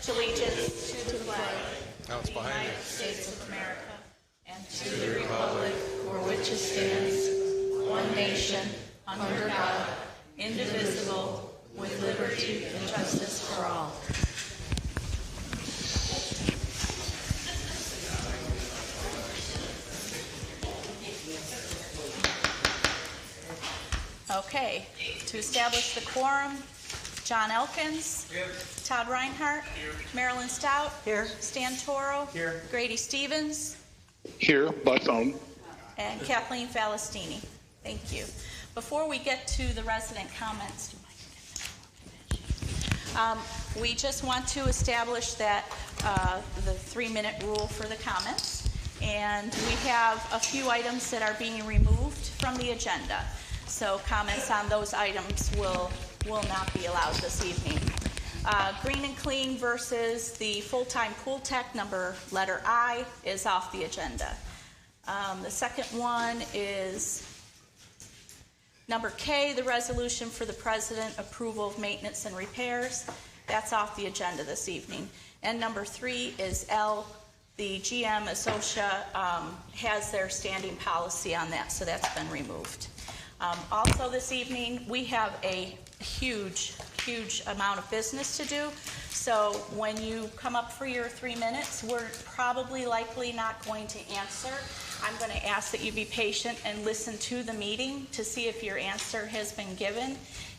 allegiance to the flag Now it's of the behind United you. States of America and to the republic for which it stands, one nation, under God, indivisible, with liberty and justice for all. Okay, to establish the quorum, John Elkins. Here. Todd Reinhardt. Here. Marylin Stout. Here. Stan Toro. Here. Grady Stephens. Here, by phone. And Kathleen Falestiny. Thank you. Before we get to the resident comments, we just want to establish that the 3-minute rule for the comments. And we have a few items that are being removed from the agenda. So comments on those items will not be allowed this evening. Green and Clean versus the full-time pool tech, letter I, is off the agenda. The second one is number K, the resolution for the president, approval of maintenance and repairs. That's off the agenda this evening. And number 3 is L, the GM Associa has their standing policy on that, so that's been removed. Also this evening, we have a huge amount of business to do. So when you come up for your 3 minutes, we're probably likely not going to answer. I'm going to ask that you be patient and listen to the meeting to see if your answer has been given.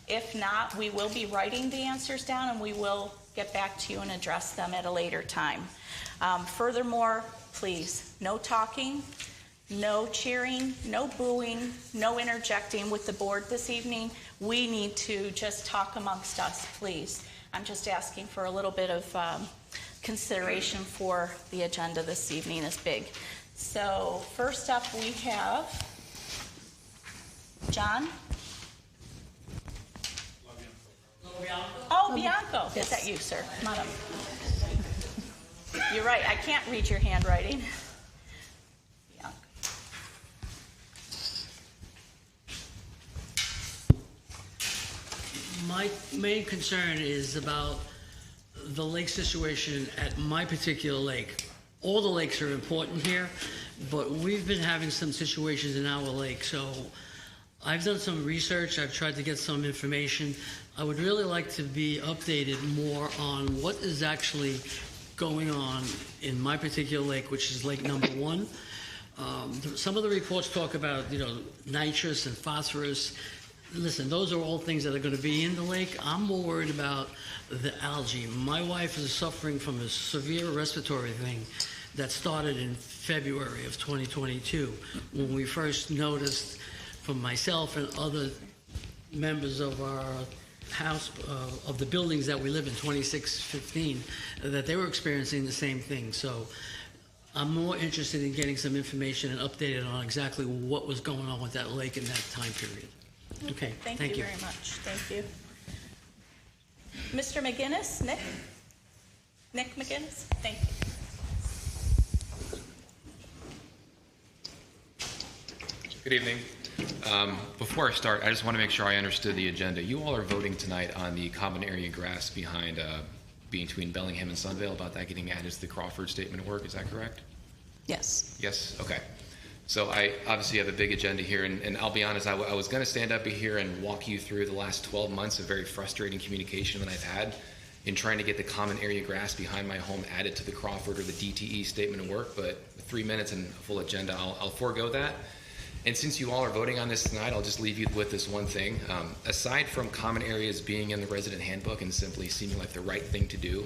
If not, we will be writing the answers down and we will get back to you and address them at a later time. Furthermore, please, no talking, no cheering, no booing, no interjecting with the board this evening. We need to just talk amongst us, please. I'm just asking for a little bit of consideration for the agenda this evening is big. So first up we have John. Oh, Bianco. Yes. Is that you, sir? Come on up. You're right. I can't read your handwriting. Bianco. My main concern is about the lake situation at my particular lake. All the lakes are important here, but we've been having some situations in our lake. So I've done some research. I've tried to get some information. I would really like to be updated more on what is actually going on in my particular lake, which is lake number 1. Some of the reports talk about, nitrous and phosphorus. Listen, those are all things that are going to be in the lake. I'm more worried about the algae. My wife is suffering from a severe respiratory thing that started in February of 2022 when we first noticed from myself and other members of our house, of the buildings that we live in, 2615, that they were experiencing the same thing. So I'm more interested in getting some information and updated on exactly what was going on with that lake in that time period. Okay, thank you very much. Thank you. Mr. McGinnis, Nick McGinnis, thank you. Good evening. Before I start, I just want to make sure I understood the agenda. You all are voting tonight on the common area grass behind between Bellingham and Sunvale about that getting added to the Crawford statement of work. Is that correct? Yes. Yes? Okay. So I obviously have a big agenda here, and I'll be honest, I was going to stand up here and walk you through the last 12 months of very frustrating communication that I've had in trying to get the common area grass behind my home added to the Crawford or the DTE statement of work, but 3 minutes and a full agenda, I'll forego that. And since you all are voting on this tonight, I'll just leave you with this one thing. Aside from common areas being in the resident handbook and simply seeming like the right thing to do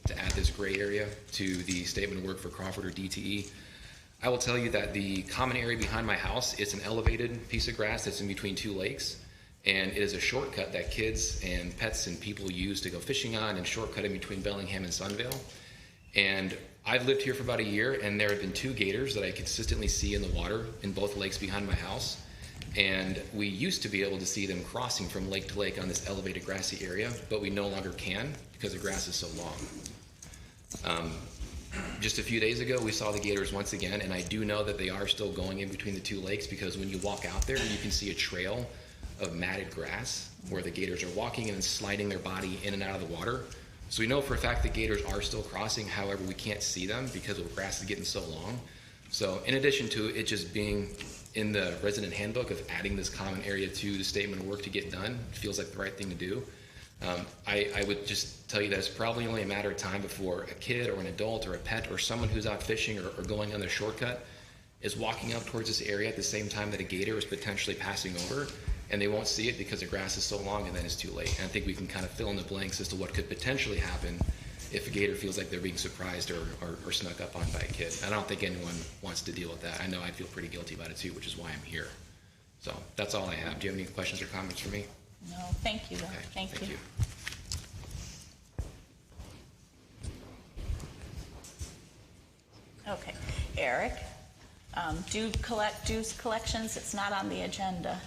to add this gray area to the statement of work for Crawford or DTE, I will tell you that the common area behind my house is an elevated piece of grass that's in between 2 lakes, and it is a shortcut that kids and pets and people use to go fishing on and shortcut in between Bellingham and Sunvale. And I've lived here for about a year, and there have been 2 gators that I consistently see in the water in both lakes behind my house. And we used to be able to see them crossing from lake to lake on this elevated grassy area, but we no longer can because the grass is so long. Just a few days ago, we saw the gators once again, and I do know that they are still going in between the 2 lakes because when you walk out there, you can see a trail of matted grass where the gators are walking and sliding their body in and out of the water So we know for a fact that gators are still crossing, however, we can't see them because the grass is getting so long. So in addition to it just being in the resident handbook of adding this common area to the statement of work to get done, it feels like the right thing to do. I would just tell you that it's probably only a matter of time before a kid or an adult or a pet or someone who's out fishing or going on their shortcut is walking up towards this area at the same time that a gator is potentially passing over, and they won't see it because the grass is so long, and then it's too late. And I think we can kind of fill in the blanks as to what could potentially happen if a gator feels like they're being surprised or snuck up on by a kid. And I don't think anyone wants to deal with that. I know I'd feel pretty guilty about it too, which is why I'm here. So that's all I have. Do you have any questions or comments for me? No, thank you, though. Okay, Thank you. Okay, Eric, dues collections, it's not on the agenda.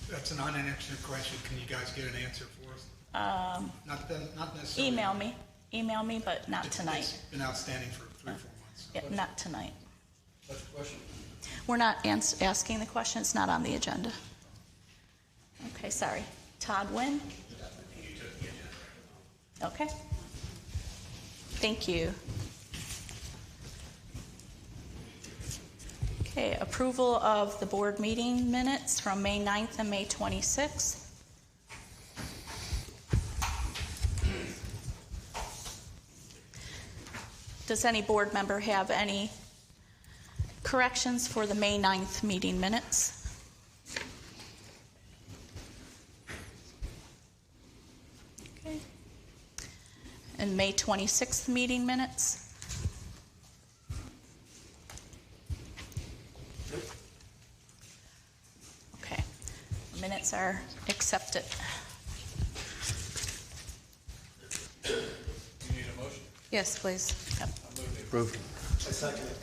That's an unanswered question. Can you guys get an answer for us? Not necessarily. Email me, but not tonight. It's been outstanding for 3 or 4 months. Yeah, not tonight. What's the question? We're not asking the question, it's not on the agenda. Okay, sorry. Todd Wynn? Okay. Thank you. Okay, approval of the board meeting minutes from May 9th and May 26th. Does any board member have any corrections for the May 9th meeting minutes? Okay. And May 26th meeting minutes? Okay. Minutes are accepted. Do you need a motion? Yes, please. Yep. Approved. I second it.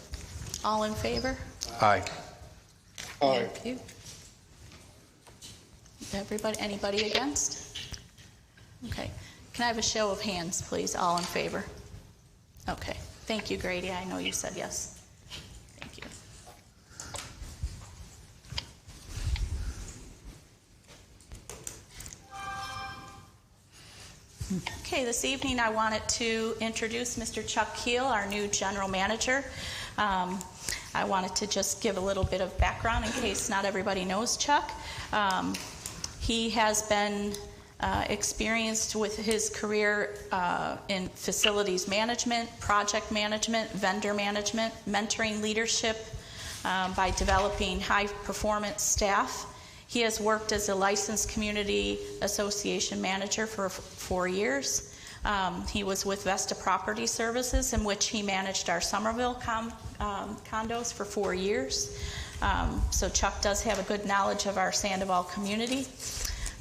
All in favor? Aye. Aye. Thank you. Everybody, anybody against? Okay. Can I have a show of hands, please? All in favor? Okay. Thank you, Grady. I know you said yes. Thank you. Okay, this evening I wanted to introduce Mr. Chuck Keel, our new general manager. I wanted to just give a little bit of background in case not everybody knows Chuck. He has been experienced with his career in facilities management, project management, vendor management, mentoring leadership by developing high-performance staff. He has worked as a licensed community association manager for 4 years. He was with Vesta Property Services, in which he managed our Somerville condos for 4 years. So Chuck does have a good knowledge of our Sandoval community.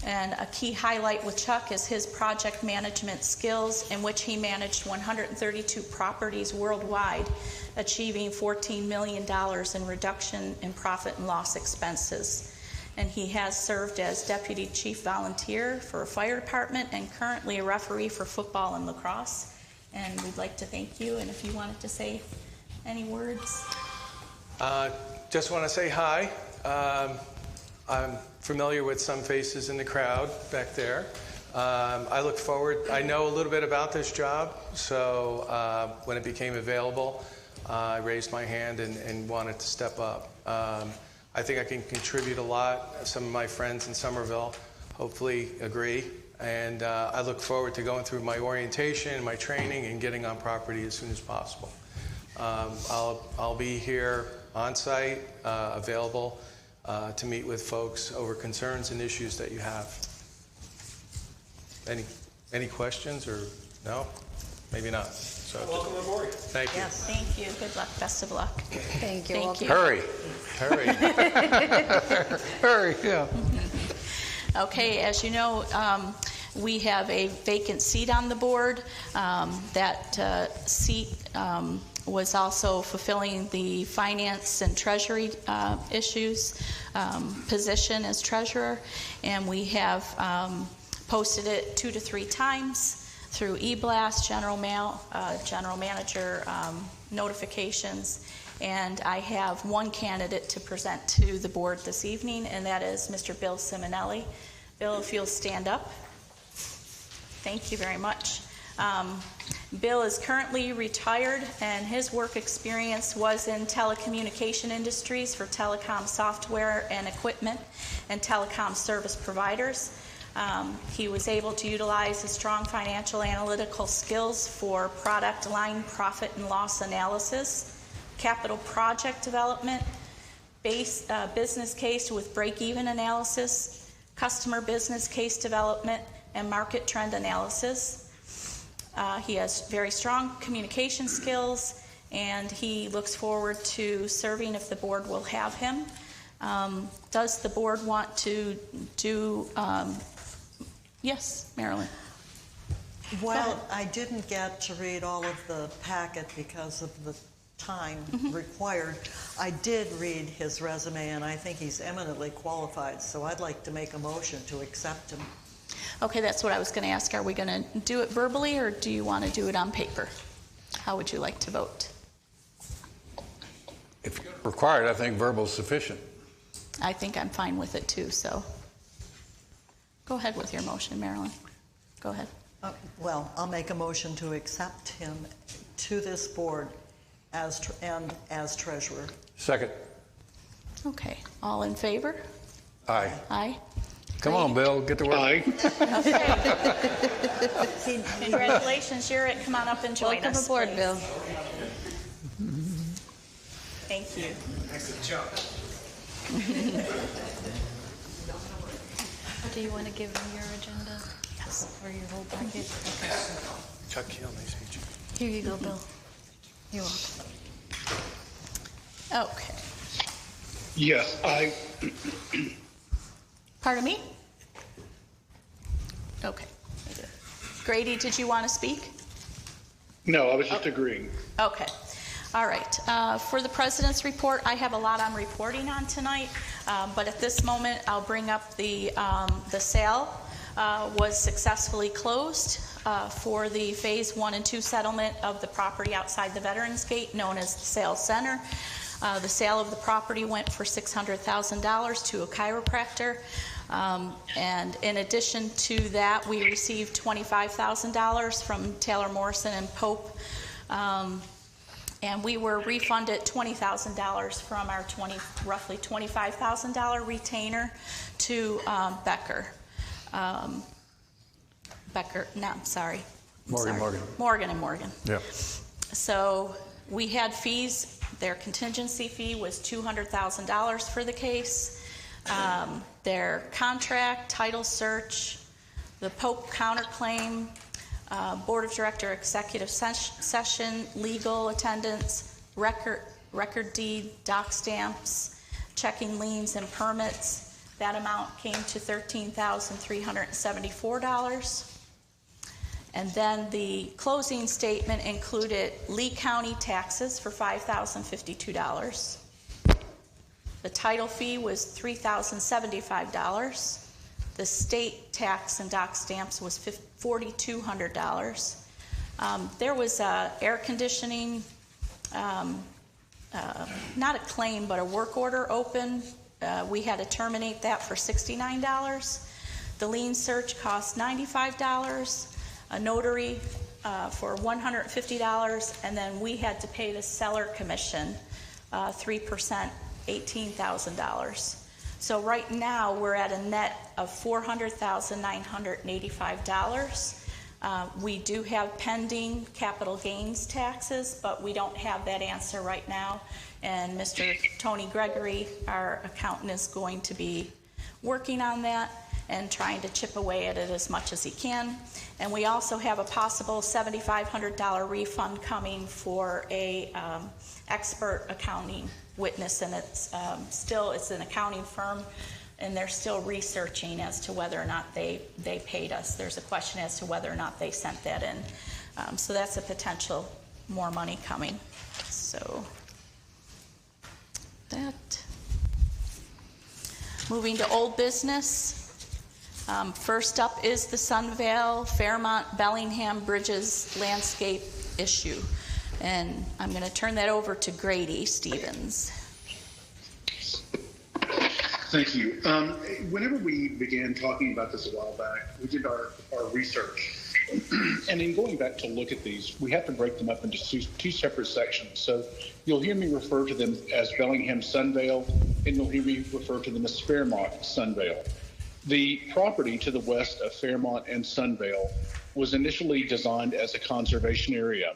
And a key highlight with Chuck is his project management skills, in which he managed 132 properties worldwide, achieving $14 million in reduction in profit and loss expenses. And he has served as Deputy Chief Volunteer for a fire department and currently a referee for football and lacrosse. And we'd like to thank you, and if you wanted to say any words. Just want to say hi. I'm familiar with some faces in the crowd back there. I look forward, I know a little bit about this job, so when it became available, I raised my hand and wanted to step up. I think I can contribute a lot. Some of my friends in Somerville hopefully agree, and I look forward to going through my orientation, my training, and getting on property as soon as possible. I'll be here on site, available to meet with folks over concerns and issues that you have. Any questions or no? Maybe not. So, Welcome aboard. thank you. Yes, thank you. Good luck. Best of luck. Thank you. Thank you. Hurry. Hurry. Hurry, yeah. Okay, as you know, we have a vacant seat on the board. That seat was also fulfilling the finance and treasury issues position as treasurer, and we have posted it 2 to 3 times through e-blast, general mail, general manager notifications, and I have one candidate to present to the board this evening, and that is Mr. Bill Simonelli. Bill, if you'll stand up. Thank you very much. Bill is currently retired, and his work experience was in telecommunication industries for telecom software and equipment and telecom service providers. He was able to utilize his strong financial analytical skills for product line profit and loss analysis, capital project development, business case with break-even analysis, customer business case development, and market trend analysis. He has very strong communication skills, and he looks forward to serving if the board will have him. Does the board want to do, yes, Marylin? Well, I didn't get to read all of the packet because of the time required. I did read his resume, and I think he's eminently qualified, so I'd like to make a motion to accept him. Okay, that's what I was going to ask. Are we going to do it verbally, or do you want to do it on paper? How would you like to vote? If required, I think verbal is sufficient. I think I'm fine with it too, so go ahead with your motion, Marylin. Go ahead. Well, I'll make a motion to accept him to this board as treasurer. Second. Okay, all in favor? Aye. Aye. Come on, Bill, get to work. Aye. Okay. Congratulations, you're it. Come on up and join us. Welcome aboard, please. Bill. Thank you. Excellent job. Do you want to give me your agenda? Yes. Or your whole packet? Okay. Chuck Keel, nice to meet you. Here you go, Bill. You're welcome. Okay. Yes, I. Pardon me? Okay. Grady, did you want to speak? No, I was just agreeing. Okay. All right. For the president's report, I have a lot I'm reporting on tonight, but at this moment, I'll bring up the sale was successfully closed for the Phase 1 and 2 settlement of the property outside the Veterans Gate, known as the Sales Center. The sale of the property went for $600,000 to a chiropractor. And in addition to that, we received $25,000 from Taylor Morrison and Pope. And we were refunded $20,000 from our roughly $25,000 retainer to Morgan & Morgan. Yeah. So we had fees. Their contingency fee was $200,000 for the case. Their contract, title search, the Pope counterclaim, Board of Director executive session, legal attendance, record deed, dock stamps, checking liens and permits. That amount came to $13,374. And then the closing statement included Lee County taxes for $5,052. The title fee was $3,075. The state tax and dock stamps was $4,200. There was air conditioning, not a claim, but a work order open. We had to terminate that for $69. The lien search cost $95. A notary for $150, and then we had to pay the seller commission 3%, $18,000. So right now we're at a net of $400,985. We do have pending capital gains taxes, but we don't have that answer right now. And Mr. Tony Gregory, our accountant, is going to be working on that and trying to chip away at it as much as he can. And we also have a possible $7,500 refund coming for a expert accounting witness, and it's an accounting firm, and they're still researching as to whether or not they paid us. There's a question as to whether or not they sent that in. So that's a potential more money coming. So that. Moving to old business. First up is the Sunvale, Fairmont, Bellingham Bridges landscape issue. And I'm going to turn that over to Grady Stephens. Thank you. Whenever we began talking about this a while back, we did our research. And in going back to look at these, we have to break them up into two separate sections. So you'll hear me refer to them as Bellingham Sunvale, and you'll hear me refer to them as Fairmont Sunvale. The property to the west of Fairmont and Sunvale was initially designed as a conservation area.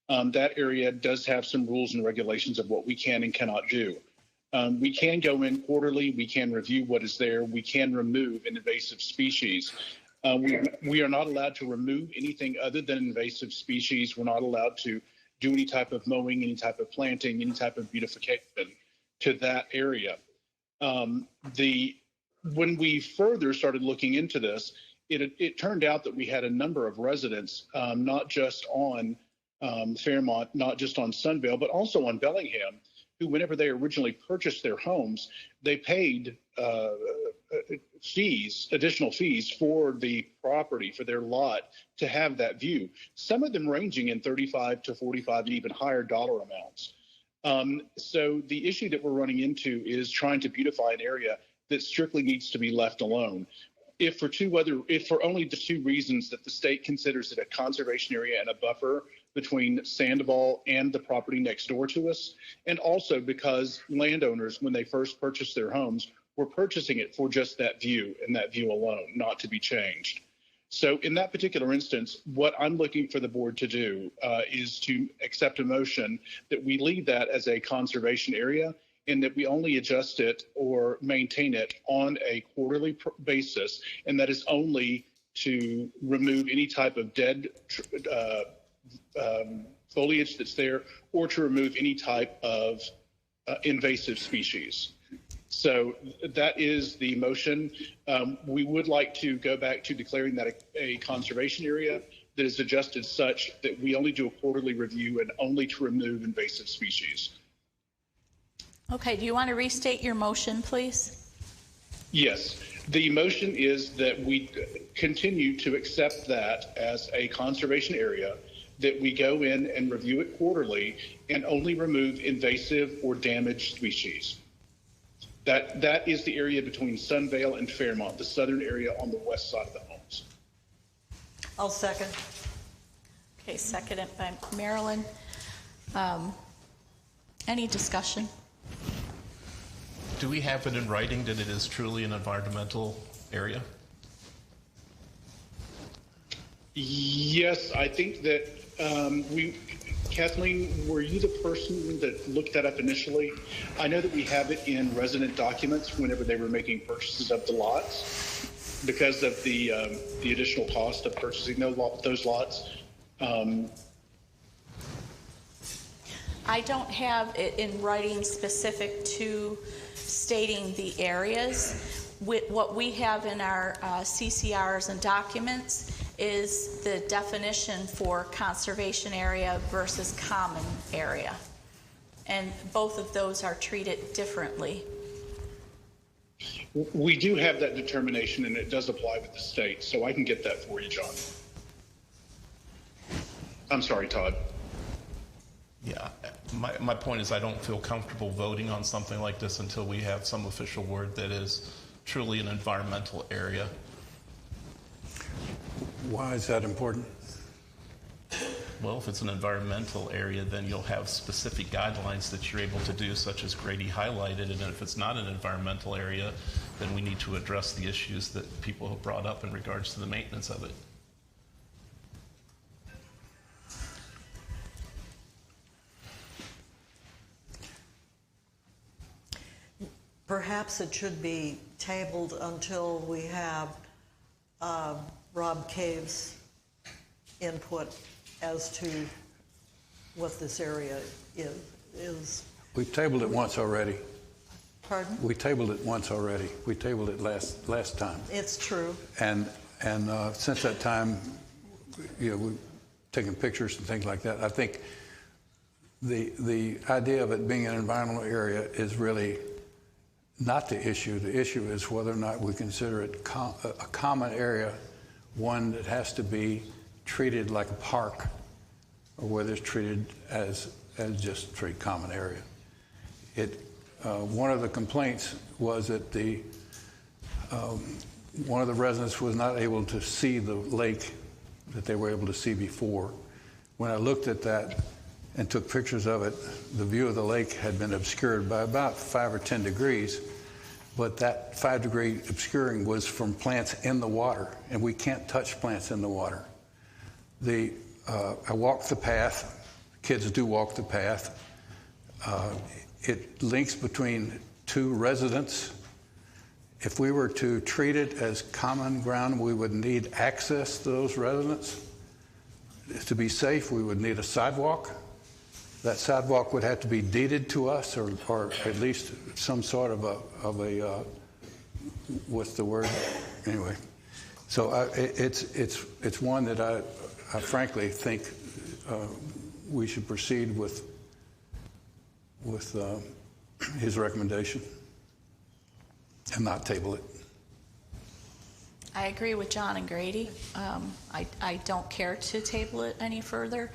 That area does have some rules and regulations of what we can and cannot do. We can go in quarterly, we can review what is there, we can remove an invasive species. We are not allowed to remove anything other than invasive species. We're not allowed to do any type of mowing, any type of planting, any type of beautification to that area. When we further started looking into this, it turned out that we had a number of residents, not just on Fairmont, not just on Sunvale, but also on Bellingham, who, whenever they originally purchased their homes, they paid additional fees for the property, for their lot, to have that view. Some of them ranging in 35 to 45 and even higher dollar amounts. So the issue that we're running into is trying to beautify an area that strictly needs to be left alone. If for only the two reasons that the state considers it a conservation area and a buffer between Sandoval and the property next door to us, and also because landowners, when they first purchased their homes, were purchasing it for just that view and that view alone, not to be changed. So in that particular instance, what I'm looking for the board to do is to accept a motion that we leave that as a conservation area and that we only adjust it or maintain it on a quarterly basis, and that is only to remove any type of dead foliage that's there, or to remove any type of invasive species. So that is the motion. We would like to go back to declaring that a conservation area that is adjusted such that we only do a quarterly review and only to remove invasive species. Okay, do you want to restate your motion, please? Yes. The motion is that we continue to accept that as a conservation area, that we go in and review it quarterly and only remove invasive or damaged species. That is the area between Sunvale and Fairmont, the southern area on the west side of the homes. I'll second. Okay, seconded by Marylin. Any discussion? Do we have it in writing that it is truly an environmental area? Yes, I think that Kathleen, were you the person that looked that up initially? I know that we have it in resident documents whenever they were making purchases of the lots because of the additional cost of purchasing those lots. I don't have it in writing specific to stating the areas. What we have in our CCRs and documents is the definition for conservation area versus common area. And both of those are treated differently. We do have that determination, and it does apply with the state, so I can get that for you, John. I'm sorry, Todd. Yeah, my point is I don't feel comfortable voting on something like this until we have some official word that is truly an environmental area. Why is that important? Well, if it's an environmental area, then you'll have specific guidelines that you're able to do, such as Grady highlighted. And if it's not an environmental area, then we need to address the issues that people have brought up in regards to the maintenance of it. Perhaps it should be tabled until we have Rob Cave's input as to what this area is. We've tabled it once already. Pardon? We tabled it once already. We tabled it last time. It's true. And since that time, we've taken pictures and things like that. I think the idea of it being an environmental area is really not the issue. The issue is whether or not we consider it a common area, one that has to be treated like a park, or whether it's treated as just a straight common area. One of the complaints was that one of the residents was not able to see the lake that they were able to see before. When I looked at that and took pictures of it, the view of the lake had been obscured by about 5 or 10 degrees, but that 5-degree obscuring was from plants in the water, and we can't touch plants in the water. I walked the path. Kids do walk the path. It links between 2 residents. If we were to treat it as common ground, we would need access to those residents. To be safe, we would need a sidewalk. That sidewalk would have to be deeded to us, or at least some sort of a what's the word? Anyway, so it's one that I frankly think we should proceed with his recommendation and not table it. I agree with John and Grady. I don't care to table it any further.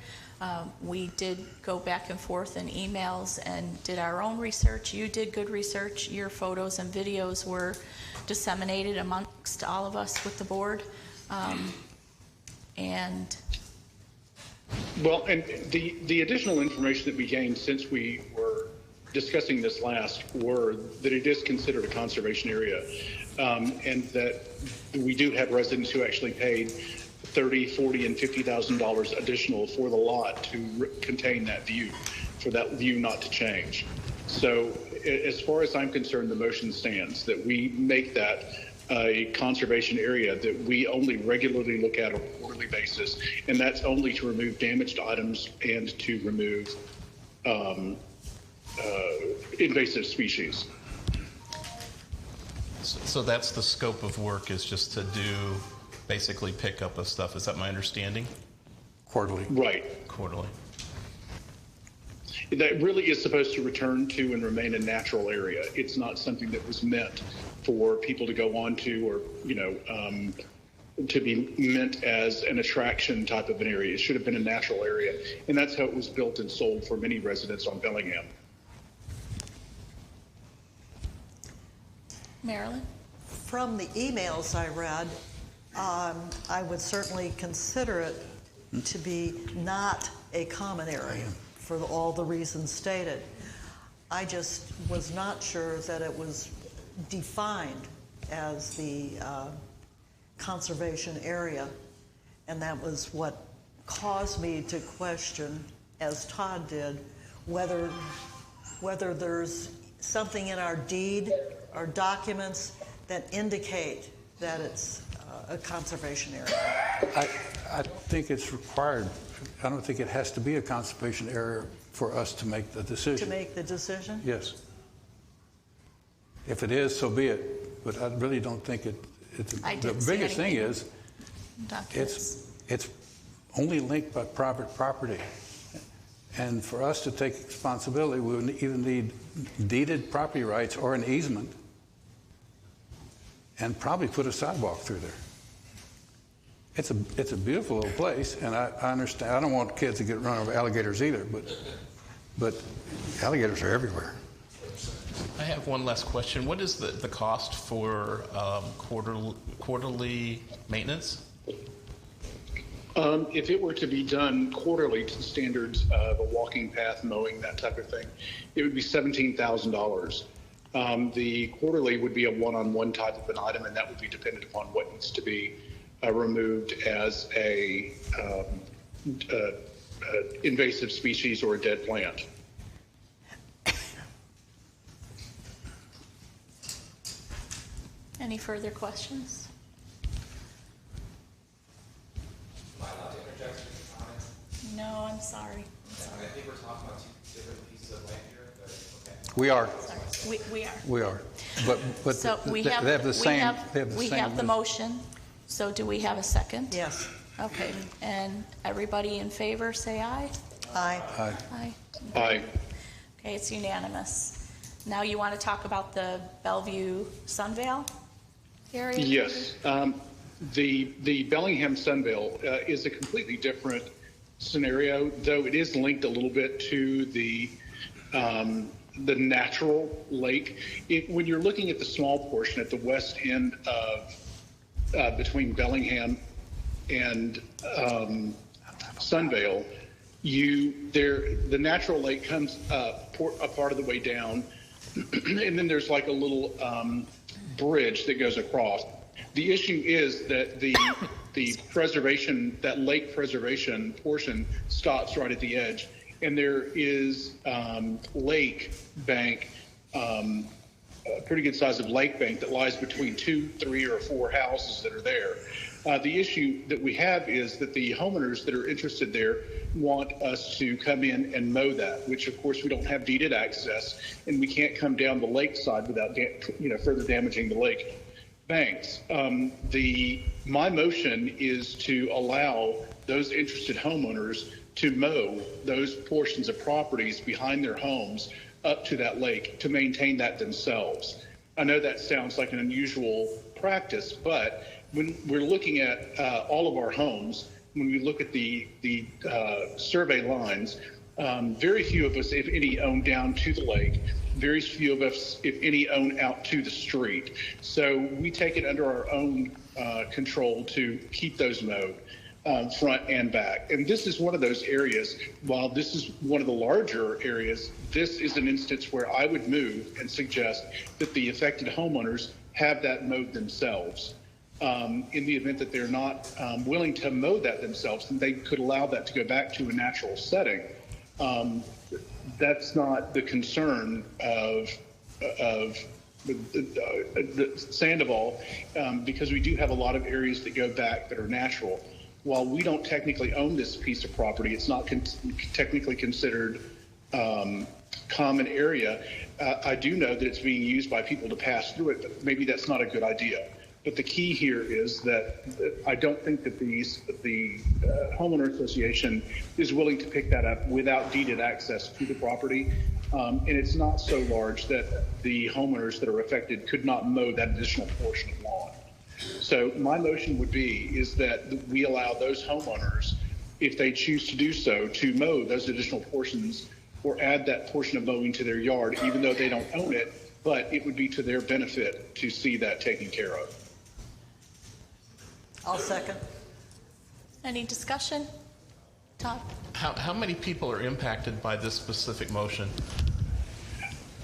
We did go back and forth in emails and did our own research. You did good research. Your photos and videos were disseminated amongst all of us with the board. And the additional information that we gained since we were discussing this last were that it is considered a conservation area, and that we do have residents who actually paid $30,000, $40,000, and $50,000 additional for the lot to contain that view, for that view not to change. So as far as I'm concerned, the motion stands that we make that a conservation area that we only regularly look at on a quarterly basis, and that's only to remove damaged items and to remove invasive species. So that's the scope of work, is just to do basically pick up of stuff. Is that my understanding? Quarterly. Right. Quarterly. That really is supposed to return to and remain a natural area. It's not something that was meant for people to go onto, or to be meant as an attraction type of an area. It should have been a natural area, and that's how it was built and sold for many residents on Bellingham. Marylin? From the emails I read, I would certainly consider it to be not a common area for all the reasons stated. I just was not sure that it was defined as the conservation area, and that was what caused me to question, as Todd did, whether there's something in our deed, our documents, that indicate that it's a conservation area. I think it's required. I don't think it has to be a conservation area for us to make the decision. To make the decision? Yes. If it is, so be it. But I really don't think it's the biggest thing is it's only linked by private property. And for us to take responsibility, we would either need deeded property rights or an easement, and probably put a sidewalk through there. It's a beautiful little place, and I understand. I don't want kids to get run over alligators either, but alligators are everywhere. I have one last question. What is the cost for quarterly maintenance? If it were to be done quarterly to standards of a walking path, mowing, that type of thing, it would be $17,000. The quarterly would be a one-on-one type of an item, and that would be dependent upon what needs to be removed as a invasive species or a dead plant. Any further questions? Am I allowed to interject some comments? No, I'm sorry. I think we're talking about 2 different pieces of land here, but okay. We are. Sorry. We are. We are. But So we they have the same. we have the motion. So do we have a second? Yes. Okay. And everybody in favor, say aye. Aye. Aye. Aye. Aye. Okay, it's unanimous. Now you want to talk about the Bellevue Sunvale area? Yes. The Bellingham Sunvale is a completely different scenario, though it is linked a little bit to the natural lake. When you're looking at the small portion at the west end of between Bellingham and Sunvale, the natural lake comes up a part of the way down, and then there's like a little bridge that goes across. The issue is that the preservation, that lake preservation portion stops right at the edge, and there is lake bank, a pretty good size of lake bank that lies between 2, 3, or 4 houses that are there. The issue that we have is that the homeowners that are interested there want us to come in and mow that, which of course we don't have deeded access, and we can't come down the lake side without further damaging the lake banks. My motion is to allow those interested homeowners to mow those portions of properties behind their homes up to that lake to maintain that themselves. I know that sounds like an unusual practice, but when we're looking at all of our homes, when we look at the survey lines, very few of us, if any, own down to the lake. Very few of us, if any, own out to the street. So we take it under our own control to keep those mowed front and back. And this is one of those areas, while this is one of the larger areas, this is an instance where I would move and suggest that the affected homeowners have that mowed themselves. In the event that they're not willing to mow that themselves, then they could allow that to go back to a natural setting. That's not the concern of the Sandoval, because we do have a lot of areas that go back that are natural. While we don't technically own this piece of property, it's not technically considered common area. I do know that it's being used by people to pass through it, but maybe that's not a good idea. But the key here is that I don't think that the homeowner association is willing to pick that up without deeded access to the property. And it's not so large that the homeowners that are affected could not mow that additional portion of lawn. So my motion would be is that we allow those homeowners, if they choose to do so, to mow those additional portions or add that portion of mowing to their yard, even though they don't own it, but it would be to their benefit to see that taken care of. I'll second. Any discussion? Todd? How many people are impacted by this specific motion?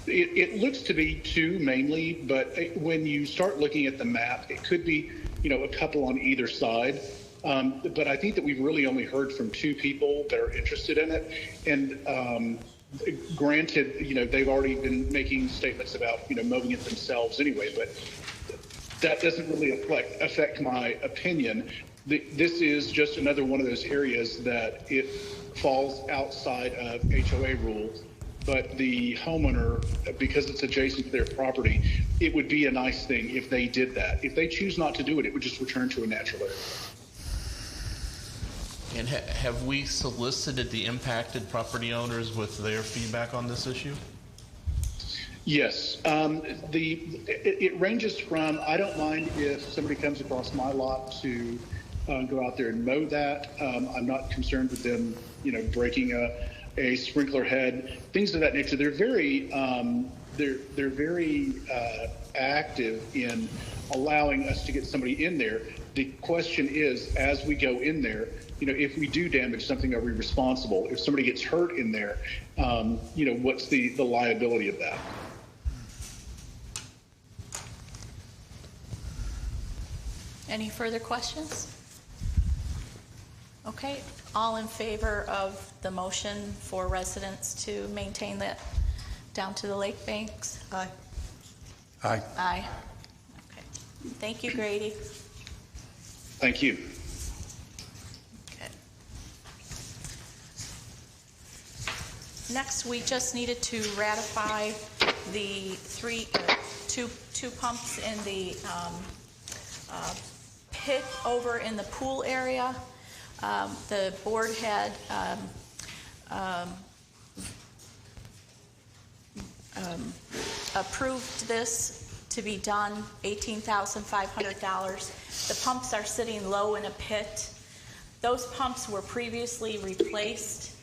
It looks to be 2 mainly, but when you start looking at the map, it could be, a couple on either side. But I think that we've really only heard from 2 people that are interested in it. And granted, they've already been making statements about, mowing it themselves anyway, but that doesn't really affect my opinion. This is just another one of those areas that it falls outside of HOA rules, but the homeowner, because it's adjacent to their property, it would be a nice thing if they did that. If they choose not to do it, it would just return to a natural area. And have we solicited the impacted property owners with their feedback on this issue? Yes. It ranges from, I don't mind if somebody comes across my lot to go out there and mow that. I'm not concerned with them, breaking a sprinkler head, things of that nature. They're very, they're very active in allowing us to get somebody in there. The question is, as we go in there, if we do damage something, are we responsible? If somebody gets hurt in there, what's the liability of that? Any further questions? Okay, all in favor of the motion for residents to maintain that down to the lake banks? Aye. Aye. Aye. Okay. Thank you, Grady. Thank you. Okay. Next, we just needed to ratify the two pumps in the pit over in the pool area. The board had approved this to be done, $18,500. The pumps are sitting low in a pit. Those pumps were previously replaced.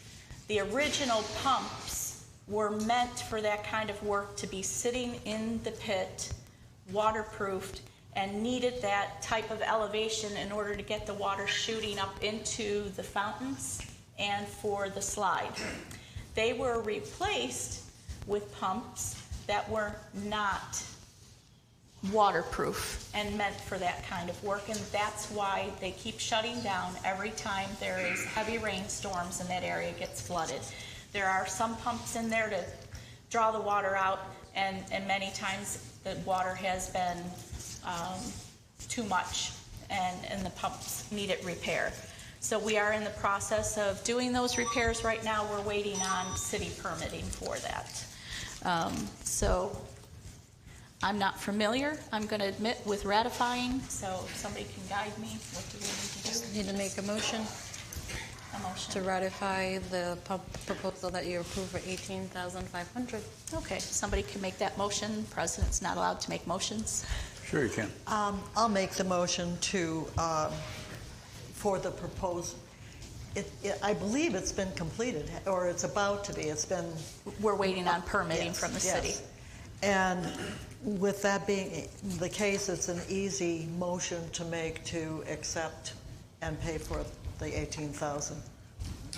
The original pumps were meant for that kind of work to be sitting in the pit, waterproofed, and needed that type of elevation in order to get the water shooting up into the fountains and for the slide. They were replaced with pumps that were not waterproof and meant for that kind of work, and that's why they keep shutting down every time there is heavy rainstorms and that area gets flooded. There are some pumps in there to draw the water out, and many times the water has been too much, and the pumps needed repair. So we are in the process of doing those repairs right now. We're waiting on city permitting for that. So I'm not familiar, I'm going to admit, with ratifying, so if somebody can guide me, what do we need to do? Need to make a motion A motion. to ratify the proposal that you approved for $18,500. Okay, somebody can make that motion. President's not allowed to make motions. Sure you can. I'll make the motion to, for the proposal. I believe it's been completed, or it's about to be. It's been... We're waiting on permitting Yes, from the yes. city. And with that being the case, it's an easy motion to make to accept and pay for the $18,000.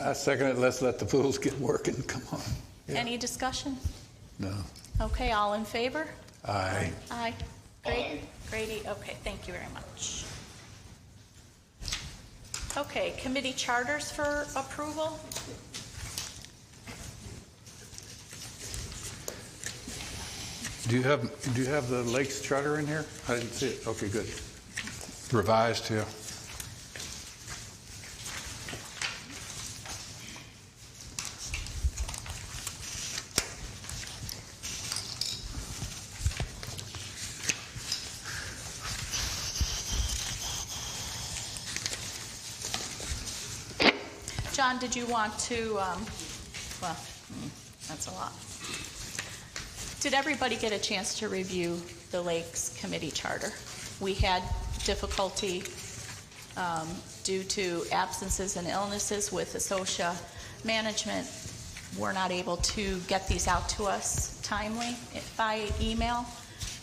I second it. Let's let the pools get working. Come on. Yeah. Any discussion? No. Okay, all in favor? Aye. Aye. Grady? Grady, okay, thank you very much. Okay, committee charters for approval. Do you have the Lakes Charter in here? I didn't see it. Okay, good. Revised, yeah. John, did you want to, that's a lot. Did everybody get a chance to review the Lakes Committee Charter? We had difficulty due to absences and illnesses with Associa management. We're not able to get these out to us timely by email.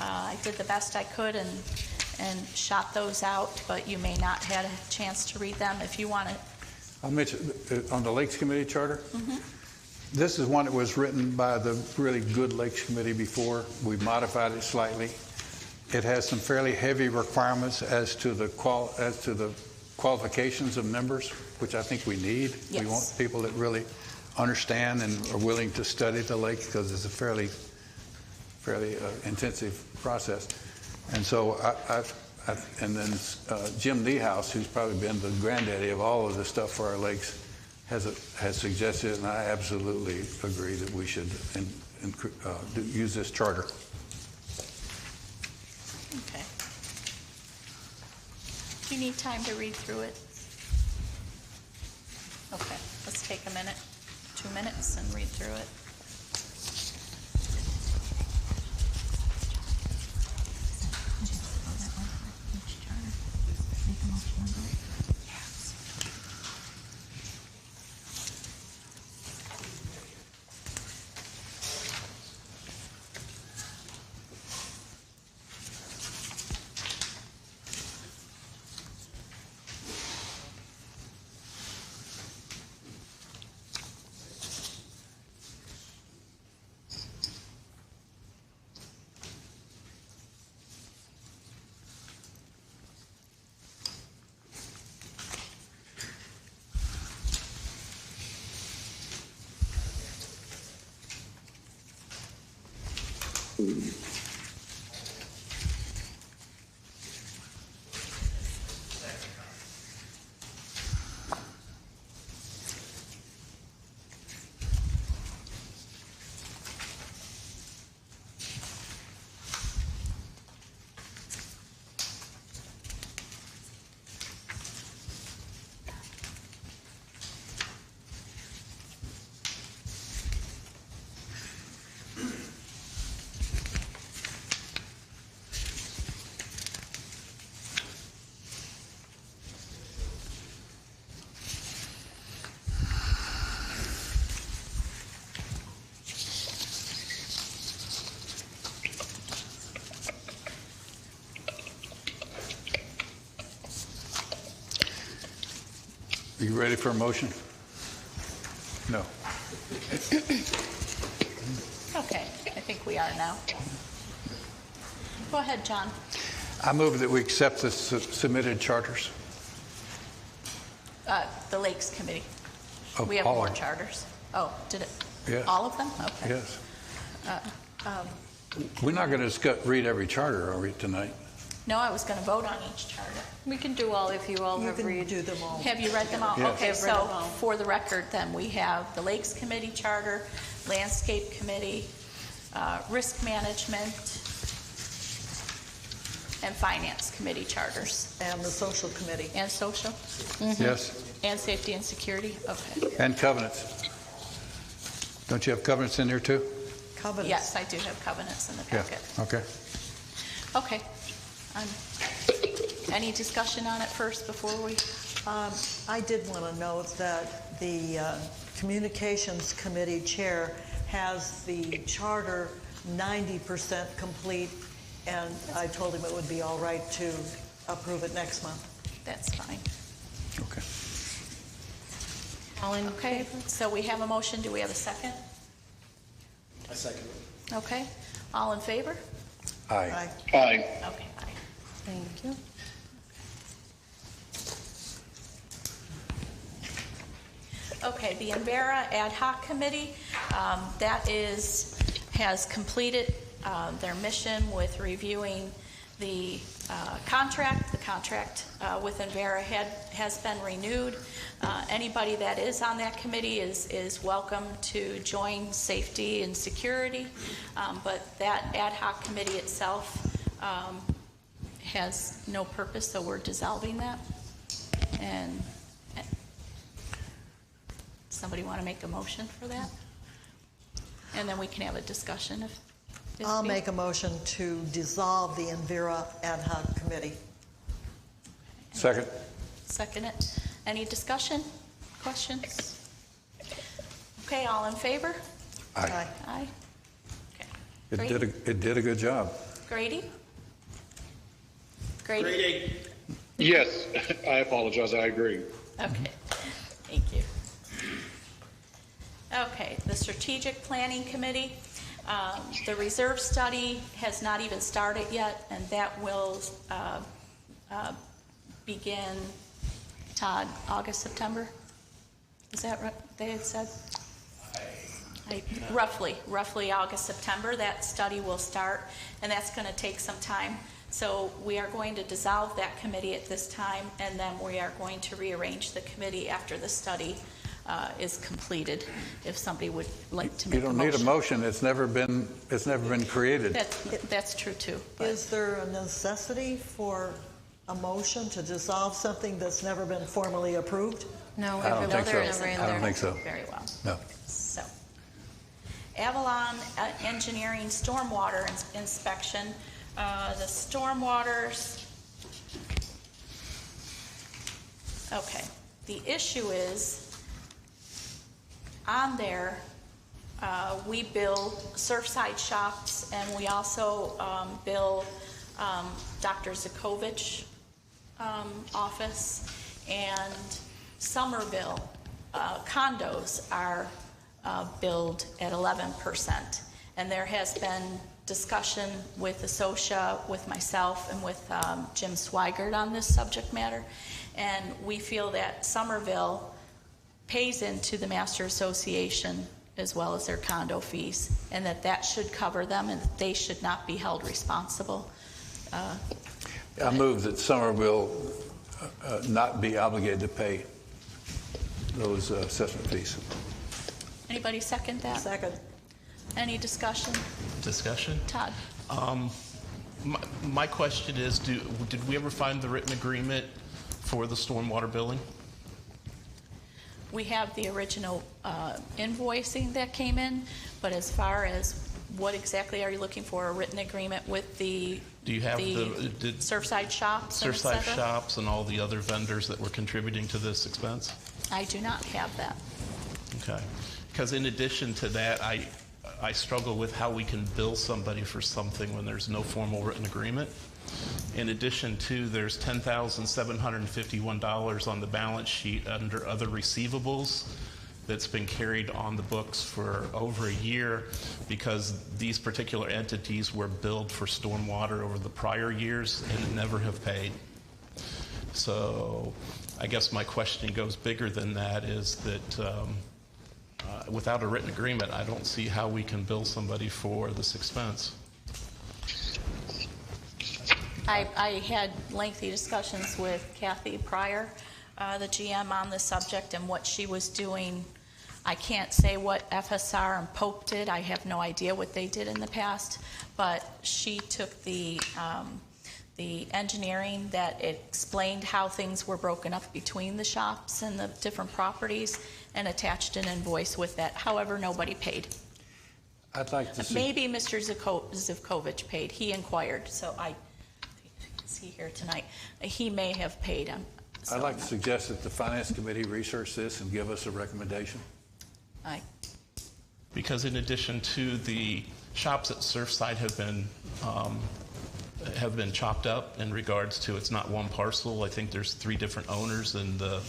I did the best I could and shot those out, but you may not have had a chance to read them. If you want to. I'll mention on the Lakes Committee Charter. Mm-hmm. This is one that was written by the really good Lakes Committee before. We modified it slightly. It has some fairly heavy requirements as to the qualifications of members, which I think we need. Yes. We want people that really understand and are willing to study the lake, because it's a fairly intensive process. And so and then Jim Niehaus, who's probably been the granddaddy of all of this stuff for our lakes, has suggested, and I absolutely agree, that we should use this charter. Okay. Do you need time to read through it? Okay, let's take a minute, 2 minutes, and read through it. Are you ready for a motion? No. Okay, I think we are now. Go ahead, John. I move that we accept the submitted charters. The Lakes Committee. Of We have all more of them. charters. Oh, did it? Yes. All of them? Okay. Yes. We're not going to read every charter, are we, tonight? No, I was going to vote on each charter. We can do all if you all You have can read. do them all. Have you read them all? Yes. Okay, I've read so them all. for the record, then, we have the Lakes Committee Charter, Landscape Committee, Risk Management, and Finance Committee Charters. And the social committee. And Social? Yes. And Safety and Security? Okay. And covenants. Don't you have covenants in there too? Covenants. Yes, I do have covenants in the Yeah. packet. Okay. Okay. Any discussion on it first before we? I did want to note that the Communications Committee Chair has the charter 90% complete, and I told him it would be all right to approve it next month. That's fine. Okay. All in Okay, favor? so we have a motion. Do we have a second? I second it. Okay. All in favor? Aye. Aye. Okay, aye. Thank you. Okay, the Envera Ad Hoc Committee, has completed their mission with reviewing the contract. The contract with Envera has been renewed. Anybody that is on that committee is welcome to join Safety and Security, but that Ad Hoc Committee itself has no purpose, so we're dissolving that. And somebody want to make a motion for that? And then we can have a discussion if I'll make a motion to dissolve the Envera Ad Hoc Committee. Second. Second it. Any discussion? Questions? Okay, all in favor? Aye. Aye. Okay. It did a good job. Grady? Grady? Yes, I apologize. I agree. Okay, thank you. Okay, the Strategic Planning Committee, the reserve study has not even started yet, and that will begin, Todd, August, September? Is that right, they had said? Roughly August, September, that study will start, and that's going to take some time. So we are going to dissolve that committee at this time, and then we are going to rearrange the committee after the study is completed. If somebody would like to make You a don't motion. need a motion. It's never been created. That's true too. But Is there a necessity for a motion to dissolve something that's never been formally approved? No, I don't think so. there isn't. I don't think so. very well. No. So, Avalon Engineering Stormwater Inspection. The stormwaters. Okay. The issue is on there. We bill Surfside Shops, and we also bill Dr. Zakovich office, and Somerville condos are billed at 11%. And there has been discussion with Associa, with myself, and with Jim Swigert on this subject matter. And we feel that Somerville pays into the Master Association as well as their condo fees, and that should cover them, and that they should not be held responsible. I move that Somerville not be obligated to pay those assessment fees. Anybody second that? Second. Any discussion? Discussion? Todd? My question is, did we ever find the written agreement for the stormwater billing? We have the original invoicing that came in, but as far as what exactly are you looking for, a written agreement with the Do you have the Surfside Shops and et Surfside cetera? Shops and all the other vendors that were contributing to this expense? I do not have that. Okay. Because in addition to that, I struggle with how we can bill somebody for something when there's no formal written agreement. In addition to, there's $10,751 on the balance sheet under other receivables that's been carried on the books for over a year because these particular entities were billed for stormwater over the prior years and never have paid. So I guess my question goes bigger than that, is that without a written agreement, I don't see how we can bill somebody for this expense. I had lengthy discussions with Kathy Pryor, the GM, on the subject and what she was doing. I can't say what FSR and Pope did. I have no idea what they did in the past, but she took the engineering that explained how things were broken up between the shops and the different properties and attached an invoice with that. However, nobody paid. I'd like to see. Maybe Mr. Zivkovich paid. He inquired, so is he here tonight? He may have paid. I'd like to suggest that the Finance Committee research this and give us a recommendation. Because in addition to the shops at Surfside have been chopped up in regards to, it's not one parcel. I think there's 3 different owners in the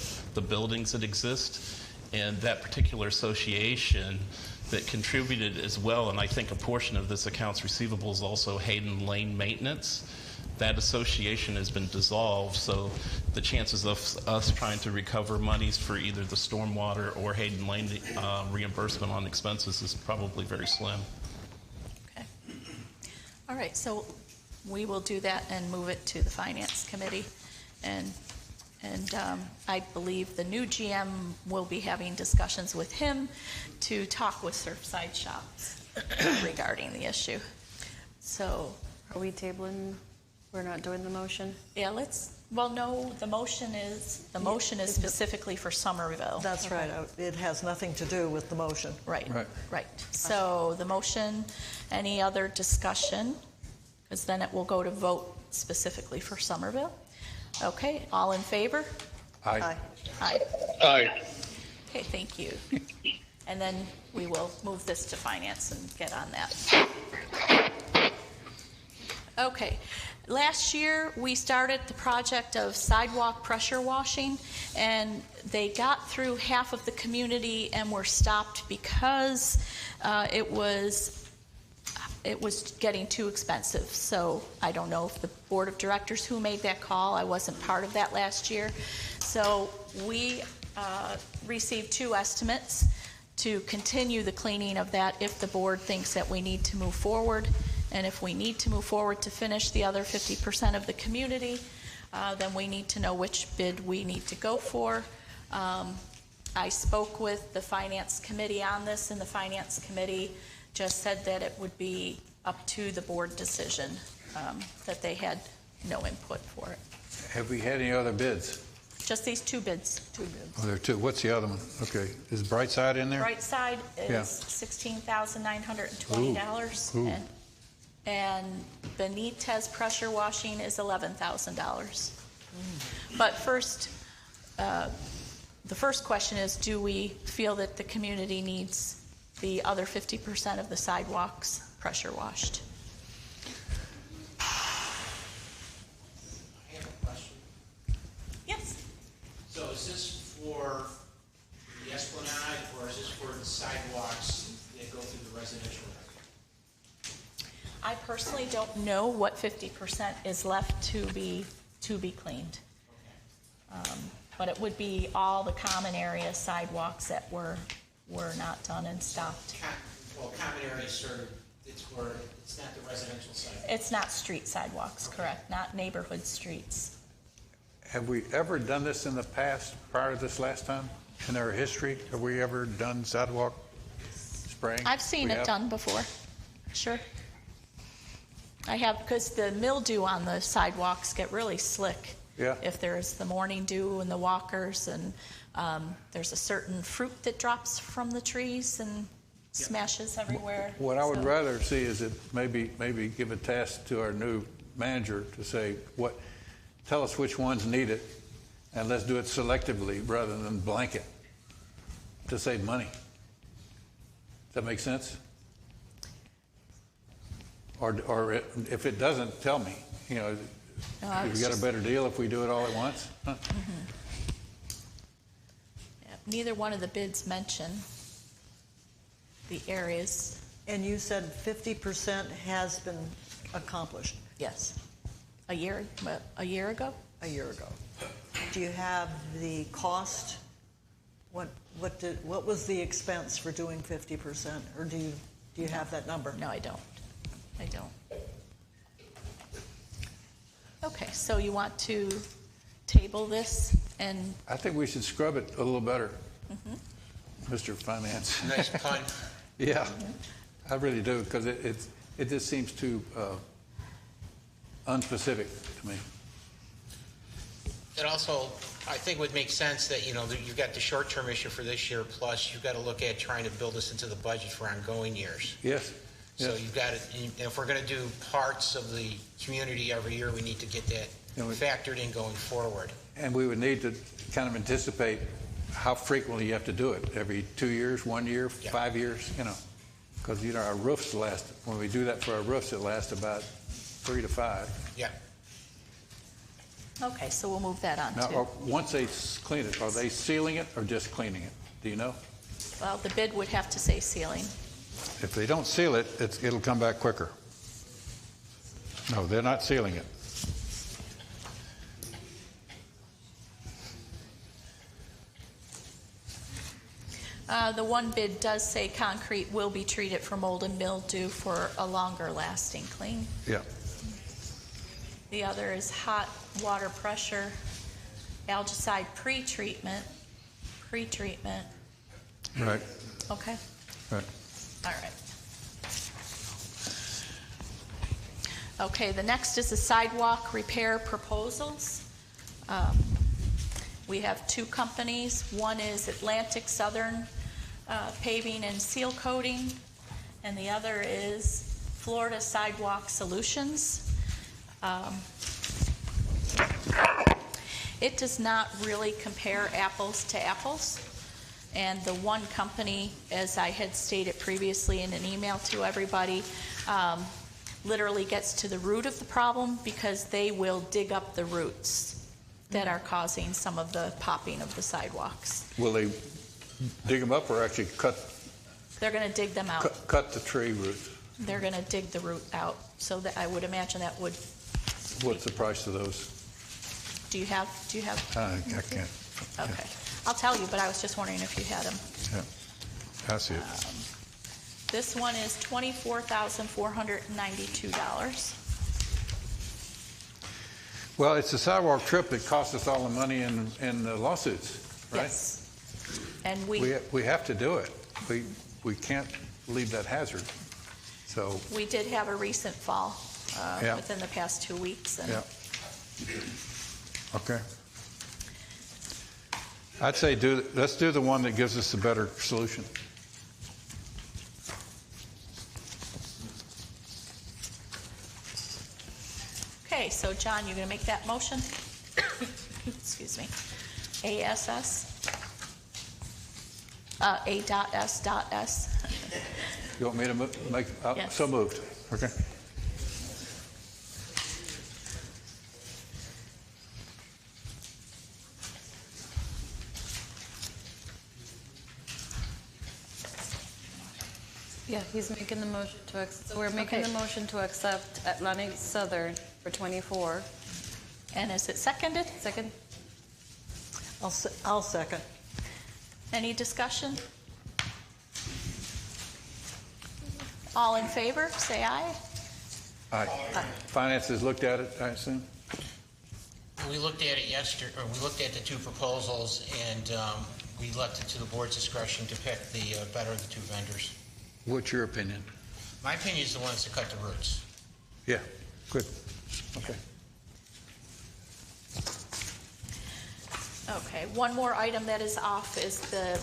buildings that exist, and that particular association that contributed as well, and I think a portion of this accounts receivable is also Hayden Lane Maintenance. That association has been dissolved, so the chances of us trying to recover monies for either the stormwater or Hayden Lane reimbursement on expenses is probably very slim. Okay. All right, so we will do that and move it to the Finance Committee. And I believe the new GM will be having discussions with him to talk with Surfside shops regarding the issue. So, Are we tabling? We're not doing the motion? yeah, no, the motion is specifically for Somerville. That's right. It has nothing to do with the motion. Right. So the motion, any other discussion? Because then it will go to vote specifically for Somerville. Okay, all in favor? Aye. Aye. Aye. Okay, thank you. And then we will move this to Finance and get on that. Okay. Last year, we started the project of sidewalk pressure washing, and they got through half of the community and were stopped because it was getting too expensive. So I don't know if the board of directors who made that call. I wasn't part of that last year. So we received 2 estimates to continue the cleaning of that if the board thinks that we need to move forward. And if we need to move forward to finish the other 50% of the community, then we need to know which bid we need to go for. I spoke with the Finance Committee on this, and the Finance Committee just said that it would be up to the board decision, that they had no input for it. Have we had any other bids? Just these 2 bids. 2 bids. Oh, there are 2. What's the other one? Okay. Is Brightside in there? Brightside is Yeah. $16,920. Ooh. And Benitez pressure washing is $11,000. But first, the first question is, do we feel that the community needs the other 50% of the sidewalks pressure washed? I have a question. Yes. So is this for the Esplanade, or is this for the sidewalks that go through the residential area? I personally don't know what 50% is left to be cleaned. But it would be all the common area sidewalks that were not done and stopped. Common area, sir, it's not the residential sidewalk. It's not street sidewalks, correct, not neighborhood streets. Have we ever done this in the past, prior to this last time? In our history, have we ever done sidewalk spraying? I've seen it done before, sure. I have, because the mildew on the sidewalks get really slick. Yeah. If there's the morning dew and the walkers, and there's a certain fruit that drops from the trees and smashes everywhere. What I would rather see is that maybe give a task to our new manager to say, tell us which ones need it, and let's do it selectively rather than blanket to save money. Does that make sense? Or if it doesn't, tell me. You know, No, do we got a better deal if we do it all at once? Huh? Yeah, neither one of the bids mention the areas. And you said 50% has been accomplished Yes. A year ago? a year ago. Do you have the cost? What was the expense for doing 50%, or do you have that number? No, I don't. Okay, so you want to table this and, I think we should scrub it a little better, Mr. Finance. Nice pun. Yeah, I really do, because it just seems too unspecific to me. It also, I think, would make sense that, you know, that you've got the short-term issue for this year, plus you've got to look at trying to build this into the budget for ongoing years. Yes. So yes. you've got to, if we're going to do parts of the community every year, we need to get that factored in going forward. And we would need to kind of anticipate how frequently you have to do it. Every 2 years, 1 year, 5 years, you know. Because, you know, our roofs last, when we do that for our roofs, it lasts about 3 to 5. Yeah. okay, so we'll move that on Now, too. once they clean it, are they sealing it or just cleaning it? Do you know? Well, the bid would have to say ceiling. If they don't seal it, it'll come back quicker. No, they're not sealing it. The one bid does say concrete will be treated for mold and mildew for a longer lasting clean. Yeah. The other is hot water pressure, algicide pre-treatment. Right. Okay, Right. all right. Okay, the next is the sidewalk repair proposals. We have two companies. One is Atlantic Southern Paving and Seal Coating, and the other is Florida Sidewalk Solutions. It does not really compare apples to apples. And the one company, as I had stated previously in an email to everybody, literally gets to the root of the problem because they will dig up the roots that are causing some of the popping of the sidewalks. Will they dig them up or actually cut They're going to dig them out. cut the tree roots? They're going to dig the root out. So that I would imagine that would. What's the price of those? Do you have? I can't. Okay. I'll tell you, but I was just wondering if you had them. Yeah. I see it. This one is $24,492. Well, it's the sidewalk trip that cost us all the money in the lawsuits, right? Yes. And We have to do it. We can't leave that hazard. So. we did have a recent fall Yeah. within the past 2 weeks. And Yeah. Okay. I'd say let's do the one that gives us a better solution. Okay, so John, you're going to make that motion? Excuse me. ASS? A.S.S. You want me to make, Yes. so moved. Okay. Yeah, he's making the motion to, so we're making the motion to accept Atlantic Southern for 24. And is it seconded? Second? I'll second. Any discussion? All in favor, say aye. Aye. Finance has looked at it, I assume? We looked at it yesterday, or we looked at the two proposals, and we left it to the board's discretion to pick the better of the two vendors. What's your opinion? My opinion is the ones that cut the roots. Yeah, good. Okay. Okay, one more item that is off is the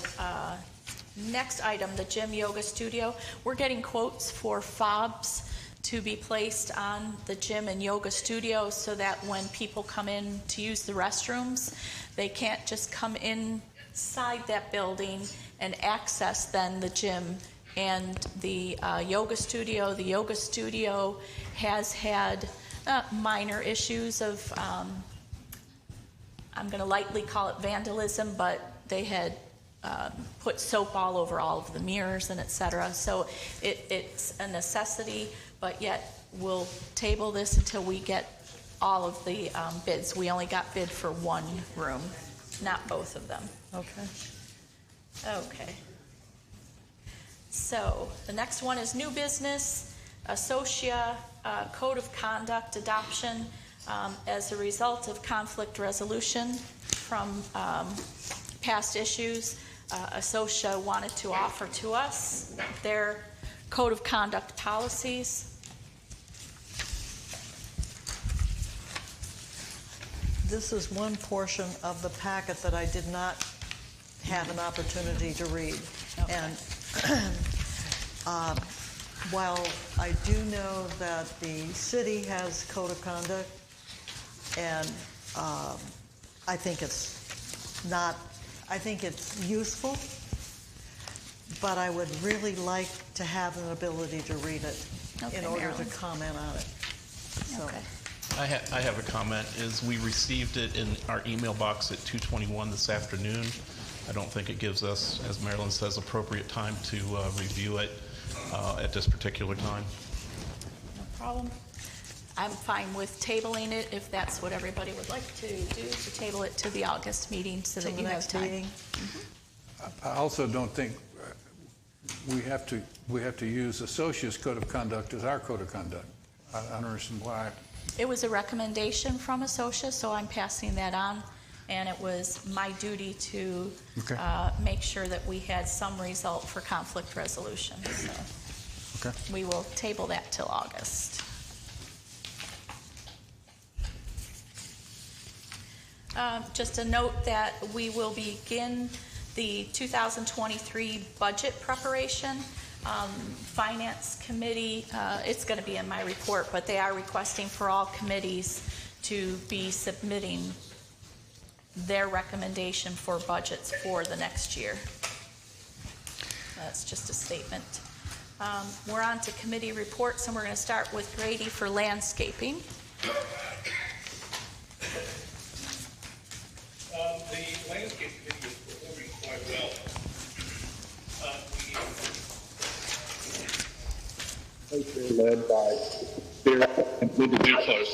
next item, the gym yoga studio. We're getting quotes for fobs to be placed on the gym and yoga studio so that when people come in to use the restrooms, they can't just come inside that building and access then the gym and the yoga studio. The yoga studio has had minor issues of, I'm going to lightly call it vandalism, but they had put soap all over all of the mirrors and et cetera. So it's a necessity, but yet we'll table this until we get all of the bids. We only got bid for one room, not both of them. Okay. Okay. So the next one is new business, Associa Code of Conduct adoption as a result of conflict resolution from past issues. Associa wanted to offer to us their Code of Conduct policies. This is one portion of the packet that I did not have an opportunity to read. Okay. And while I do know that the city has code of conduct, and I think it's useful, but I would really like to have an ability to read it in order Marilyn. to comment on it. So. Okay. I have a comment. Is we received it in our email box at 2:21 this afternoon. I don't think it gives us, as Marylin says, appropriate time to review it at this particular time. No problem. I'm fine with tabling it if that's what everybody would like to do, to table it to the August meeting so that you have time. Meeting. I also don't think we have to use Associa's code of conduct as our code of conduct. I don't understand why. It was a recommendation from Associa, so I'm passing that on. And it was my duty to make sure that we had some result for conflict resolution. So we will table that till August. Just a note that we will begin the 2023 budget preparation. Finance Committee, it's going to be in my report, but they are requesting for all committees to be submitting their recommendation for budgets for the next year. That's just a statement. We're on to committee reports, and we're going to start with Grady for landscaping. The landscape committee is performing quite well. Led by Sarah and Linda Duclos.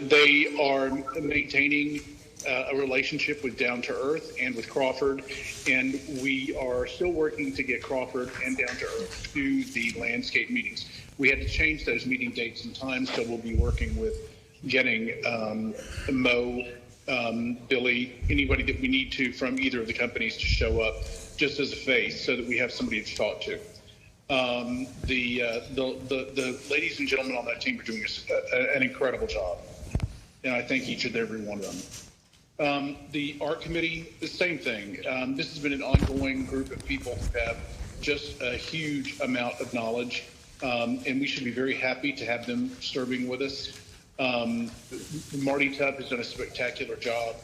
They are maintaining a relationship with Down to Earth and with Crawford, and we are still working to get Crawford and Down to Earth to the landscape meetings. We had to change those meeting dates and times, so we'll be working with getting Mo, Billy, anybody that we need to from either of the companies to show up just as a face so that we have somebody to talk to. The ladies and gentlemen on that team are doing an incredible job, and I thank each and every one of them. The art committee, the same thing. This has been an ongoing group of people who have just a huge amount of knowledge, and we should be very happy to have them serving with us. Marty Tubb has done a spectacular job.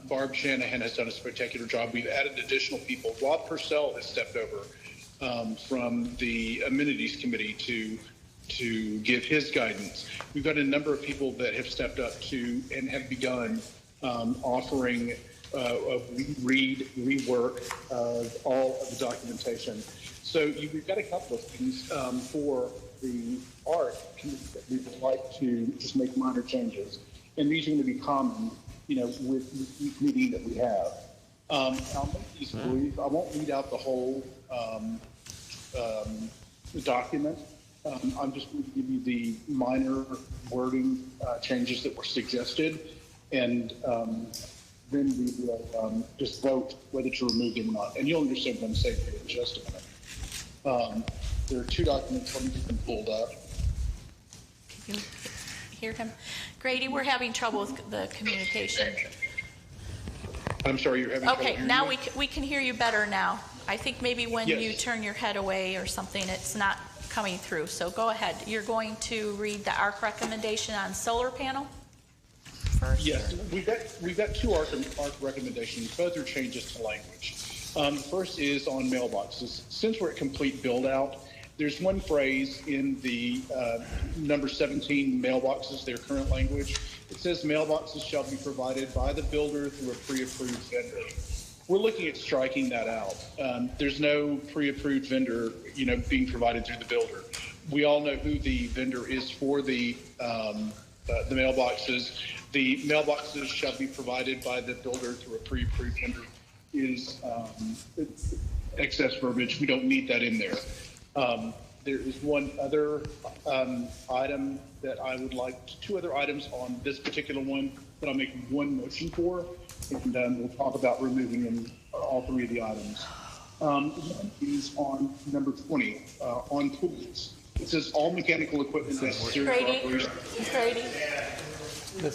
Barb Shanahan has done a spectacular job. We've added additional people. Rob Purcell has stepped over from the amenities committee to give his guidance. We've got a number of people that have stepped up to and have begun offering rework of all of the documentation. So we've got a couple of things for the art committee that we would like to just make minor changes, and these are going to be common, with each meeting that we have. I'll make these brief. I won't read out the whole document. I'm just going to give you the minor wording changes that were suggested, and then we will just vote whether to remove them or not. And you'll understand what I'm saying here in just a minute. There are two documents. Let me get them pulled up. Can you hear him? Grady, we're having trouble with the communication. I'm sorry, you're having trouble Okay, hearing now me? we can hear you better now. I think maybe when Yes. you turn your head away or something, it's not coming through. So go ahead. You're going to read the ARC recommendation on solar panel first? Yes, we've got two ARC recommendations. Both are changes to language. First is on mailboxes. Since we're at complete build out, there's one phrase in the number 17 mailboxes, their current language. It says mailboxes shall be provided by the builder through a pre-approved vendor. We're looking at striking that out. There's no pre-approved vendor, being provided through the builder. We all know who the vendor is for the mailboxes. The mailboxes shall be provided by the builder through a pre-approved vendor is excess verbiage. We don't need that in there. There is one other item that I would like, two other items on this particular one that I'll make one motion for, and we'll talk about removing them, all three of the items. One is on number 20, on pools. It says all mechanical equipment necessary for operation.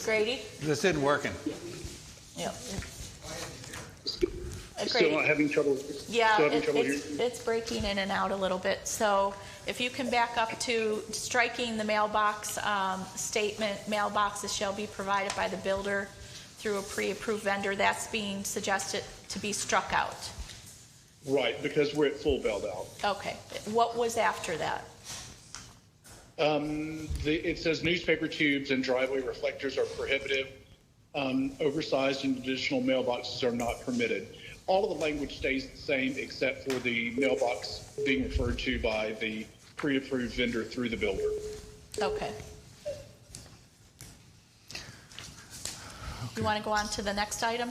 Grady? This isn't working. Yeah. Still not having trouble? Yeah, still having trouble here? it's breaking in and out a little bit. So if you can back up to striking the mailbox statement, mailboxes shall be provided by the builder through a pre-approved vendor, that's being suggested to be struck out. Right, because we're at full build out. Okay. What was after that? It says newspaper tubes and driveway reflectors are prohibitive. Oversized and additional mailboxes are not permitted. All of the language stays the same except for the mailbox being referred to by the pre-approved vendor through the builder. Okay. You want to go on to the next item?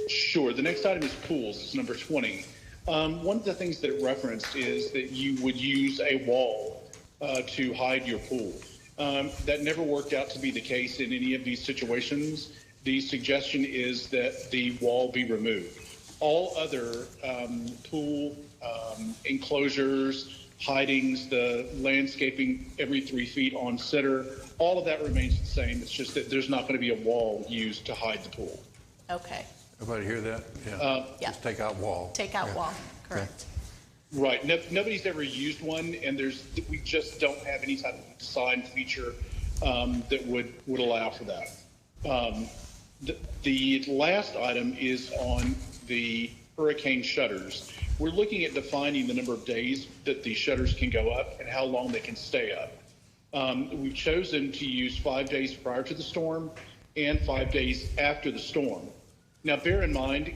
Sure. The next item is pools. It's number 20. One of the things that it referenced is that you would use a wall to hide your pool. That never worked out to be the case in any of these situations. The suggestion is that the wall be removed. All other pool enclosures, hidings, the landscaping every 3 feet on center, all of that remains the same. It's just that there's not going to be a wall used to hide the pool. Okay. Everybody hear that? Yeah. Just take out wall. Take out wall, correct. Right. Nobody's ever used one, and we just don't have any type of design feature that would allow for that. The last item is on the hurricane shutters. We're looking at defining the number of days that the shutters can go up and how long they can stay up. We've chosen to use 5 days prior to the storm and 5 days after the storm. Now, bear in mind,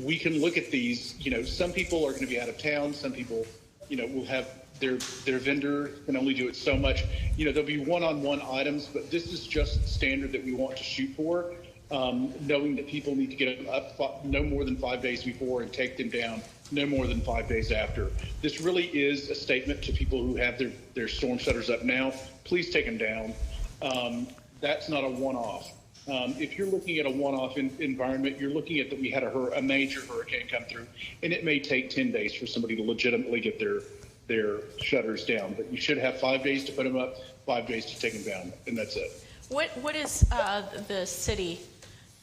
we can look at these, some people are going to be out of town. Some people, will have their vendor can only do it so much. There'll be one-on-one items, but this is just standard that we want to shoot for, knowing that people need to get them up no more than 5 days before and take them down no more than 5 days after. This really is a statement to people who have their storm shutters up now. Please take them down. That's not a one-off. If you're looking at a one-off environment, you're looking at that we had a major hurricane come through, and it may take 10 days for somebody to legitimately get their shutters down. But you should have 5 days to put them up, 5 days to take them down, and that's it. What is the city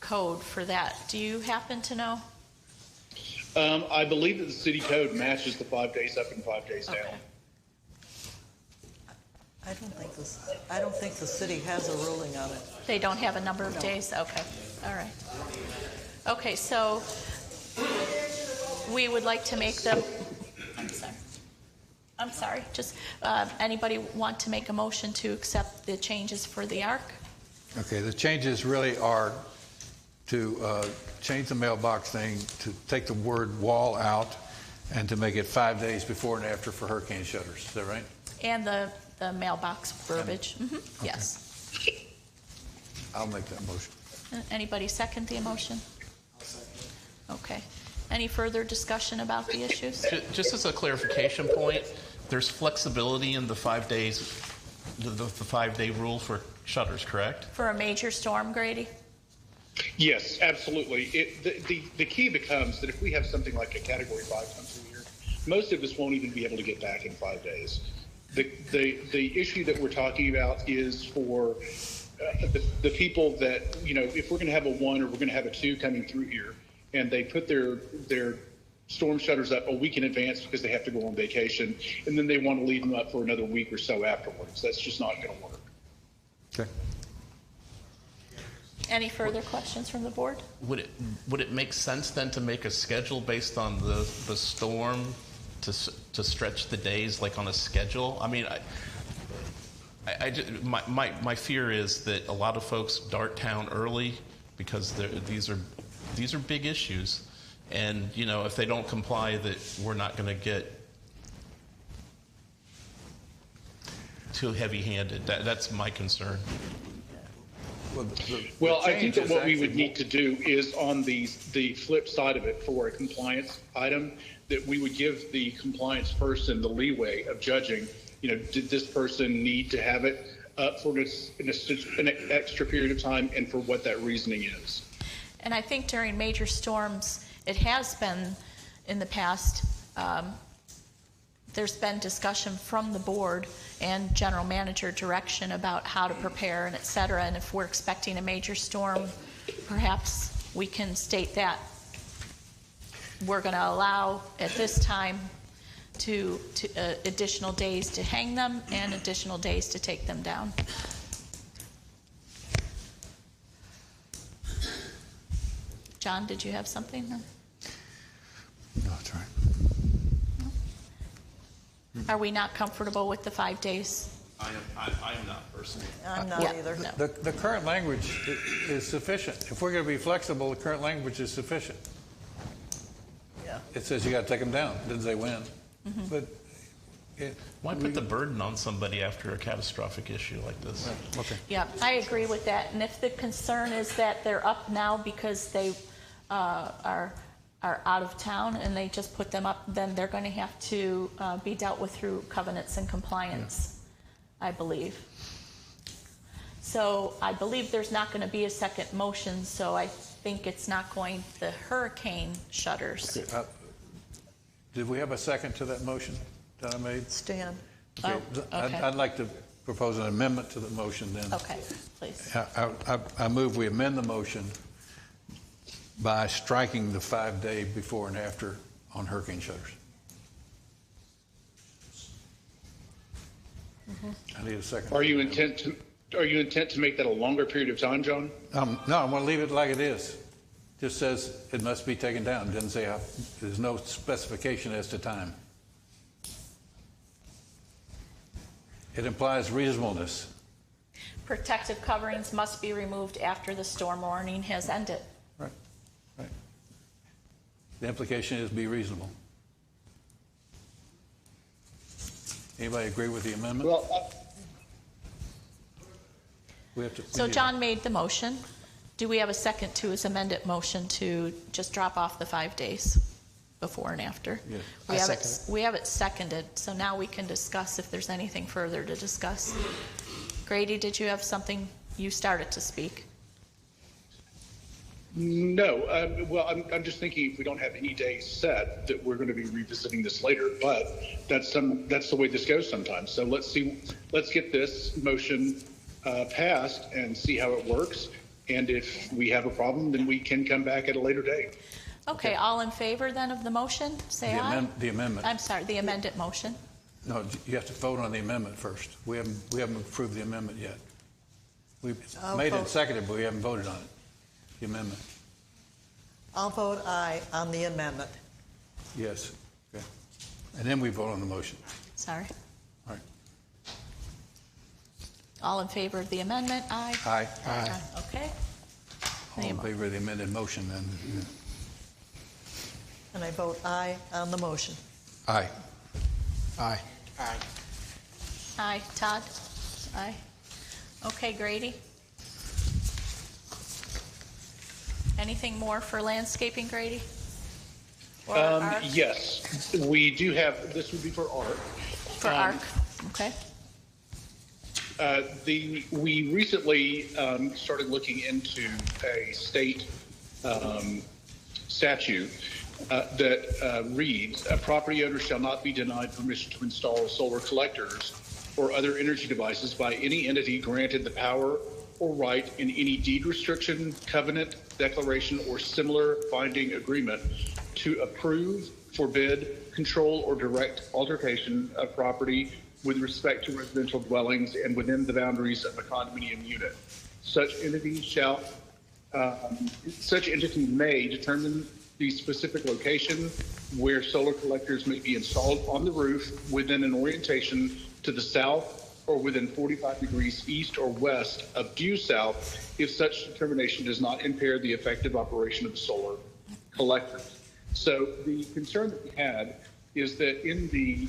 code for that? Do you happen to know? I believe that the city code matches the 5 days up and 5 days down. I don't think the city has a ruling on it. They don't have a number of days? Okay. All right. Okay, so we would like to make them, I'm sorry. Just anybody want to make a motion to accept the changes for the ARC? Okay, the changes really are to change the mailbox thing, to take the word wall out, and to make it 5 days before and after for hurricane shutters. Is that right? And the mailbox verbiage. Mm-hmm. Okay. Yes. I'll make that motion. Anybody second the motion? Okay. Any further discussion about the issues? Just as a clarification point, there's flexibility in the 5 days, the 5 day rule for shutters, correct? For a major storm, Grady? Yes, absolutely. The key becomes that if we have something like a Category 5 come through here, most of us won't even be able to get back in 5 days. The issue that we're talking about is for the people that, if we're going to have a 1 or we're going to have a 2 coming through here, and they put their storm shutters up a week in advance because they have to go on vacation, and then they want to leave them up for another week or so afterwards. That's just not going to work. Okay. Any further questions from the board? Would it make sense then to make a schedule based on the storm to stretch the days like on a schedule? I mean, my fear is that a lot of folks dart town early because these are big issues, and you know, if they don't comply, that we're not going to get too heavy-handed. That's my concern. Well, I think that what we would need to do is on the flip side of it for a compliance item, that we would give the compliance person the leeway of judging, you know, did this person need to have it for an extra period of time and for what that reasoning is. And I think during major storms, it has been in the past, there's been discussion from the board and general manager direction about how to prepare and et cetera. And if we're expecting a major storm, perhaps we can state that we're going to allow at this time to additional days to hang them and additional days to take them down. John, did you have something? No, that's right. Are we not comfortable with the 5 days? I'm not personally. I'm not either. No. The current language is sufficient. If we're going to be flexible, the current language is sufficient. Yeah. It says you got to take them down. It doesn't say when. But Why put the burden on somebody after a catastrophic issue like this? okay. Yeah, I agree with that. And if the concern is that they're up now because they are out of town and they just put them up, then they're going to have to be dealt with through covenants and compliance, I believe. So I believe there's not going to be a second motion, so I think it's not going, the hurricane shutters. Okay, did we have a second to that motion that I made? Stan. Okay. Oh, okay. I'd like to propose an amendment to the motion then. Okay, please. I move we amend the motion by striking the 5-day before and after on hurricane shutters. I need a second. Are you intent to make that a longer period of time, John? No, I'm going to leave it like it is. Just says it must be taken down. It doesn't say how. There's no specification as to time. It implies reasonableness. Protective coverings must be removed after the storm warning has ended. Right. Right. The implication is be reasonable. Anybody agree with the amendment? Well, So John made the motion. Do we have a second to his amended motion to just drop off the 5 days before and after? Yes. We have it seconded, so now we can discuss if there's anything further to discuss. Grady, did you have something? You started to speak. no. Well, I'm just thinking if we don't have any days set, that we're going to be revisiting this later. But that's the way this goes sometimes. So let's get this motion passed and see how it works. And if we have a problem, then we can come back at a later date. Okay, all in favor then of the motion, say aye. The amendment. I'm sorry, the amended motion. No, you have to vote on the amendment first. We haven't approved the amendment yet. We made it and seconded, but we haven't voted on it. The amendment. I'll vote aye on the amendment. Yes. Okay. And then we vote on the motion. Sorry. All right. All in favor of the amendment, aye. Aye. Aye. Okay. All in favor of the amended motion, then. Yeah. And I vote aye on the motion. Aye. Aye. Aye. Aye. Todd? Aye. Okay, Grady? Anything more for landscaping, Grady? Or ARC? Yes, we do have. This would be for ARC. For ARC, okay. We recently started looking into a state statute that reads, a property owner shall not be denied permission to install solar collectors or other energy devices by any entity granted the power or right in any deed restriction, covenant, declaration, or similar binding agreement to approve, forbid, control, or direct altercation of property with respect to residential dwellings and within the boundaries of a condominium unit. Such entity shall such entity may determine the specific location where solar collectors may be installed on the roof within an orientation to the south or within 45 degrees east or west of due south if such determination does not impair the effective operation of the solar collectors. So the concern that we had is that in the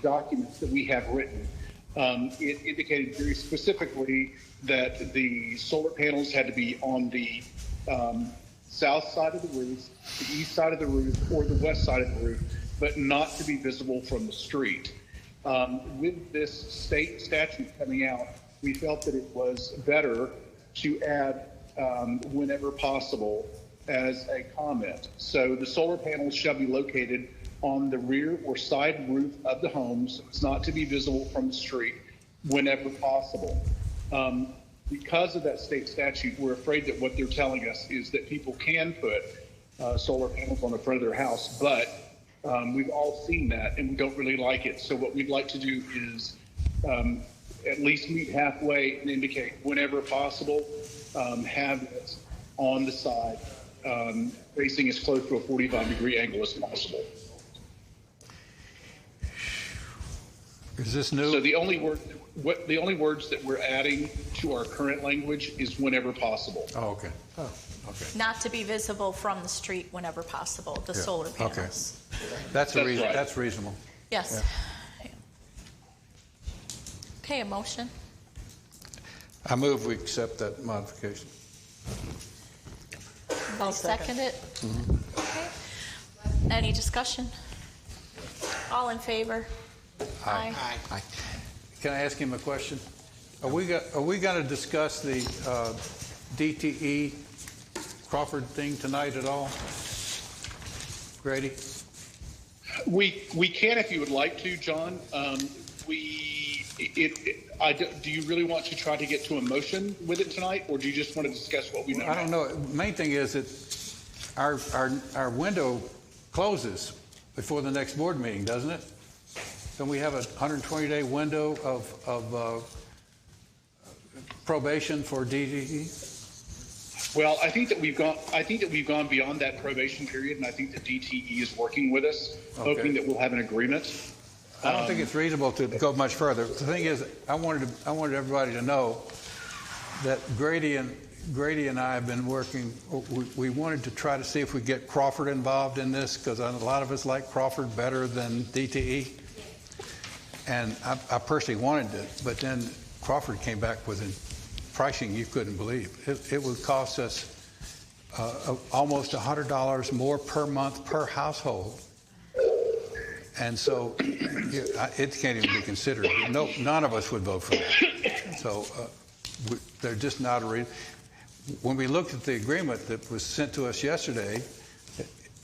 documents that we have written, it indicated very specifically that the solar panels had to be on the south side of the roof, the east side of the roof, or the west side of the roof, but not to be visible from the street. With this state statute coming out, we felt that it was better to add whenever possible as a comment. So the solar panels shall be located on the rear or side roof of the home, so it's not to be visible from the street whenever possible. Because of that state statute, we're afraid that what they're telling us is that people can put solar panels on the front of their house, but we've all seen that and we don't really like it. So what we'd like to do is at least meet halfway and indicate whenever possible, have it on the side, facing as close to a 45-degree angle as possible. Is this new? So the only words that we're adding to our current language is whenever possible. Oh, okay. Oh, okay. Not to be visible from the street whenever possible, the solar panels. Okay. That's right. That's reasonable. Yes. Yeah. Okay, a motion. I move we accept that modification. I'll second it. Okay. Any discussion? All in favor? Aye. Aye. Can I ask him a question? Are we going to discuss the DTE Crawford thing tonight at all? Grady? We can if you would like to, John. Do you really want to try to get to a motion with it tonight, or do you just want to discuss what we know? I don't know. The main thing is that our window closes before the next board meeting, doesn't it? Don't we have a 120-day window of probation for DTE? Well, I think that we've gone beyond that probation period, and I think that DTE is working with us, hoping that we'll have an agreement. I don't think it's reasonable to go much further. The thing is, I wanted everybody to know that Grady and I have been working. We wanted to try to see if we get Crawford involved in this, because a lot of us like Crawford better than DTE. And I personally wanted it, but then Crawford came back with pricing you couldn't believe. It would cost us almost $100 more per month per household. And so it can't even be considered. None of us would vote for that. So they're just not a reason. When we looked at the agreement that was sent to us yesterday,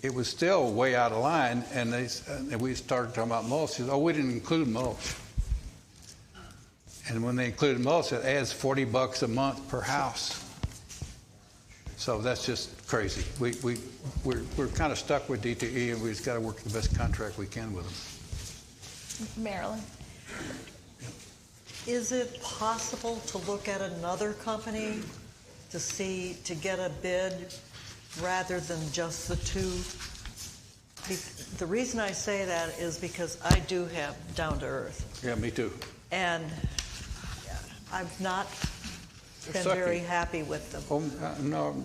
it was still way out of line, and we started talking about mulch. They said, we didn't include mulch. And when they included mulch, it adds $40 a month per house. So that's just crazy. We're kind of stuck with DTE, and we've just got to work the best contract we can with them. Marylin. Is it possible to look at another company to get a bid rather than just the two? The reason I say that is because I do have Down to Earth. Yeah, me too. And I've not been very happy with them. Oh, no,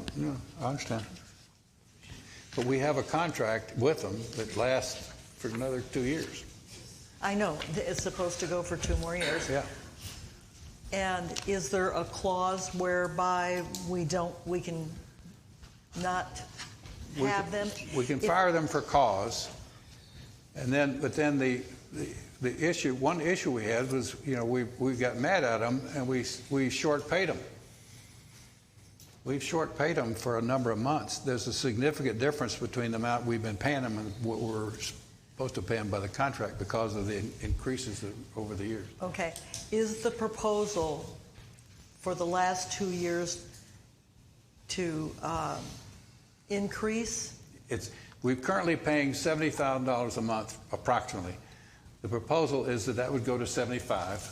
I understand. But we have a contract with them that lasts for another 2 years. I know. It's supposed to go for 2 more years. Yeah. And is there a clause whereby we can not have them? We can fire them for cause, but then the issue, one issue we had was, we got mad at them and we short paid them. We've short paid them for a number of months. There's a significant difference between the amount we've been paying them and what we're supposed to pay them by the contract because of the increases over the years. Okay. Is the proposal for the last 2 years to increase? We're currently paying $70,000 a month, approximately. The proposal is that would go to $75,000,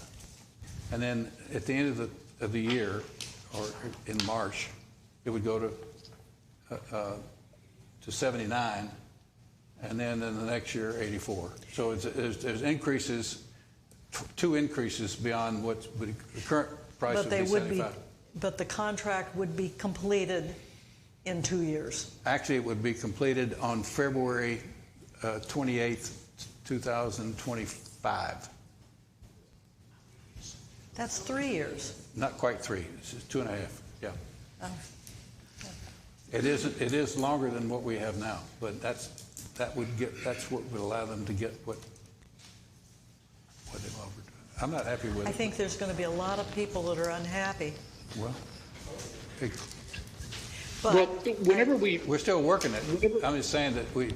and then at the end of the year, or in March, it would go to 79, and then in the next year, 84. So there's increases, two increases beyond what the current price would be 75. But the contract would be completed in 2 years. Actually, it would be completed on February 28th, 2025. That's 3 years. Not quite 3. It's 2.5. Yeah. Oh. It is longer than what we have now, but that's what would allow them to get what they've offered. I'm not happy with it. I think there's going to be a lot of people that are unhappy. Well, But whenever we're still working it. I'm just saying that we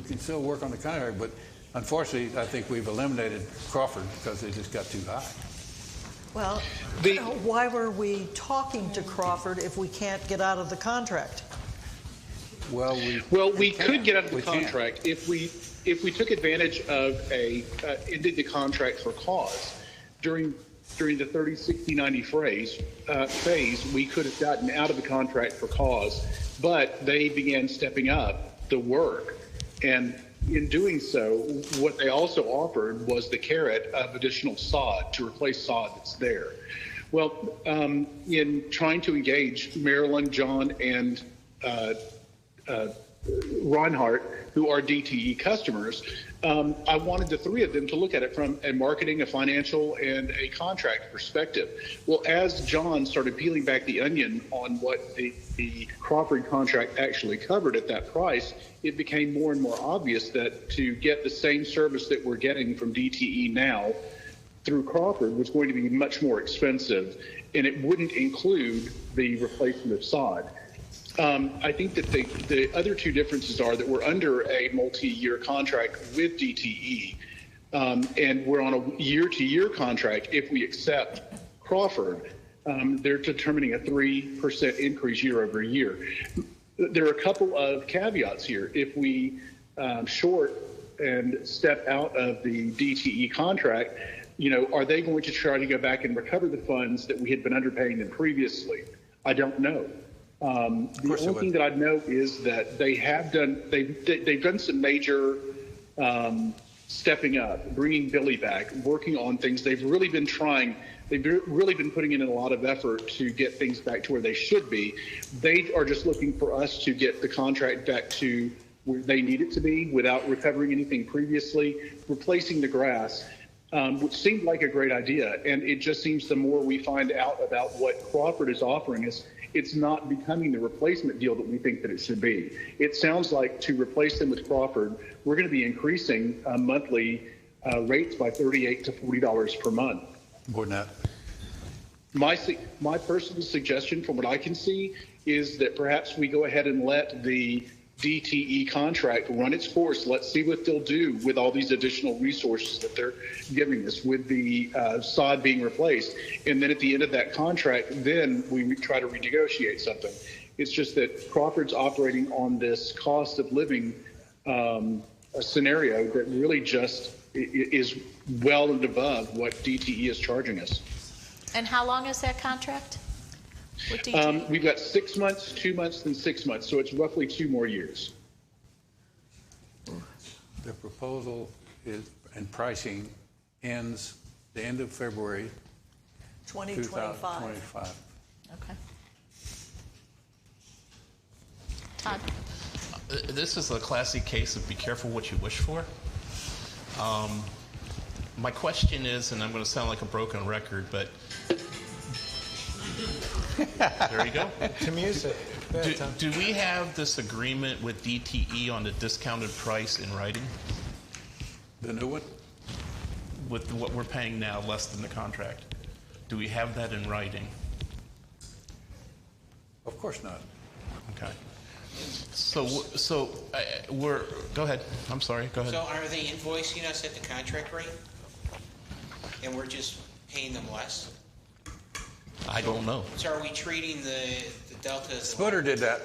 can still work on the contract, but unfortunately, I think we've eliminated Crawford because they just got too high. Well, why were we talking to Crawford if we can't get out of the contract? Well, we could get out of the contract if we took advantage of ended the contract for cause. During the 30, 60, 90 phase, we could have gotten out of the contract for cause, but they began stepping up the work. And in doing so, what they also offered was the carrot of additional sod to replace sod that's there. Well, in trying to engage Marylin, John, and Reinhardt, who are DTE customers, I wanted the three of them to look at it from a marketing, a financial, and a contract perspective. Well, as John started peeling back the onion on what the Crawford contract actually covered at that price, it became more and more obvious that to get the same service that we're getting from DTE now through Crawford was going to be much more expensive, and it wouldn't include the replacement of sod. I think that the other two differences are that we're under a multi-year contract with DTE, and we're on a year-to-year contract. If we accept Crawford, they're determining a 3% increase year over year. There are a couple of caveats here. If we short and step out of the DTE contract, are they going to try to go back and recover the funds that we had been underpaying them previously? I don't know. The only thing that I know is that they've done some major stepping up, bringing Billy back, working on things. They've really been putting in a lot of effort to get things back to where they should be. They are just looking for us to get the contract back to where they need it to be without recovering anything previously, replacing the grass, which seemed like a great idea. And it just seems the more we find out about what Crawford is offering us, it's not becoming the replacement deal that we think that it should be. It sounds like to replace them with Crawford, we're going to be increasing monthly rates by $38 to $40 per month. More than that. My personal suggestion from what I can see is that perhaps we go ahead and let the DTE contract run its course. Let's see what they'll do with all these additional resources that they're giving us with the sod being replaced. And then at the end of that contract, then we try to renegotiate something. It's just that Crawford's operating on this cost of living scenario that really just is well and above what DTE is charging us. And how long is that contract with DTE? We've got 6 months, 2 months, and 6 months, so it's roughly 2 more years. The proposal and pricing ends the end of February 2025. Okay. Todd? This is a classic case of be careful what you wish for. My question is, and I'm going to sound like a broken record, but there you go. To music. Do we have this agreement with DTE on the discounted price in writing? The new one? With what we're paying now, less than the contract. Do we have that in writing? Of course not. Okay. So we're, go ahead. I'm sorry, go ahead. So are they invoicing us at the contract rate? And we're just paying them less? I don't know. So are we treating the delta as Spooner did that.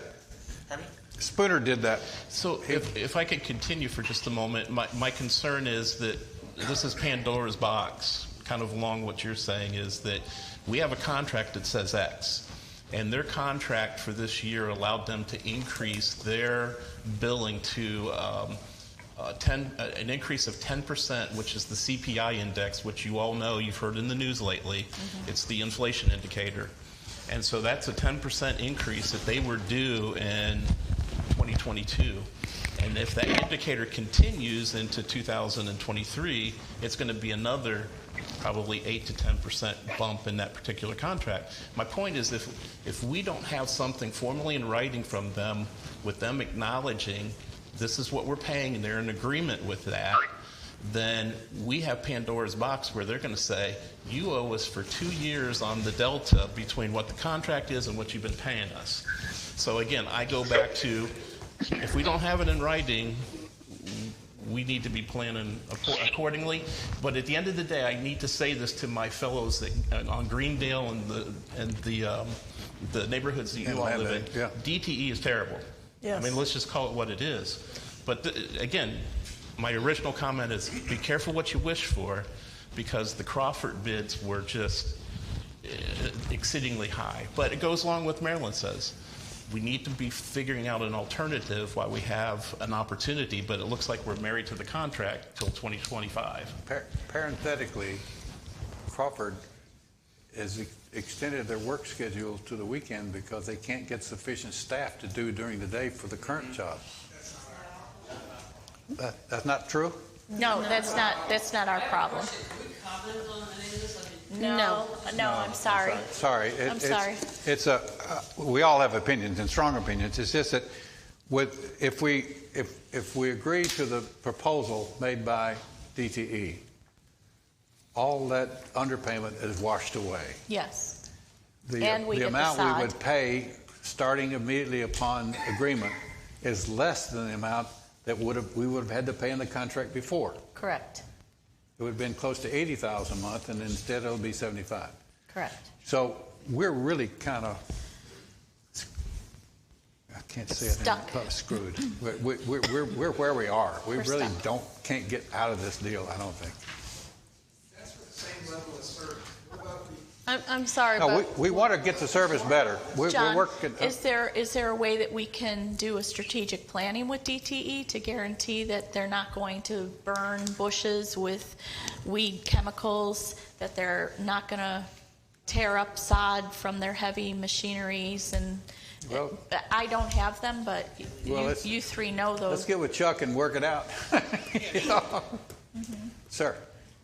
Pardon me? Spooner did that. So if I could continue for just a moment, my concern is that this is Pandora's box kind of along what you're saying, is that we have a contract that says X, and their contract for this year allowed them to increase their billing to an increase of 10%, which is the CPI index, which you all know, you've heard in the news lately. It's the inflation indicator. And so that's a 10% increase that they were due in 2022. And if that indicator continues into 2023, it's going to be another probably 8 to 10% bump in that particular contract. My point is, if we don't have something formally in writing from them, with them acknowledging this is what we're paying and they're in agreement with that, then we have Pandora's box where they're going to say, you owe us for 2 years on the delta between what the contract is and what you've been paying us. So again, I go back to, if we don't have it in writing, we need to be planning accordingly. But at the end of the day, I need to say this to my fellows that, on Greendale and the neighborhoods that you all live in. Yeah. DTE is terrible. Yes. I mean, let's just call it what it is. But again, my original comment is, be careful what you wish for, because the Crawford bids were just exceedingly high. But it goes along with what Marylin says. We need to be figuring out an alternative while we have an opportunity, but it looks like we're married to the contract till 2025. Parenthetically, Crawford has extended their work schedule to the weekend because they can't get sufficient staff to do during the day for the current job. That's not true? No, that's not our problem. No, I'm sorry. Sorry. I'm sorry. We all have opinions and strong opinions. It's just that if we agree to the proposal made by DTE, all that underpayment is washed away. Yes. The amount we would pay starting immediately upon agreement is less than the amount that we would have had to pay in the contract before. Correct. It would have been close to $80,000 a month, and instead it'll be $75,000. Correct. So we're really kind of, I can't say it, stuck. Screwed. We're where we are. We We're really stuck. can't get out of this deal, I don't think. That's for the same level of service. What about the I'm sorry, No, but we want to get the service better. We're John, working. is there a way that we can do a strategic planning with DTE to guarantee that they're not going to burn bushes with weed chemicals, that they're not going to tear up sod from their heavy machineries? And Well, I don't have them, but Well, you three know those. Let's get with Chuck and work it out. You know? Sir.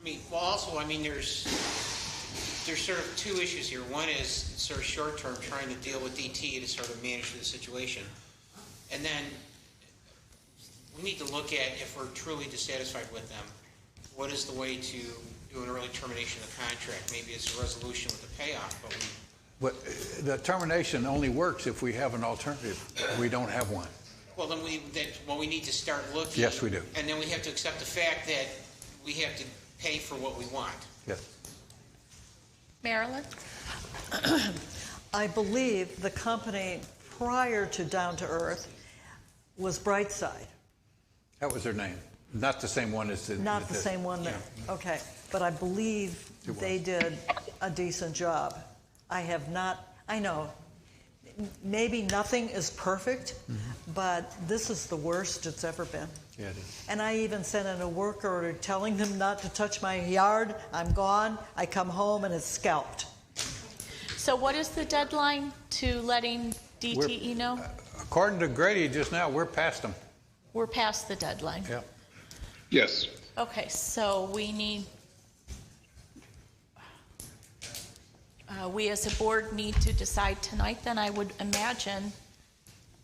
I mean, well, also, I mean, there's sort of two issues here. One is sort of short-term, trying to deal with DT to sort of manage the situation. And then we need to look at, if we're truly dissatisfied with them, what is the way to do an early termination of the contract? Maybe it's a resolution with a payoff, but The termination only works if we have an alternative. We don't have one. well, then we need to start looking. Yes, we do. And then we have to accept the fact that we have to pay for what we want. Yes. Marylin? I believe the company prior to Down to Earth was Brightside. That was their name. Not the same one as the... Not the same one that, okay. But I believe they did a decent job. I have not, I know, maybe nothing is perfect, but this is the worst it's ever been. Yeah, it is. And I even sent in a work order telling them not to touch my yard. I'm gone. I come home and it's scalped. So what is the deadline to letting DTE know? According to Grady just now, we're past them. We're past the deadline. Yeah. Yes. Okay, so we need, we as a board need to decide tonight, then I would imagine,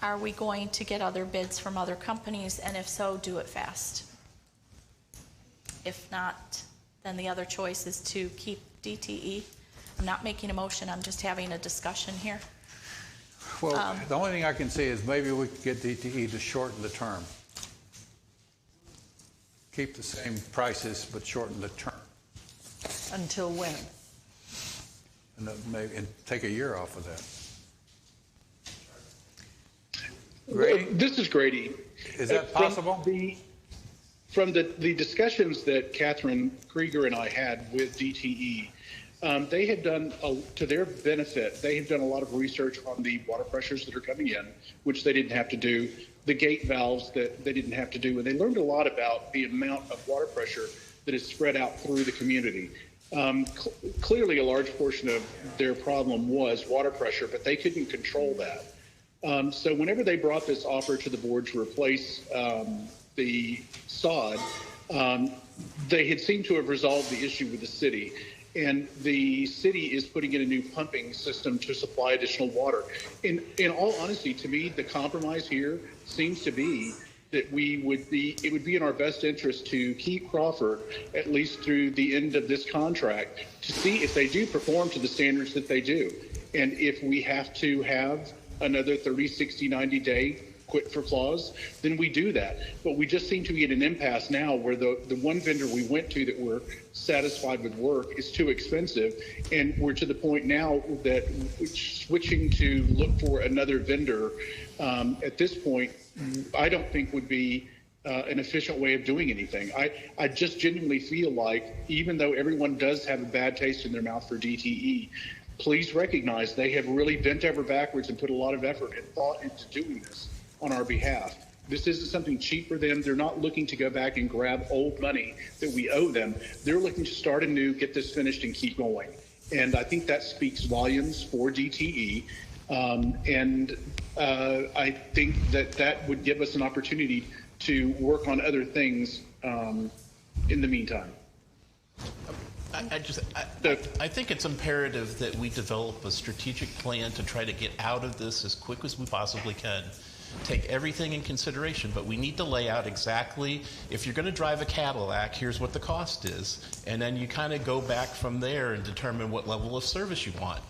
are we going to get other bids from other companies? And if so, do it fast. If not, then the other choice is to keep DTE. I'm not making a motion, I'm just having a discussion here. Well, the only thing I can say is maybe we could get DTE to shorten the term. Keep the same prices, but shorten the term. Until when? And take a year off of that. Grady? This is Grady. Is that possible? From the discussions that Catherine Krieger and I had with DTE, they have done, to their benefit, they have done a lot of research on the water pressures that are coming in, which they didn't have to do, the gate valves that they didn't have to do, and they learned a lot about the amount of water pressure that is spread out through the community. Clearly, a large portion of their problem was water pressure, but they couldn't control that. So whenever they brought this offer to the board to replace the sod, they had seemed to have resolved the issue with the city. And the city is putting in a new pumping system to supply additional water. In all honesty, to me, the compromise here seems to be that it would be in our best interest to keep Crawford at least through the end of this contract to see if they do perform to the standards that they do. And if we have to have another 30, 60, 90 day quit for clause, then we do that. But we just seem to be at an impasse now where the one vendor we went to that we're satisfied with work is too expensive. And we're to the point now that switching to look for another vendor at this point, I don't think would be an efficient way of doing anything. I just genuinely feel like even though everyone does have a bad taste in their mouth for DTE, please recognize they have really bent over backwards and put a lot of effort and thought into doing this on our behalf. This isn't something cheap for them. They're not looking to go back and grab old money that we owe them. They're looking to start anew, get this finished, and keep going. And I think that speaks volumes for DTE. I think that would give us an opportunity to work on other things in the meantime. I think it's imperative that we develop a strategic plan to try to get out of this as quick as we possibly can. Take everything in consideration, but we need to lay out exactly, if you're going to drive a Cadillac, here's what the cost is, and then you kind of go back from there and determine what level of service you want.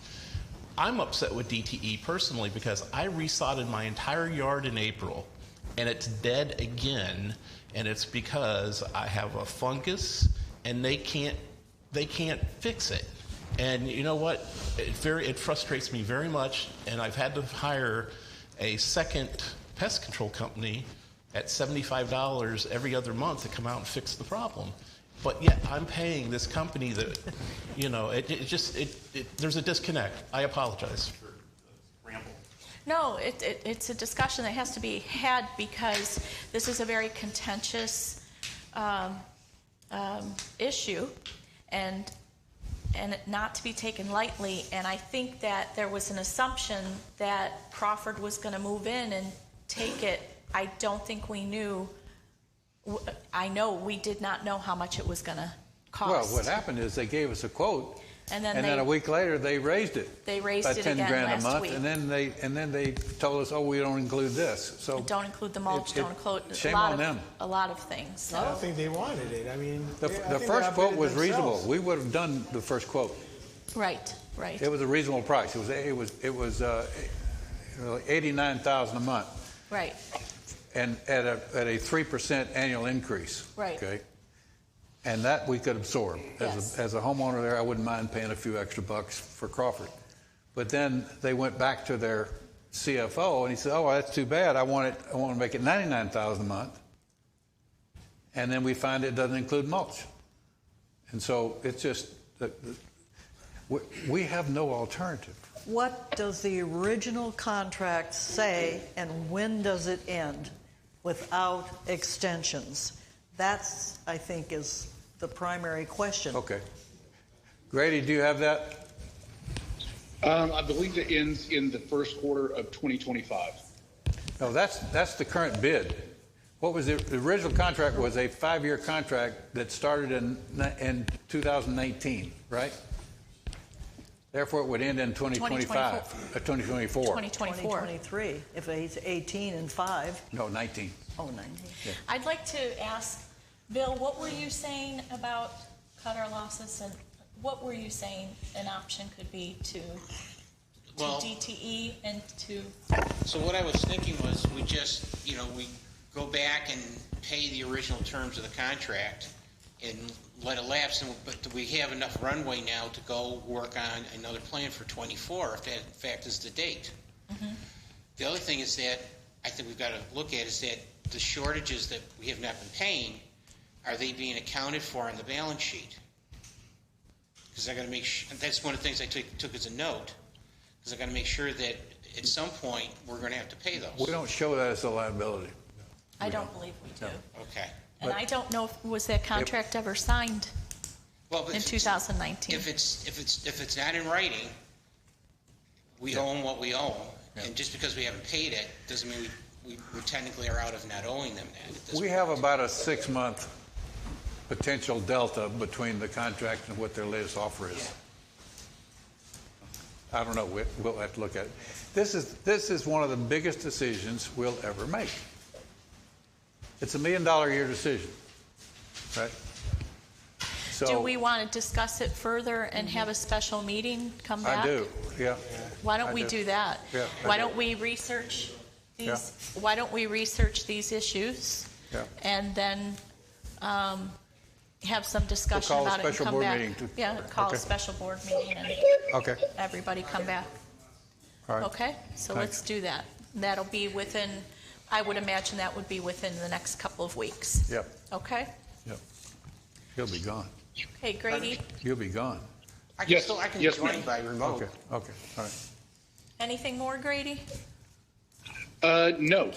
I'm upset with DTE personally because I resodded my entire yard in April, and it's dead again, and it's because I have a fungus, and they can't fix it. And you know what? It frustrates me very much, and I've had to hire a second pest control company at $75 every other month to come out and fix the problem. But yet I'm paying this company that, you know, there's a disconnect. I apologize for the ramble. No, it's a discussion that has to be had because this is a very contentious issue and not to be taken lightly. And I think that there was an assumption that Crawford was going to move in and take it. I don't think we knew. I know we did not know how much it was going to cost. Well, what happened is they gave us a quote, and then a week later they raised it. They raised by it 10 again grand last a month, week. and then they told us, oh, we don't include this. So don't include the mulch. Don't include shame on them. A lot of things. So. I don't think they wanted it. I mean, the first quote was reasonable. We would have done the first quote. Right. It was a reasonable price. It was $89,000 a month. Right. And at a 3% annual increase. Right. Okay. And that we could absorb. Yes. As a homeowner there, I wouldn't mind paying a few extra bucks for Crawford. But then they went back to their CFO and he said, "Oh, that's too bad. I want to make it $99,000 a month." And then we find it doesn't include mulch. And so it's just we have no alternative. What does the original contract say, and when does it end without extensions? That's, I think, is the primary question. Okay. Grady, do you have that? I believe it ends in the first quarter of 2025. No, that's the current bid. What was the original contract? Was a 5-year contract that started in 2019, right? Therefore, it would end in 2025, 2024. 2023, if it's 18 and 5. No, 19. Oh, 19. Yeah. I'd like to ask, Bill, what were you saying about cut our losses, and what were you saying an option could be to DTE and to... So what I was thinking was we just, we go back and pay the original terms of the contract and let it lapse, but we have enough runway now to go work on another plan for 24, if that in fact is the date. Mm-hmm. The other thing is that I think we've got to look at is that the shortages that we have not been paying, are they being accounted for on the balance sheet? Because I got to make sure, that's one of the things I took as a note, because I got to make sure that at some point we're going to have to pay those. We don't show that as a liability. I don't believe we do. Okay. And I don't know, was that contract ever signed Well, in 2019? If it's not in writing, we owe them what we owe them, and just because we haven't paid it doesn't mean we technically are out of not owing them that. At this We point. have about a 6-month potential delta between the contract and what their latest offer is. I don't know. We'll have to look at it. This is one of the biggest decisions we'll ever make. It's $1 million a year decision, right? So Do we want to discuss it further and have a special meeting, come back? I do, yeah. Why don't we do that? Yeah, Why don't we research these, why don't we research these issues? Yeah. And then have some discussion We'll call a about it and special come board back. meeting Yeah, call Okay. a special board meeting and Okay. everybody come back. All right. Okay, so Thanks. let's do that. That'll be within, I would imagine that would be within the next couple of weeks. Yep. Okay? Yep. He'll be gone. Hey, Grady, You'll be gone. I can Yes, join ma'am. by remote. Okay. All right. anything more, Grady? No.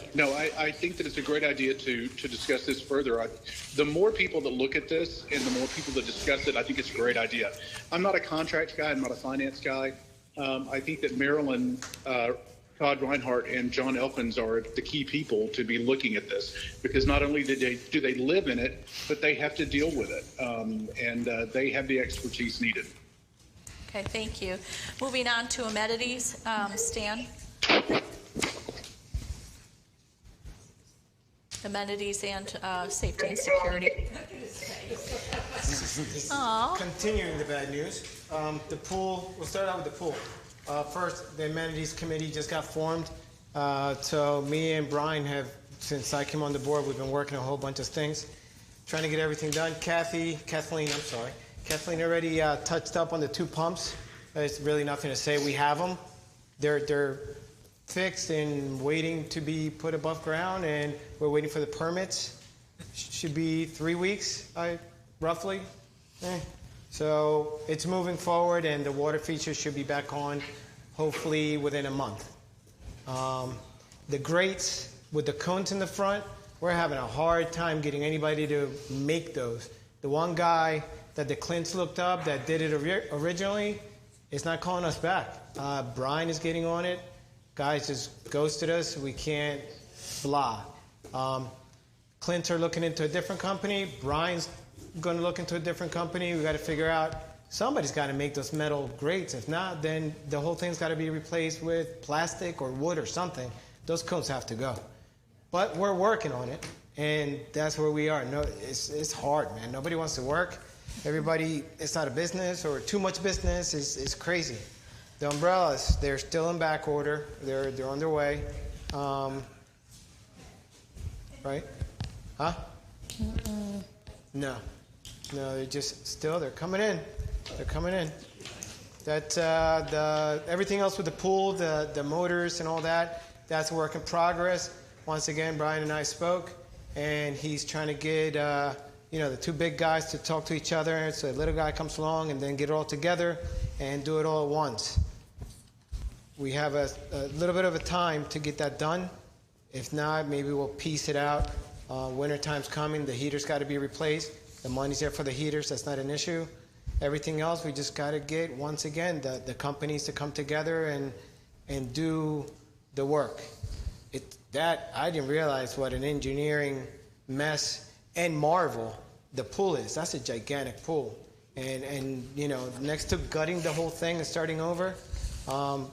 I think that it's a great idea to discuss this further. The more people that look at this and the more people that discuss it, I think it's a great idea. I'm not a contract guy. I'm not a finance guy. I think that Marylin, Todd Reinhardt, and John Elkins are the key people to be looking at this, because not only do they live in it, but they have to deal with it, and they have the expertise needed. Okay, thank you. Moving on to amenities, Stan. Amenities and safety and security. Aw. Continuing the bad news, the pool, we'll start out with the pool. First, the amenities committee just got formed. So me and Brian have, since I came on the board, we've been working a whole bunch of things, trying to get everything done. Kathleen already touched up on the 2 pumps. There's really nothing to say. We have them. They're fixed and waiting to be put above ground, and we're waiting for the permits. Should be 3 weeks, roughly. So it's moving forward, and the water feature should be back on hopefully within a month. The grates with the cones in the front, we're having a hard time getting anybody to make those. The one guy that the Clints looked up that did it originally is not calling us back. Brian is getting on it. Guys just ghosted us. We can't blah. Clints are looking into a different company. Brian's going to look into a different company. We got to figure out, somebody's got to make those metal grates. If not, then the whole thing's got to be replaced with plastic or wood or something. Those cones have to go. But we're working on it, and that's where we are. No, it's hard, man. Nobody wants to work. Everybody, it's not a business, or too much business is crazy. The umbrellas, they're still in back order. They're on their way. Right? Huh? No, they're just still, they're coming in. They're coming in. That everything else with the pool, the motors and all that, that's a work in progress. Once again, Brian and I spoke, and he's trying to get the 2 big guys to talk to each other, so the little guy comes along, and then get it all together and do it all at once. We have a little bit of a time to get that done. If not, maybe we'll piece it out. Winter time's coming. The heater's got to be replaced. The money's there for the heaters. That's not an issue. Everything else, we just got to get, once again, the companies to come together and do the work. I didn't realize what an engineering mess and marvel the pool is. That's a gigantic pool. And next to gutting the whole thing and starting over,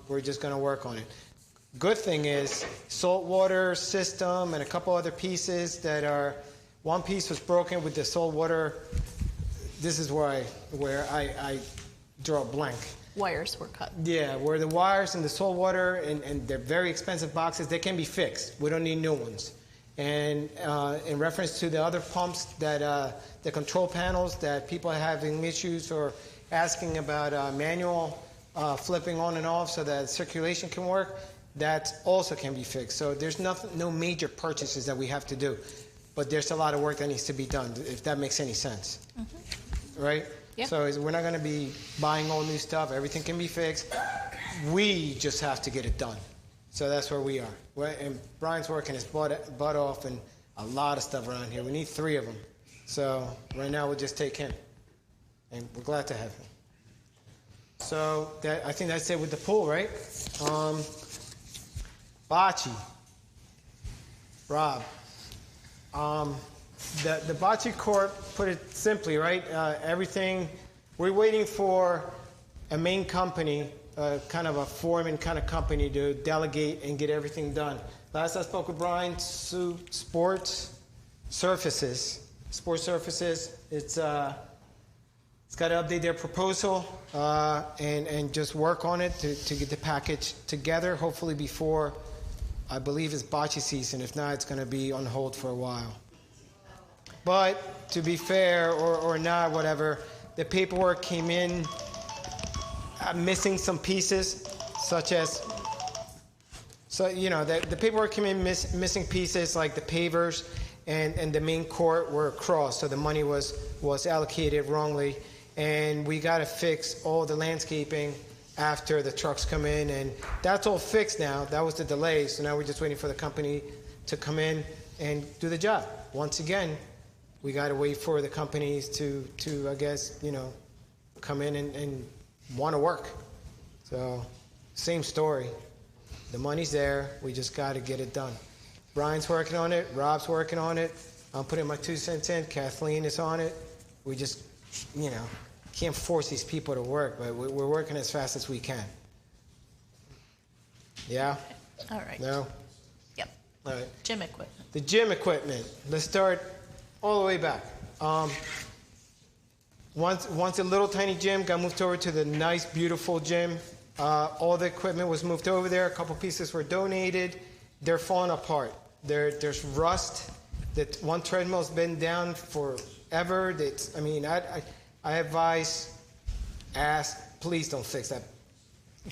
we're just going to work on it. Good thing is saltwater system and a couple other pieces one piece was broken with the saltwater. This is where I draw a blank. Wires were cut. Yeah, where the wires and the saltwater and they're very expensive boxes, they can be fixed. We don't need new ones. And in reference to the other pumps that the control panels that people are having issues or asking about manual flipping on and off so that circulation can work, that also can be fixed. So there's no major purchases that we have to do. but there's a lot of work that needs to be done, if that makes any sense. Right? Yeah. So we're not going to be buying all new stuff. Everything can be fixed. We just have to get it done. So that's where we are. And Brian's working his butt off and a lot of stuff around here. We need 3 of them. So right now we'll just take him. And we're glad to have him. So I think that's it with the pool, right? Bocce. Rob. The Bocce Corp put it simply, right? Everything, we're waiting for a main company, kind of a foreman kind of company to delegate and get everything done. Last I spoke with Brian, Sports Surfaces. It's got to update their proposal and just work on it to get the package together, hopefully before, I believe it's bocce season. If not, it's going to be on hold for a while. But to be fair or not, whatever, the paperwork came in missing some pieces, such as, the paperwork came in missing pieces like the pavers and the main court were crossed, so the money was allocated wrongly. And we got to fix all the landscaping after the trucks come in, and that's all fixed now. That was the delay, so now we're just waiting for the company to come in and do the job. Once again, we got to wait for the companies to I guess, come in and want to work. So, same story. The money's there. We just got to get it done. Brian's working on it. Rob's working on it. I'm putting my 2 cents in. Kathleen is on it. We just, can't force these people to work, but we're working as fast as we can. Yeah? All right. No? Yep. All right. Gym equipment. The gym equipment. Let's start all the way back. Once a little tiny gym got moved over to the nice, beautiful gym. All the equipment was moved over there. A couple pieces were donated. They're falling apart. There's rust. That one treadmill's been down forever. I advise, please don't fix that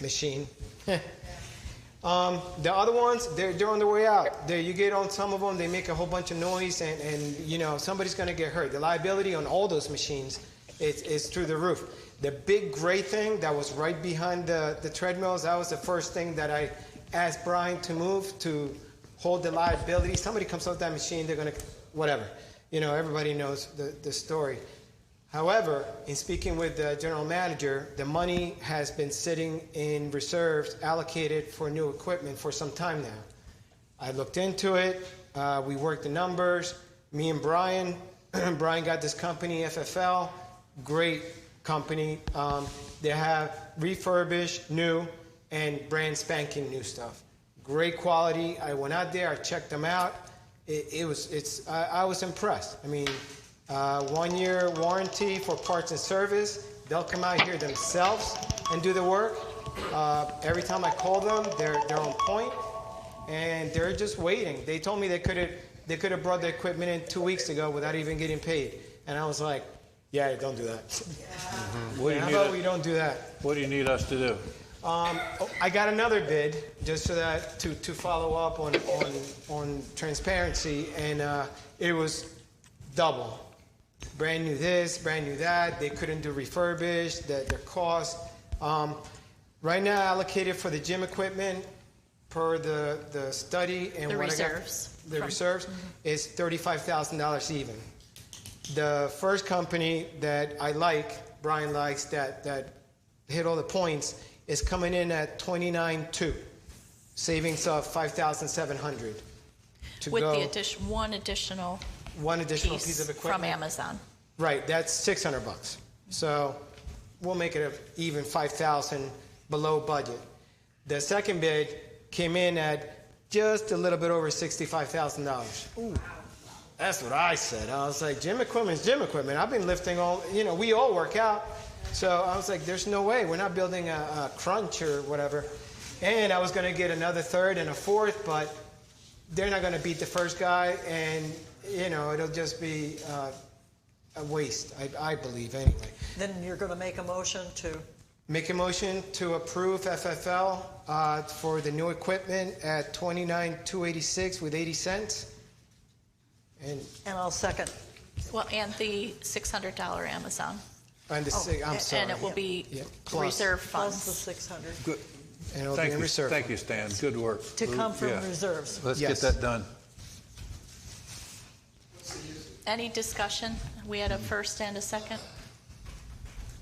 machine. The other ones, they're on their way out. You get on some of them, they make a whole bunch of noise, and somebody's going to get hurt. The liability on all those machines is through the roof. The big gray thing that was right behind the treadmills, that was the first thing that I asked Brian to move to hold the liability. Somebody comes off that machine, they're going to, whatever. Everybody knows the story. However, in speaking with the general manager, the money has been sitting in reserves allocated for new equipment for some time now. I looked into it. We worked the numbers. Me and Brian. Brian got this company, FFL. Great company. They have refurbished, new, and brand spanking new stuff. Great quality. I went out there. I checked them out. I was impressed. 1 year warranty for parts and service. They'll come out here themselves and do the work. Every time I call them, they're on point, and they're just waiting. They told me they could have brought the equipment in 2 weeks ago without even getting paid, and I was like, yeah, don't do that. How about we don't do that? What do you need us to do? I got another bid just so that to follow up on transparency, and it was double. Brand new this, brand new that. They couldn't do refurbished. Their cost. Right now, allocated for the gym equipment per the study and The what reserves. I got, the reserves is $35,000 even. The first company that Brian likes, that hit all the points, is coming in at $29,200, savings of $5,700. With one additional piece of equipment from Amazon. Right, that's $600. So we'll make it even $5,000 below budget. The second bid came in at just a little bit over $65,000. Ooh, that's what I said. I was like, gym equipment's gym equipment. I've been lifting we all work out. So I was like, there's no way. We're not building a crunch or whatever. And I was going to get another third and a fourth, but they're not going to beat the first guy, and it'll just be a waste, I believe, anyway. Then you're going to make a motion to? Make a motion to approve FFL for the new equipment at $29,286 with 80 cents. And I'll second. Well, and the $600 Amazon. I'm sorry. And it will be Plus. reserve Plus funds. the 600 Good. And it'll Thank be in you, reserve. thank you, Stan. Good work. to come from Yeah. reserves. Let's Yes. get that done. Any discussion? We had a first and a second.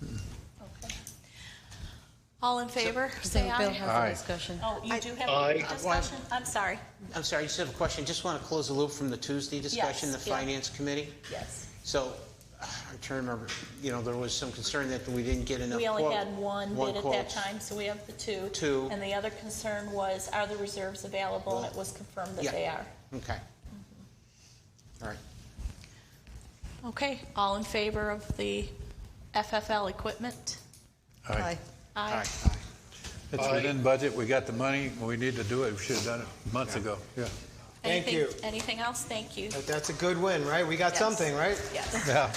Okay. All in favor, say Bill aye. has Aye. a discussion. Oh, you do have Aye. a discussion? I'm sorry. I'm sorry, I just have a question. Just want to close the loop from the Tuesday discussion, Yes, the yeah. Finance Committee. Yes. So, I'm trying to remember, there was some concern that we didn't get enough We only quote- had one bid at that quotes. time, so we have the two. Two. And the other concern was, are the reserves available? And it was confirmed that Yeah. they are. Okay. All right. Okay, all in favor of the FFL equipment? Aye. Aye. Aye. It's within budget, we got the money, we need to do it, we should have done it months ago, yeah. Thank Anything- you. Anything else? Thank you. That's a good win, right? We got Yes. something, right? Yes. Yeah.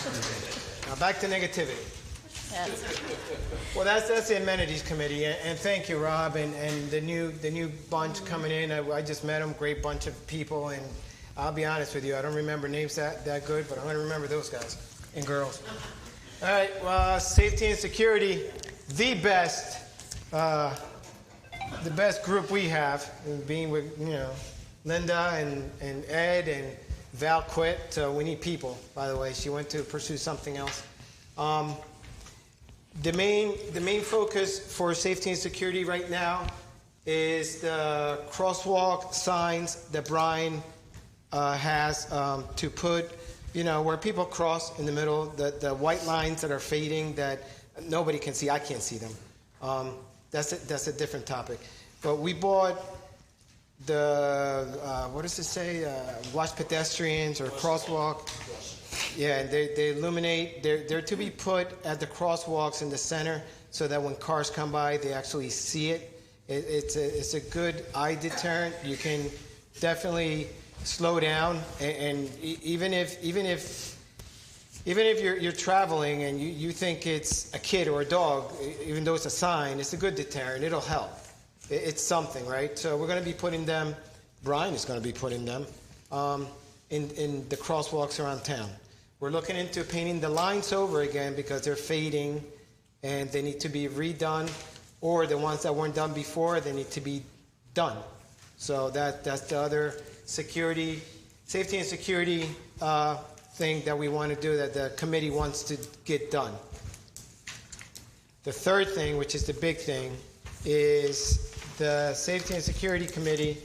Now back to negativity. Yes. Well, that's the amenities committee, and thank you, Rob, and the new bunch coming in. I just met them, great bunch of people, and I'll be honest with you, I don't remember names that good, but I'm going to remember those guys and girls. All right, well, safety and security, the best group we have, being with Linda and Ed and Val quit, so we need people. By the way, she went to pursue something else. The main focus for safety and security right now is the crosswalk signs that Brian has to put, where people cross in the middle, the white lines that are fading that nobody can see. I can't see them. That's a different topic. But we bought the what does it say? Watch pedestrians or crosswalk. Yeah, and they illuminate. They're to be put at the crosswalks in the center so that when cars come by, they actually see it. It's a good eye deterrent. You can definitely slow down, and even if you're traveling and you think it's a kid or a dog, even though it's a sign, it's a good deterrent. It'll help. It's something, right? So we're going to be putting them. Brian is going to be putting them in the crosswalks around town. We're looking into painting the lines over again because they're fading and they need to be redone, or the ones that weren't done before, they need to be done. So that's the other safety and security thing that we want to do, that the committee wants to get done. The third thing, which is the big thing, is the Safety and Security Committee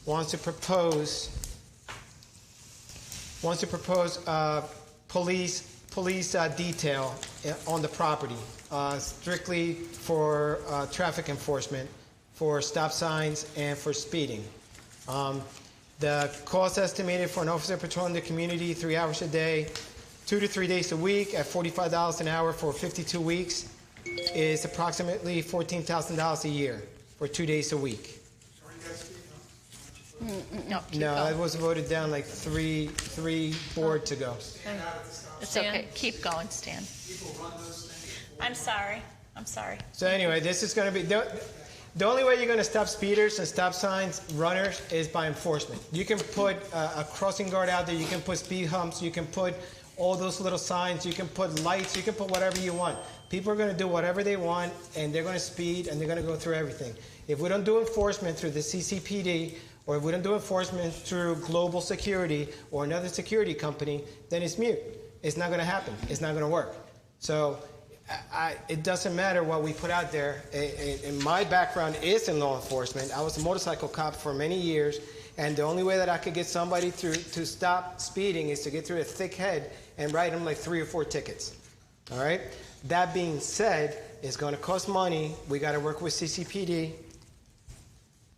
wants to propose police detail on the property, strictly for traffic enforcement, for stop signs, and for speeding. The cost estimated for an officer patrolling the community 3 hours a day, 2 to 3 days a week at $45 an hour for 52 weeks is approximately $14,000 a year for 2 days a week. No, keep No, going. it was voted down like three boards ago. It's okay. Keep going, Stan. I'm sorry. So anyway, this is going to be the only way you're going to stop speeders and stop signs, runners, is by enforcement. You can put a crossing guard out there. You can put speed humps. You can put all those little signs. You can put lights. You can put whatever you want. People are going to do whatever they want, and they're going to speed, and they're going to go through everything. If we don't do enforcement through the CCPD, or if we don't do enforcement through Global Security or another security company, then it's mute. It's not going to happen. It's not going to work. So it doesn't matter what we put out there. And my background is in law enforcement. I was a motorcycle cop for many years, and the only way that I could get somebody to stop speeding is to get through a thick head and write them like 3 or 4 tickets. All right? That being said, it's going to cost money. We got to work with CCPD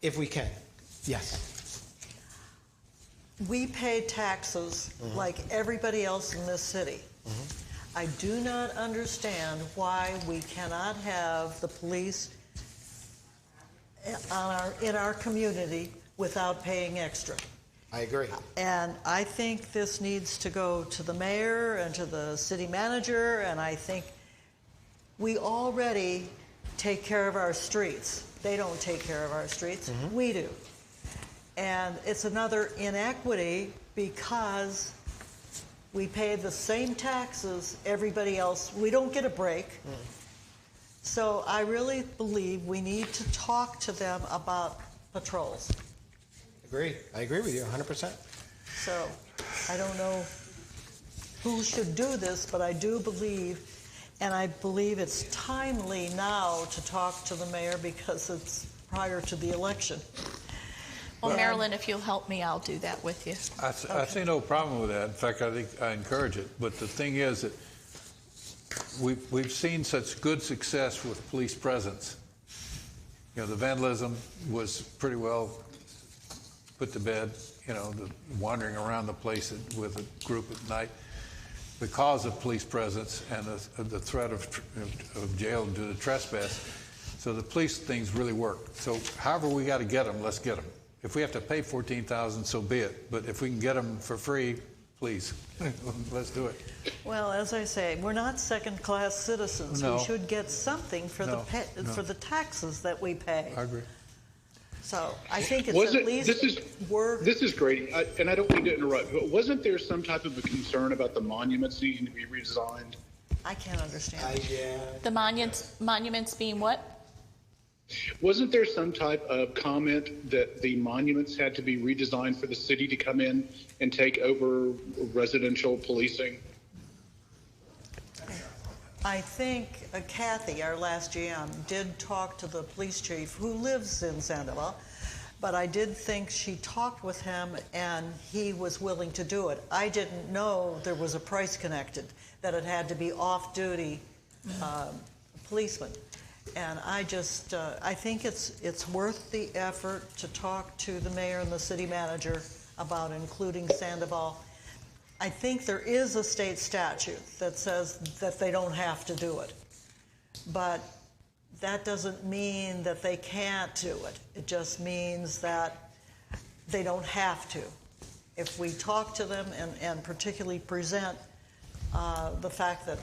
if we can. Yes. We pay taxes like everybody else in this city. I do not understand why we cannot have the police in our community without paying extra. I agree. And I think this needs to go to the mayor and to the city manager, and I think we already take care of our streets. They don't take care of our streets. We do. And it's another inequity because We pay the same taxes everybody else. We don't get a break. So I really believe we need to talk to them about patrols. Agree. I agree with you 100%. So I don't know who should do this, but I do believe, and I believe it's timely now to talk to the mayor because it's prior to the election. Well, Marylin, if you'll help me, I'll do that with you. I see no problem with that. In fact, I think I encourage it. But the thing is that we've seen such good success with police presence. You know, the vandalism was pretty well put to bed. You know, the wandering around the place with a group at night because of police presence and the threat of jail due to trespass. So the police things really work. So however we got to get them, let's get them. If we have to pay $14,000, so be it. But if we can get them for free, please, let's do it. Well, as I say, we're not second-class citizens. No. We should get something for for the taxes that we pay. I agree. So I think it's at least worth. This is Grady, and I don't mean to interrupt, but wasn't there some type of a concern about the monuments needing to be redesigned? I can't understand. The monuments being what? Wasn't there some type of comment that the monuments had to be redesigned for the city to come in and take over residential policing? I think Kathy, our last GM, did talk to the police chief who lives in Sandoval, but I did think she talked with him and he was willing to do it. I didn't know there was a price connected, that it had to be off-duty policemen. And I just, I think it's worth the effort to talk to the mayor and the city manager about including Sandoval. I think there is a state statute that says that they don't have to do it. But that doesn't mean that they can't do it. It just means that they don't have to. If we talk to them and particularly present the fact that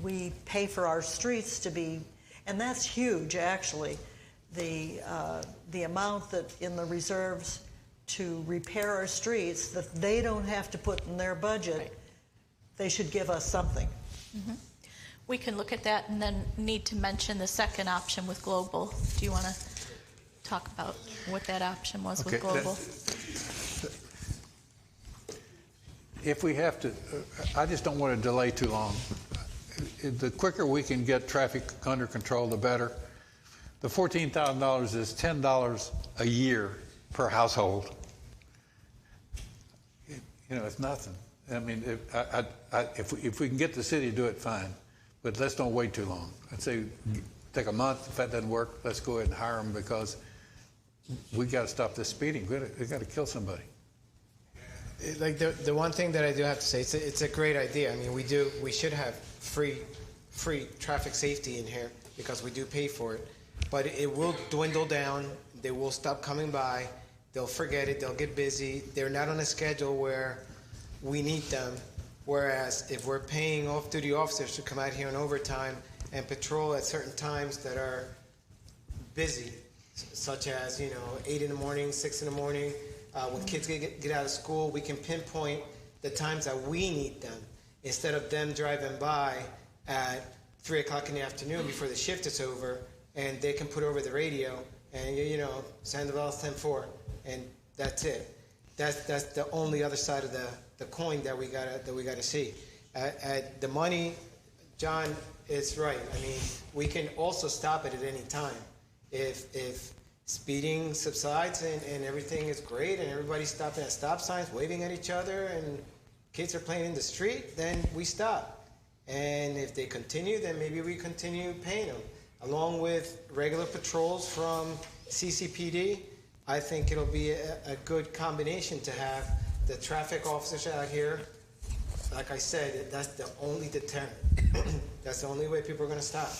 we pay for our streets to be, and that's huge, actually, the amount that in the reserves to repair our streets that they don't have to put in their budget, right. They should give us something. Mm-hmm. We can look at that and then need to mention the second option with Global. Do you want to talk about what that option was with Global? If we have to, I just don't want to delay too long. The quicker we can get traffic under control, the better. The $14,000 is $10 a year per household. You know, it's nothing. I mean, if we can get the city to do it, fine. But let's don't wait too long. I'd say take a month. If that doesn't work, let's go ahead and hire them because we got to stop this speeding. We got to kill somebody. Like the one thing that I do have to say, it's a great idea. I mean, we should have free traffic safety in here because we do pay for it. But it will dwindle down. They will stop coming by. They'll forget it. They'll get busy. They're not on a schedule where we need them. Whereas if we're paying off-duty officers to come out here on overtime and patrol at certain times that are busy, such as 8 in the morning, 6 in the morning, when kids get out of school, we can pinpoint the times that we need them instead of them driving by at 3 o'clock in the afternoon before the shift is over, and they can put over the radio and Sandoval's 10-4, and that's it. That's the only other side of the coin that we gotta see. The money, John is right. I mean, we can also stop it at any time. If speeding subsides and everything is great and everybody's stopping at stop signs, waving at each other, and kids are playing in the street, then we stop. And if they continue, then maybe we continue paying them. Along with regular patrols from CCPD, I think it'll be a good combination to have the traffic officers out here. Like I said, that's the only deterrent. That's the only way people are going to stop.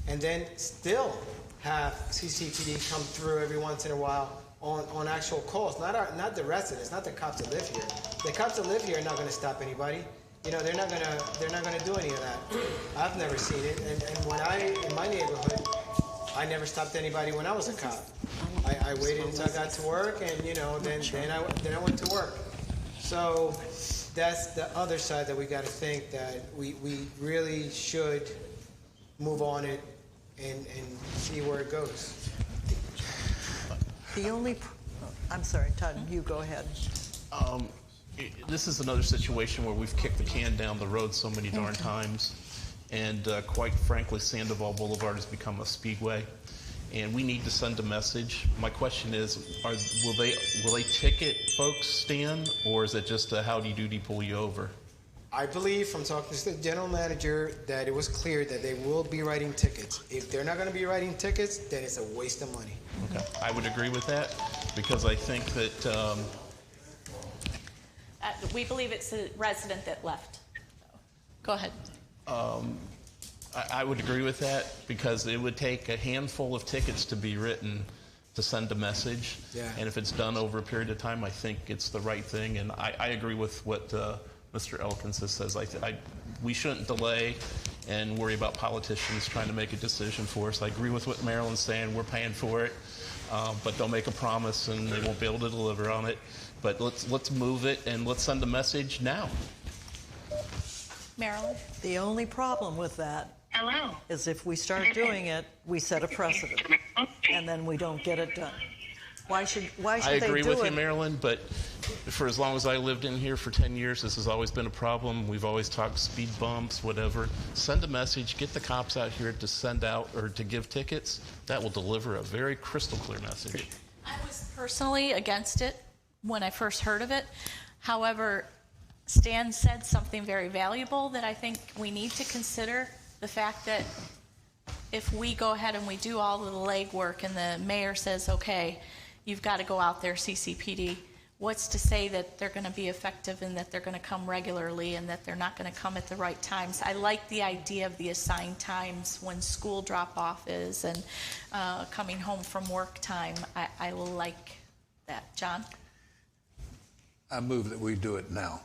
And then still have CCPD come through every once in a while on actual calls, not the residents, not the cops that live here. The cops that live here are not going to stop anybody. They're not gonna do any of that. I've never seen it, and when in my neighborhood, I never stopped anybody when I was a cop. I waited until I got to work, and then I went to work. So that's the other side that we got to think that we really should move on it and see where it goes. The only, I'm sorry, Todd, you go ahead. This is another situation where we've kicked the can down the road so many darn times. And quite frankly, Sandoval Boulevard has become a speedway. And we need to send a message. My question is, will they ticket folks, Stan, or is it just a howdy doody pull you over? I believe from talking to the general manager that it was clear that they will be writing tickets. If they're not going to be writing tickets, then it's a waste of money. Okay, I would agree with that because I think that We believe it's a resident that left. Go ahead. I would agree with that because it would take a handful of tickets to be written to send a message. Yeah. And if it's done over a period of time, I think it's the right thing. And I agree with what Mr. Elkins says. We shouldn't delay and worry about politicians trying to make a decision for us. I agree with what Marylin's saying. We're paying for it. But don't make a promise and they won't be able to deliver on it. But let's move it and let's send a message now. Marylin? The only problem with that is if we start doing it, we set a precedent, and then we don't get it done. Why should they do it? I agree with you, Marylin, but for as long as I lived in here for 10 years, this has always been a problem. We've always talked speed bumps, whatever. Send a message, get the cops out here to send out or to give tickets. That will deliver a very crystal clear message. I was personally against it when I first heard of it. However, Stan said something very valuable that I think we need to consider. The fact that if we go ahead and we do all of the legwork and the mayor says, okay, you've got to go out there, CCPD, what's to say that they're going to be effective and that they're going to come regularly and that they're not going to come at the right times? I like the idea of the assigned times when school drop-off is and coming home from work time. I like that. John? I move that we do it now.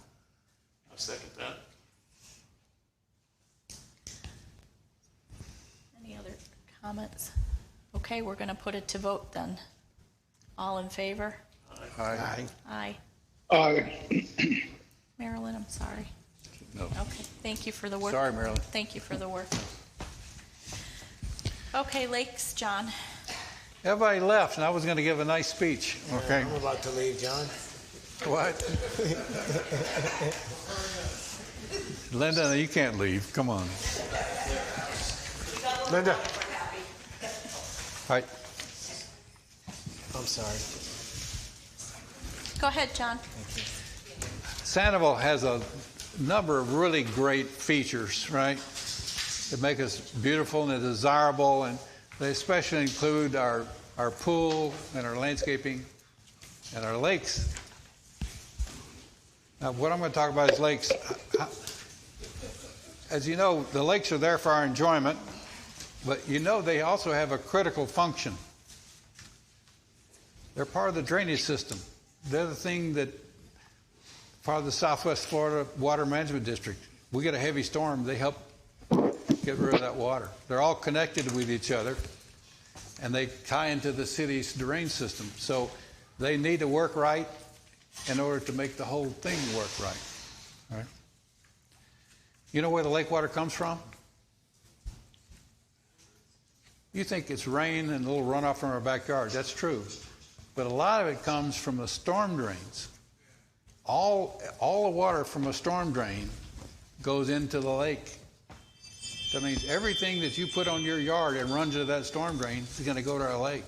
I second that. Any other comments? Okay, we're going to put it to vote then. All in favor? Aye. Aye. Aye. Marylin, I'm sorry. No. Okay, thank you for the work. Sorry, Marylin. Thank you for the work. Okay, Lakes, John. Everybody left, and I was going to give a nice speech. Okay. I'm about to leave, John. What? Linda, you can't leave. Come on. Linda. All right. I'm sorry. Go ahead, John. Sandoval has a number of really great features, right? That make us beautiful and desirable, and they especially include our pool and our landscaping and our lakes. Now, what I'm going to talk about is lakes. As you know, the lakes are there for our enjoyment, but you know they also have a critical function. They're part of the drainage system. They're the thing that, part of the Southwest Florida Water Management District. We get a heavy storm, they help get rid of that water. They're all connected with each other, and they tie into the city's drain system. So they need to work right in order to make the whole thing work right. All right? You know where the lake water comes from? You think it's rain and a little runoff from our backyard. That's true. But a lot of it comes from the storm drains. All the water from a storm drain goes into the lake. That means everything that you put on your yard and runs into that storm drain is going to go to our lake.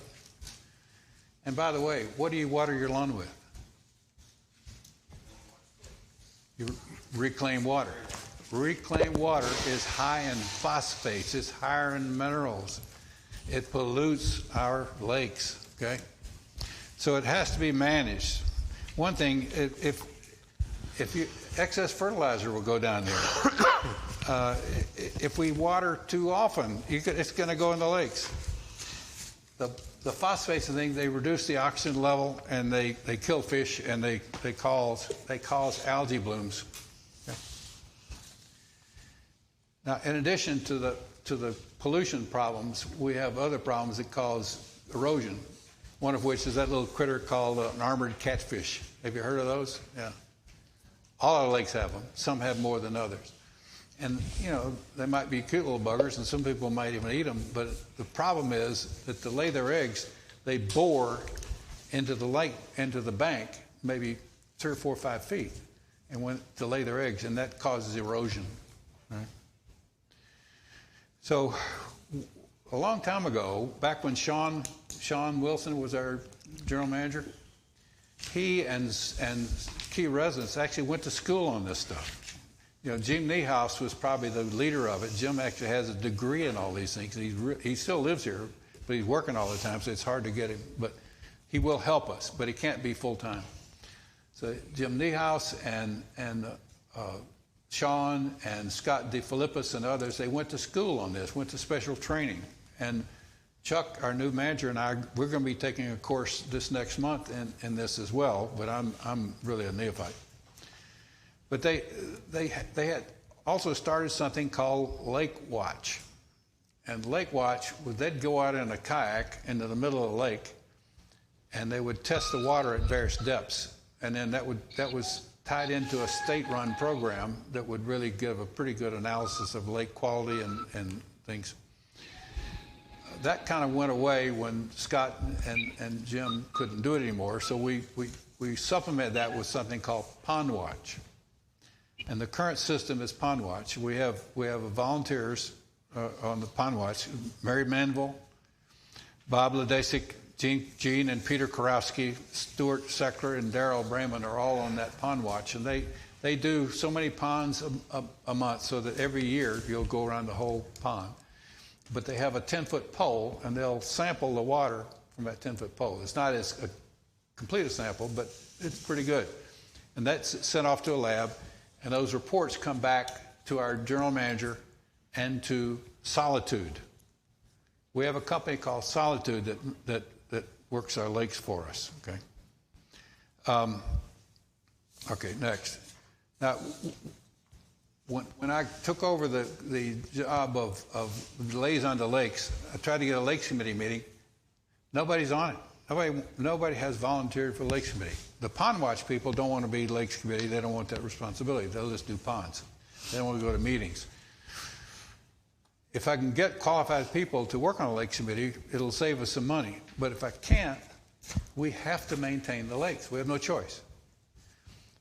And by the way, what do you water your lawn with? You reclaim water. Reclaimed water is high in phosphates. It's higher in minerals. It pollutes our lakes, okay? So it has to be managed. One thing, if excess fertilizer will go down there. If we water too often, it's going to go in the lakes. The phosphates and things, they reduce the oxygen level and they kill fish and they cause algae blooms. Okay. Now, in addition to the pollution problems, we have other problems that cause erosion. One of which is that little critter called an armored catfish. Have you heard of those? Yeah. All our lakes have them. Some have more than others. And, you know, they might be cute little buggers, and some people might even eat them. But the problem is that to lay their eggs, they bore into the lake, into the bank, maybe 3 or 4 or 5 feet, and to lay their eggs, and that causes erosion. Right? So a long time ago, back when Sean Wilson was our general manager, he and key residents actually went to school on this stuff. You know, Jim Niehaus was probably the leader of it. Jim actually has a degree in all these things. He still lives here, but he's working all the time, so it's hard to get him. But he will help us, but he can't be full-time. So Jim Niehaus and Sean and Scott DeFilippis and others, they went to school on this, went to special training. And Chuck, our new manager, and I, we're going to be taking a course this next month in this as well, but I'm really a neophyte. But they had also started something called Lake Watch. And Lake Watch, they'd go out in a kayak into the middle of the lake, and they would test the water at various depths. And then that was tied into a state-run program that would really give a pretty good analysis of lake quality and things. That kind of went away when Scott and Jim couldn't do it anymore, so we supplemented that with something called Pond Watch. And the current system is Pond Watch. We have volunteers on the Pond Watch. Mary Manville, Bob Ledesic, Gene and Peter Karowski, Stuart Seckler, and Darrell Brayman are all on that Pond Watch. And they do so many ponds a month so that every year you'll go around the whole pond. But they have a 10-foot pole, and they'll sample the water from that 10-foot pole. It's not as complete a sample, but it's pretty good. And that's sent off to a lab. And those reports come back to our general manager and to Solitude. We have a company called Solitude that works our lakes for us. Okay. Okay. Next. Now, when I took over the job of liaison to lakes, I tried to get a lakes committee meeting. Nobody's on it. Nobody has volunteered for the Lakes Committee. The Pond Watch people don't want to be Lakes Committee. They don't want that responsibility. They'll just do ponds. They don't want to go to meetings. If I can get qualified people to work on a Lakes Committee, it'll save us some money. But if I can't, we have to maintain the lakes. We have no choice.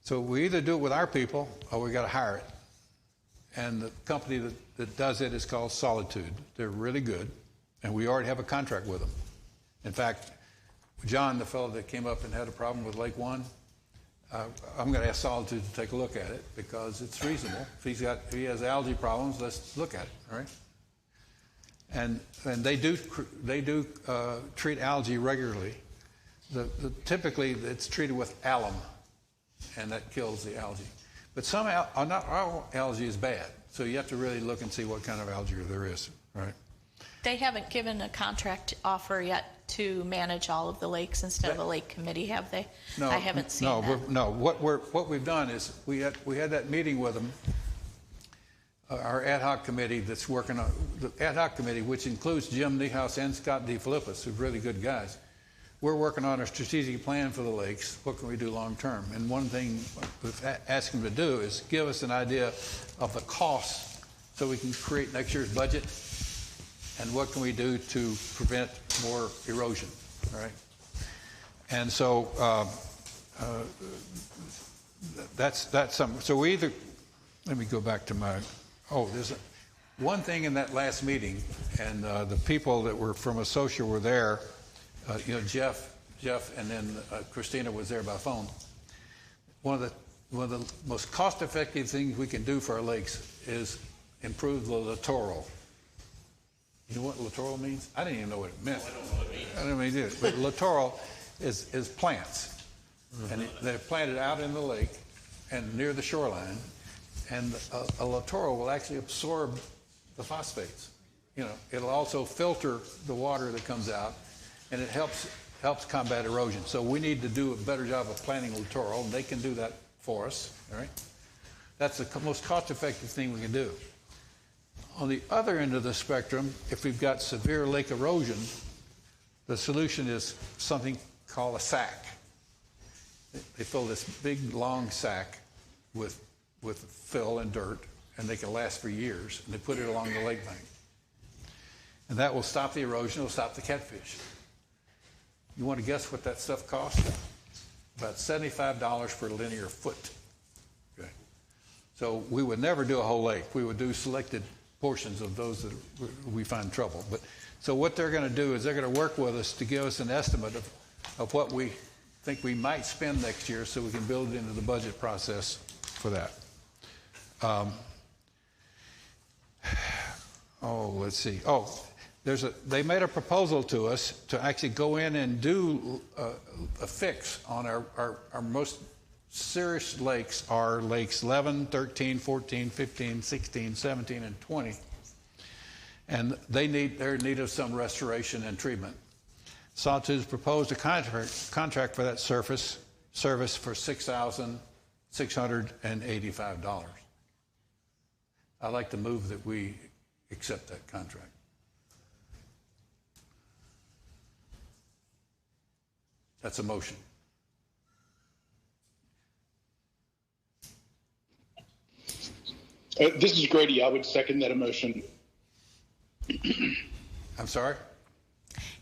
So we either do it with our people or we got to hire it. And the company that does it is called Solitude. They're really good, and we already have a contract with them. In fact, John, the fellow that came up and had a problem with Lake One, I'm going to ask Solitude to take a look at it because it's reasonable. If he has algae problems, let's look at it. All right. And they do treat algae regularly. Typically, it's treated with alum, and that kills the algae. But not all algae is bad, so you have to really look and see what kind of algae there is. Right. They haven't given a contract offer yet to manage all of the lakes instead of a lake committee, have they? No, I haven't seen that. No. What we've done is we had that meeting with them. Our ad hoc committee that's working on the ad hoc committee, which includes Jim Niehaus and Scott DeFilippis, who're really good guys. We're working on a strategic plan for the lakes. What can we do long term? And one thing we've asked them to do is give us an idea of the costs so we can create next year's budget. And what can we do to prevent more erosion, all right? And so that's something. So we either, let me go back to there's one thing in that last meeting, and the people that were from Associa were there, Jeff, and then Christina was there by phone. One of the most cost-effective things we can do for our lakes is improve the littoral. You know what littoral means? I didn't even know what it meant. I don't know what it means. I don't know what it is. But littoral is plants. Mm-hmm. And they're planted out in the lake and near the shoreline. And a littoral will actually absorb the phosphates. It'll also filter the water that comes out, and it helps combat erosion. So we need to do a better job of planting littoral, and they can do that for us. All right? That's the most cost-effective thing we can do. On the other end of the spectrum, if we've got severe lake erosion, the solution is something called a sack. They fill this big, long sack with fill and dirt, and they can last for years, and they put it along the lake bank. And that will stop the erosion, it'll stop the catfish. You want to guess what that stuff costs? About $75 per linear foot. Okay. So we would never do a whole lake. We would do selected portions of those that we find trouble. But so what they're going to do is they're going to work with us to give us an estimate of what we think we might spend next year, so we can build it into the budget process for that. Let's see. They made a proposal to us to actually go in and do a fix on our most serious lakes, are lakes 11, 13, 14, 15, 16, 17, and 20. And they're in need of some restoration and treatment. Sawtooth proposed a contract for that service for $6,685. I'd like to move that we accept that contract. That's a motion. This is Grady. I would second that motion. I'm sorry?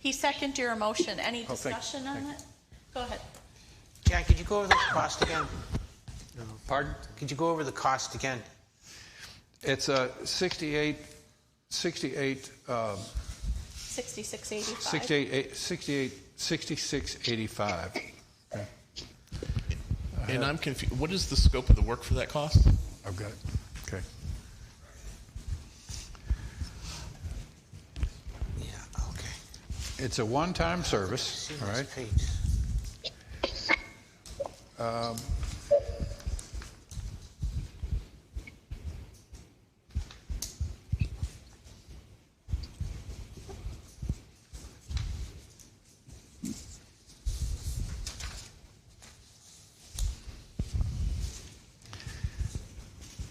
He seconded your motion. Any discussion on it? Go ahead. Jack, could you go over the cost again? No. Pardon? Could you go over the cost again? It's 6685. Okay. And I'm confused. What is the scope of the work for that cost? I've got it. Okay. Yeah, okay. It's a one-time service, all right?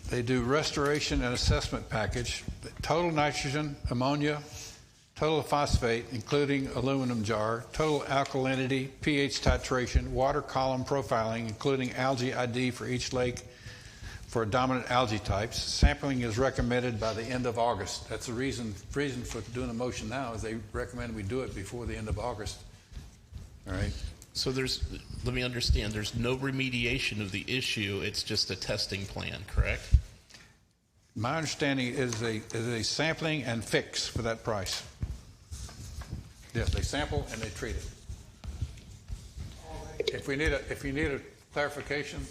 They do restoration and assessment package, total nitrogen, ammonia, total phosphate, including aluminum jar, total alkalinity, pH titration, water column profiling, including algae ID for each lake for dominant algae types. Sampling is recommended by the end of August. That's the reason for doing a motion now is they recommend we do it before the end of August. All right. So let me understand, there's no remediation of the issue, it's just a testing plan, correct? My understanding is a sampling and fix for that price. Yes, they sample and they treat it. If you need a clarification,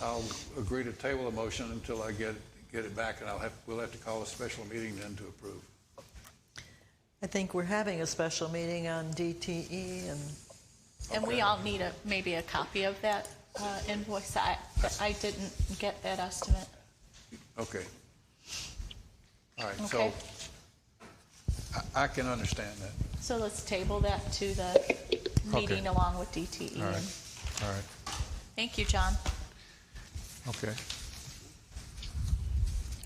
I'll agree to table the motion until I get it back, and we'll have to call a special meeting then to approve. I think we're having a special meeting on DTE and we all need maybe a copy of that invoice. I didn't get that estimate. Okay. All right. Okay. So I can understand that. So let's table that to the meeting along with DTE. All right. All right. Thank you, John. Okay.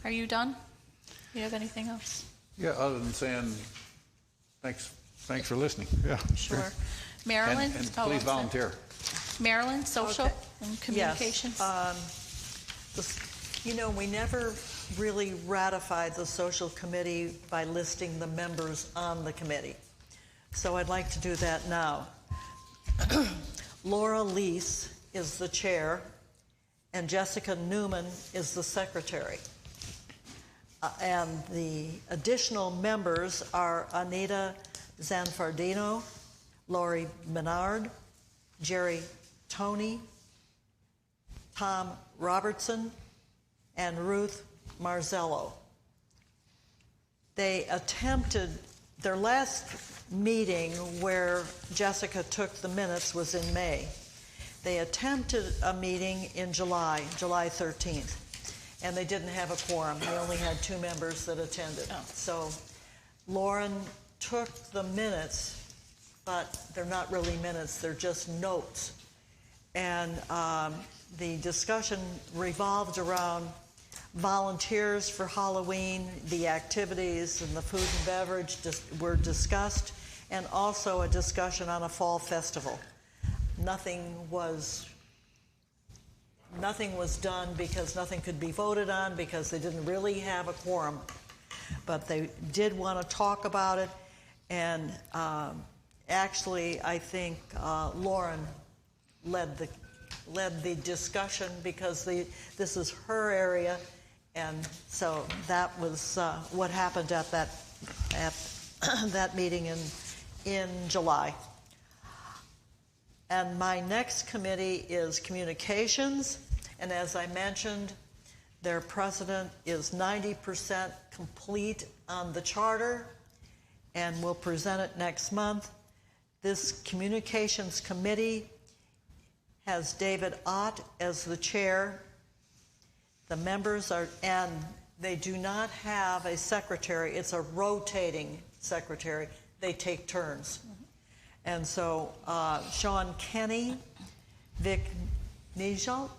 Are you done? You have anything else? Yeah, other than saying thanks for listening. Yeah. Sure. Great. Marylin? And please volunteer. Marylin, social and communications? Yes. We never really ratified the social committee by listing the members on the committee. So I'd like to do that now. Laura Lease is the chair, and Jessica Newman is the secretary. And the additional members are Anita Zanfardino, Lori Menard, Jerry Toney, Tom Robertson, and Ruth Marzello. They attempted, their last meeting where Jessica took the minutes was in May. They attempted a meeting in July 13th, and they didn't have a quorum. They only had 2 members that attended. So Lauren took the minutes, but they're not really minutes, they're just notes. And the discussion revolved around volunteers for Halloween, the activities and the food and beverage were discussed, and also a discussion on a fall festival. Nothing was nothing was done because nothing could be voted on because they didn't really have a quorum. But they did want to talk about it, and actually, I think Lauren led the discussion because this is her area, and so that was what happened at that meeting in July. And my next committee is communications, and as I mentioned, their president is 90% complete on the charter, and we'll present it next month. This communications committee has David Ott as the chair. The members are, and they do not have a secretary. It's a rotating secretary. They take turns. And so Sean Kenny, Vic Nigel,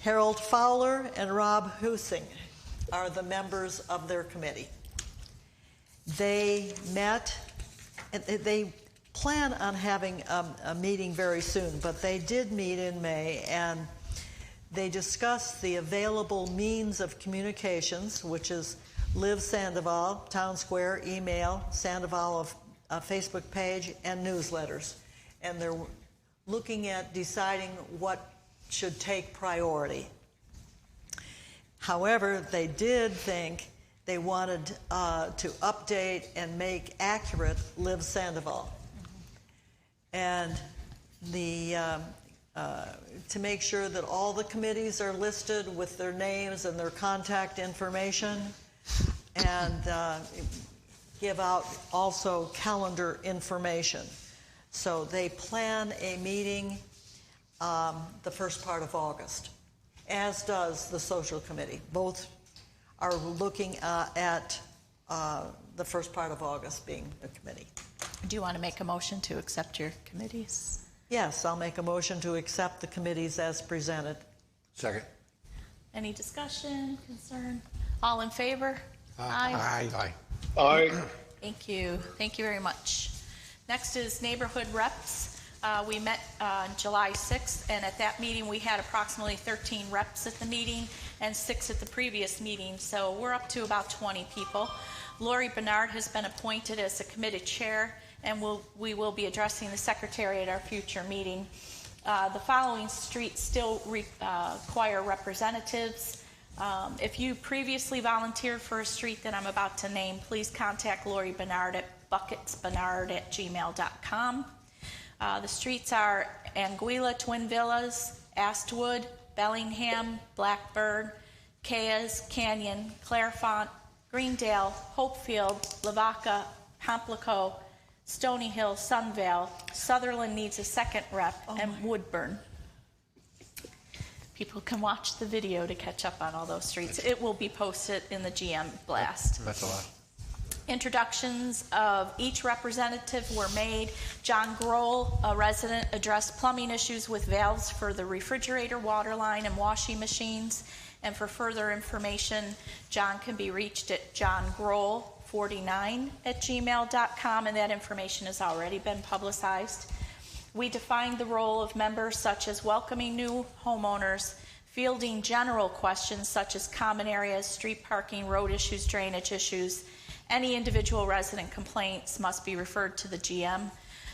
Harold Fowler, and Rob Husing are the members of their committee. They met, they plan on having a meeting very soon, but they did meet in May, and they discussed the available means of communications, which is Live Sandoval, Town Square, email, Sandoval Facebook page, and newsletters. And they're looking at deciding what should take priority. However, they did think they wanted to update and make accurate Live Sandoval. And to make sure that all the committees are listed with their names and their contact information, and give out also calendar information. So they plan a meeting the first part of August, as does the social committee. Both are looking at the first part of August being the committee. Do you want to make a motion to accept your committees? Yes, I'll make a motion to accept the committees as presented. Second. Any discussion, concern? All in favor? Aye. Aye. Aye. Thank you. Thank you very much. Next is neighborhood reps. We met on July 6th, and at that meeting we had approximately 13 reps at the meeting and 6 at the previous meeting, so we're up to about 20 people. Lori Bernard has been appointed as the committee chair, and we will be addressing the secretary at our future meeting. The following streets still require representatives. If you previously volunteered for a street that I'm about to name, please contact Lori Bernard at bucketsbernard@gmail.com. The streets are Anguilla, Twin Villas, Astwood, Bellingham, Blackbird, Cayes, Canyon, Clairfont, Greendale, Hopefield, Lavaca, Pamplico, Stony Hill, Sunvale. Sutherland needs a second rep, and Woodburn. People can watch the video to catch up on all those streets. It will be posted in the GM blast. That's a lot. Introductions of each representative were made. John Grohl, a resident, addressed plumbing issues with valves for the refrigerator, water line, and washing machines. And for further information, John can be reached at johngrohl49@gmail.com, and that information has already been publicized. We defined the role of members such as welcoming new homeowners, fielding general questions such as common areas, street parking, road issues, drainage issues. Any individual resident complaints must be referred to the GM.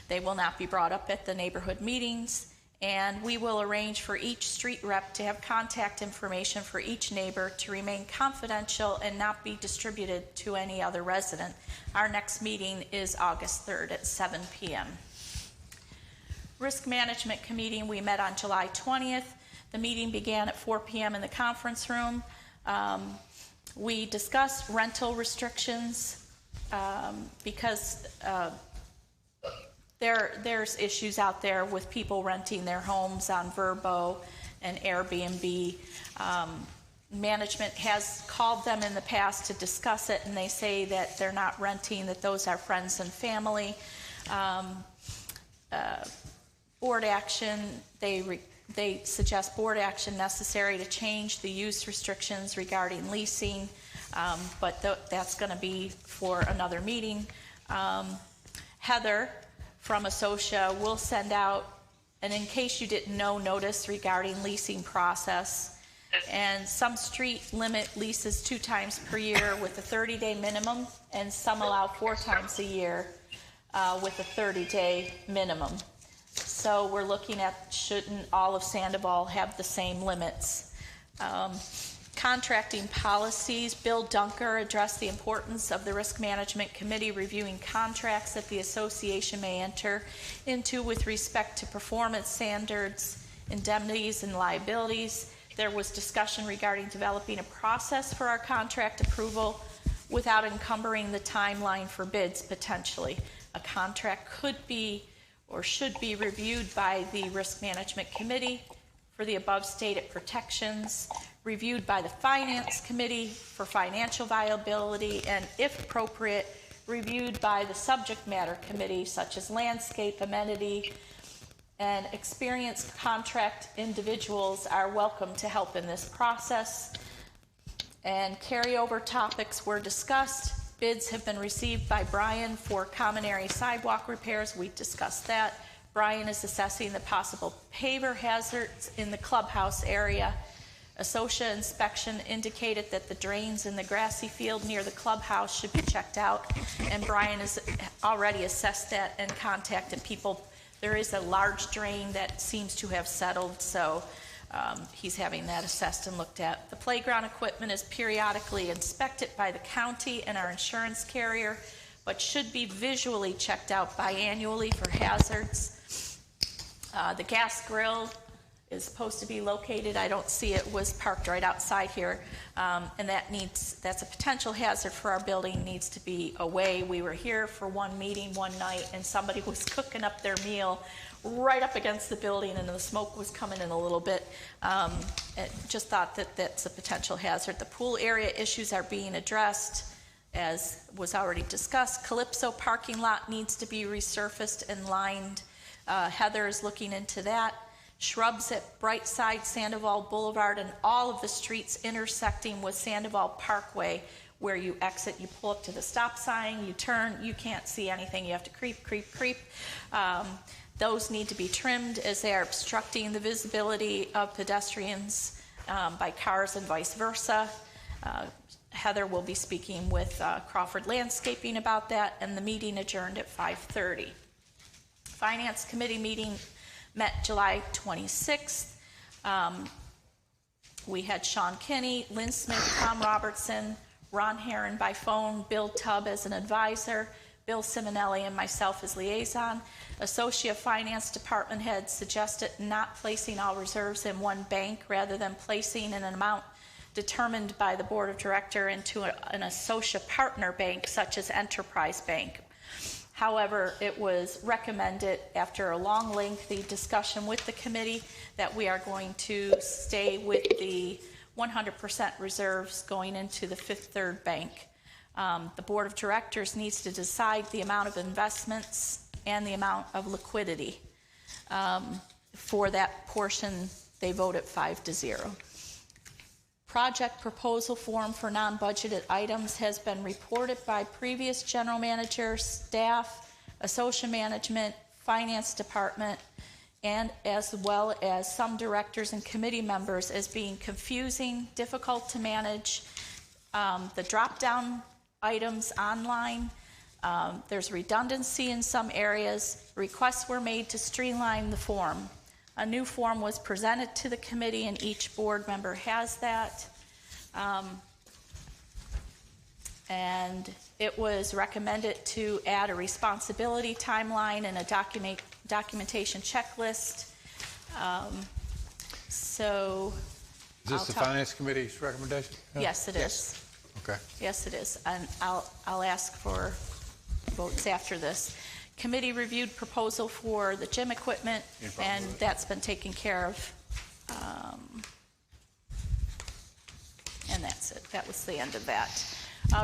They will not be brought up at the neighborhood meetings, and we will arrange for each street rep to have contact information for each neighbor to remain confidential and not be distributed to any other resident. Our next meeting is August 3rd at 7 p.m. Risk Management Committee, we met on July 20th. The meeting began at 4 p.m. in the conference room. We discussed rental restrictions because there's issues out there with people renting their homes on Vrbo and Airbnb. Management has called them in the past to discuss it, and they say that they're not renting, that those are friends and family. Board action, they suggest board action necessary to change the use restrictions regarding leasing, but that's going to be for another meeting. Heather from Associa will send out and in case you didn't know, notice regarding leasing process. And some street limit leases 2 times per year with a 30-day minimum, and some allow 4 times a year with a 30-day minimum. So we're looking at, shouldn't all of Sandoval have the same limits? Contracting policies. Bill Dunker addressed the importance of the Risk Management Committee reviewing contracts that the association may enter into with respect to performance standards, indemnities, and liabilities. There was discussion regarding developing a process for our contract approval without encumbering the timeline for bids potentially. A contract could be or should be reviewed by the Risk Management Committee for the above stated protections, reviewed by the Finance Committee for financial viability, and if appropriate, reviewed by the subject matter committee such as landscape, amenity, and experienced contract individuals are welcome to help in this process. And carryover topics were discussed. Bids have been received by Brian for common area sidewalk repairs. We discussed that. Brian is assessing the possible paver hazards in the clubhouse area. Associa inspection indicated that the drains in the grassy field near the clubhouse should be checked out, and Brian has already assessed that and contacted people. There is a large drain that seems to have settled, so he's having that assessed and looked at. The playground equipment is periodically inspected by the county and our insurance carrier, but should be visually checked out biannually for hazards. The gas grill is supposed to be located. I don't see it, was parked right outside here, and that's a potential hazard for our building, needs to be away. We were here for one meeting one night, and somebody was cooking up their meal right up against the building, and the smoke was coming in a little bit. Just thought that that's a potential hazard. The pool area issues are being addressed, as was already discussed. Calypso parking lot needs to be resurfaced and lined. Heather is looking into that. Shrubs at Brightside, Sandoval Boulevard, and all of the streets intersecting with Sandoval Parkway, where you exit, you pull up to the stop sign, you turn, you can't see anything, you have to creep. Those need to be trimmed as they are obstructing the visibility of pedestrians by cars and vice versa. Heather will be speaking with Crawford Landscaping about that, and the meeting adjourned at 5:30. Finance Committee meeting met July 26th. We had Sean Kinney, Lynn Smith, Tom Robertson, Ron Herron by phone, Bill Tubb as an advisor, Bill Simonelli and myself as liaison. Associa Finance Department head suggested not placing all reserves in one bank rather than placing an amount determined by the board of director into an Associa partner bank such as Enterprise Bank. However, it was recommended after a long, lengthy discussion with the committee that we are going to stay with the 100% reserves going into the Fifth Third Bank. The board of directors needs to decide the amount of investments and the amount of liquidity. For that portion, they voted 5-0. Project proposal form for non-budgeted items has been reported by previous general manager, staff, Associa management, finance department, and as well as some directors and committee members as being confusing, difficult to manage. The drop-down items online, there's redundancy in some areas. Requests were made to streamline the form. A new form was presented to the committee, and each board member has that. And it was recommended to add a responsibility timeline and a documentation checklist. So, is this the Finance Committee's recommendation? Yes, it is. Okay. Yes, it is, and I'll ask for votes after this. Committee reviewed proposal for the gym equipment, and that's been taken care of. And that's it. That was the end of that.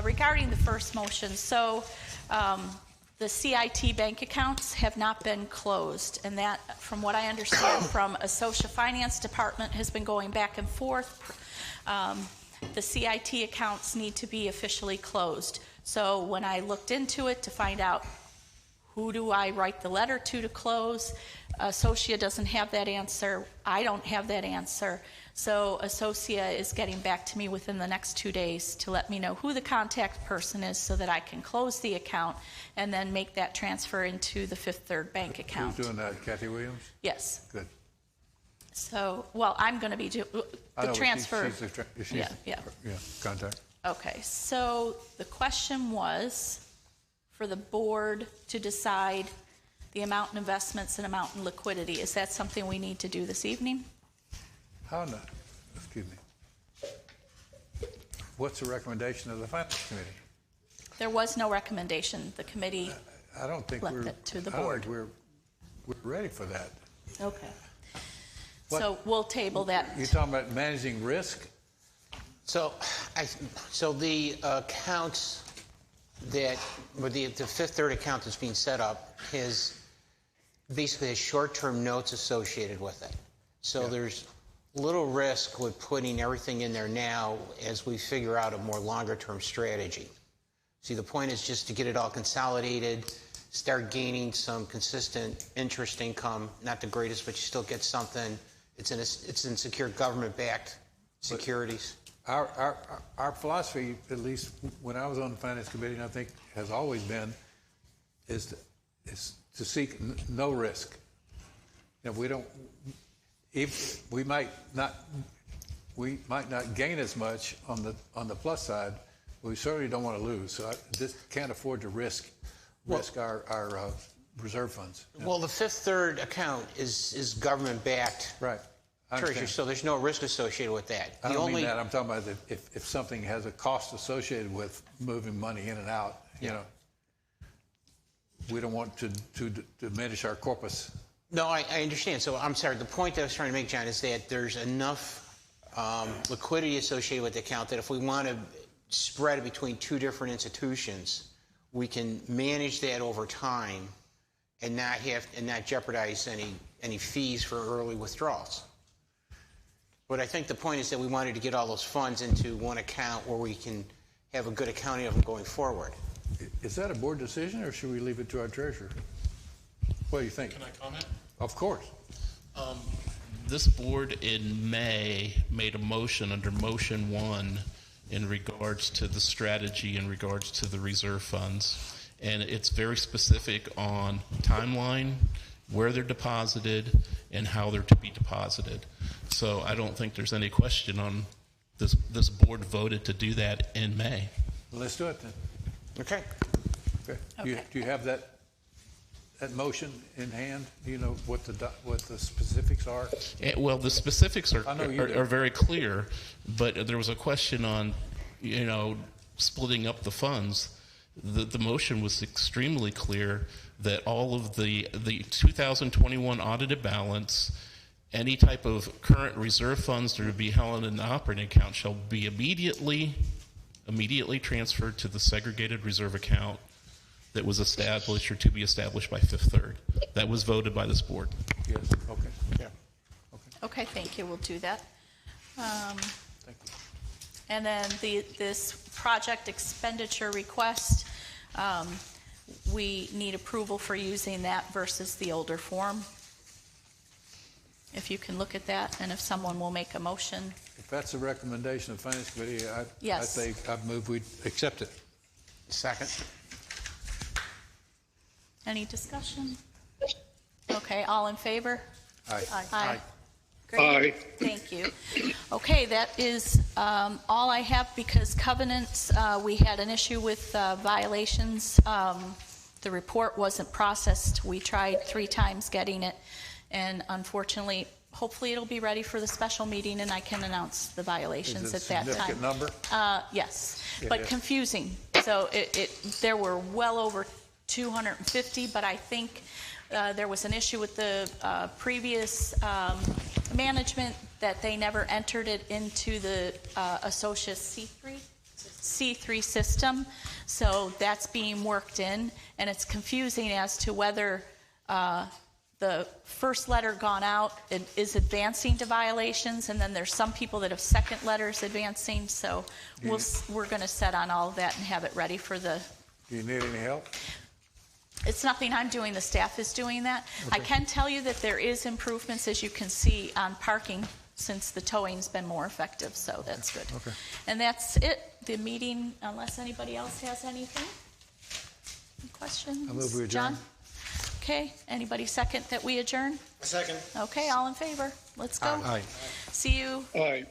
Regarding the first motion, so the CIT bank accounts have not been closed, and that, from what I understand from Associa Finance Department, has been going back and forth. The CIT accounts need to be officially closed. So when I looked into it to find out who do I write the letter to close, Associa doesn't have that answer. I don't have that answer. So Associa is getting back to me within the next 2 days to let me know who the contact person is so that I can close the account and then make that transfer into the Fifth Third bank account. Who's doing that, Kathy Williams? Yes. Good. So, well, I'm going to be doing the transfer. She's Yeah. Contact. Okay, so the question was for the board to decide the amount in investments and amount in liquidity. Is that something we need to do this evening? How not? Excuse me. What's the recommendation of the Finance Committee? There was no recommendation. The committee I don't think left we're, it to the I don't board. think we're ready for that. Okay. What? So we'll table that. You're talking about managing risk? So the accounts that, or the Fifth Third account that's being set up basically has short-term notes associated with it. So there's little risk with putting everything in there now as we figure out a more longer-term strategy. See, the point is just to get it all consolidated, start gaining some consistent interest income, not the greatest, but you still get something. It's in secure government-backed securities. Our philosophy, at least when I was on the Finance Committee, and I think has always been, is to seek no risk. If we don't, if we might not gain as much on the plus side, we certainly don't want to lose. So I just can't afford to risk our reserve funds. Well, the Fifth Third account is government-backed. Right. Treasury, so there's no risk associated with that. I don't mean that. I'm talking about if something has a cost associated with moving money in and out, you know, we don't want to diminish our corpus. No, I understand. So I'm sorry. The point that I was trying to make, John, is that there's enough liquidity associated with the account that if we want to spread it between two different institutions, we can manage that over time and not jeopardize any fees for early withdrawals. But I think the point is that we wanted to get all those funds into one account where we can have a good accounting of them going forward. Is that a board decision, or should we leave it to our treasurer? What do you think? Can I comment? Of course. This board in May made a motion under Motion 1 in regards to the strategy in regards to the reserve funds. And it's very specific on timeline, where they're deposited, and how they're to be deposited. So I don't think there's any question on this board voted to do that in May. Well, let's do it then. Okay. Okay. Do you have that motion in hand? Do you know what the specifics are? Well, the specifics are very clear, but there was a question on, splitting up the funds. The motion was extremely clear that all of the 2021 audited balance, any type of current reserve funds that would be held in the operating account shall be immediately transferred to the segregated reserve account that was established or to be established by Fifth Third. That was voted by this board. Yes. Okay. Yeah. Okay, thank you. We'll do that. Thank you. And then this project expenditure request, we need approval for using that versus the older form. If you can look at that, and if someone will make a motion. If that's a recommendation of the Finance Committee, Yes. I move we accept it. Second. Any discussion? Okay, all in favor? Aye. Aye. Great. Thank you. Okay, that is all I have because covenants, we had an issue with violations. The report wasn't processed. We tried 3 times getting it, and unfortunately, hopefully it'll be ready for the special meeting and I can announce the violations at that time. Is it a significant number? Yes, Yeah, but yeah. confusing. So there were well over 250, but I think there was an issue with the previous management that they never entered it into the Associa C3 system. So that's being worked in, and it's confusing as to whether the first letter gone out is advancing to violations, and then there's some people that have second letters advancing. So we're going to set on all of that and have it ready for the. Do you need any help? It's nothing I'm doing, the staff is doing that. I can tell you that there is improvements, as you can see, on parking since the towing's been more effective, so that's good. Okay. And that's it, the meeting, unless anybody else has anything? Any questions? I move we adjourn. John? Okay, anybody second that we adjourn? A second. Okay, all in favor? Let's go. Aye. See you All right.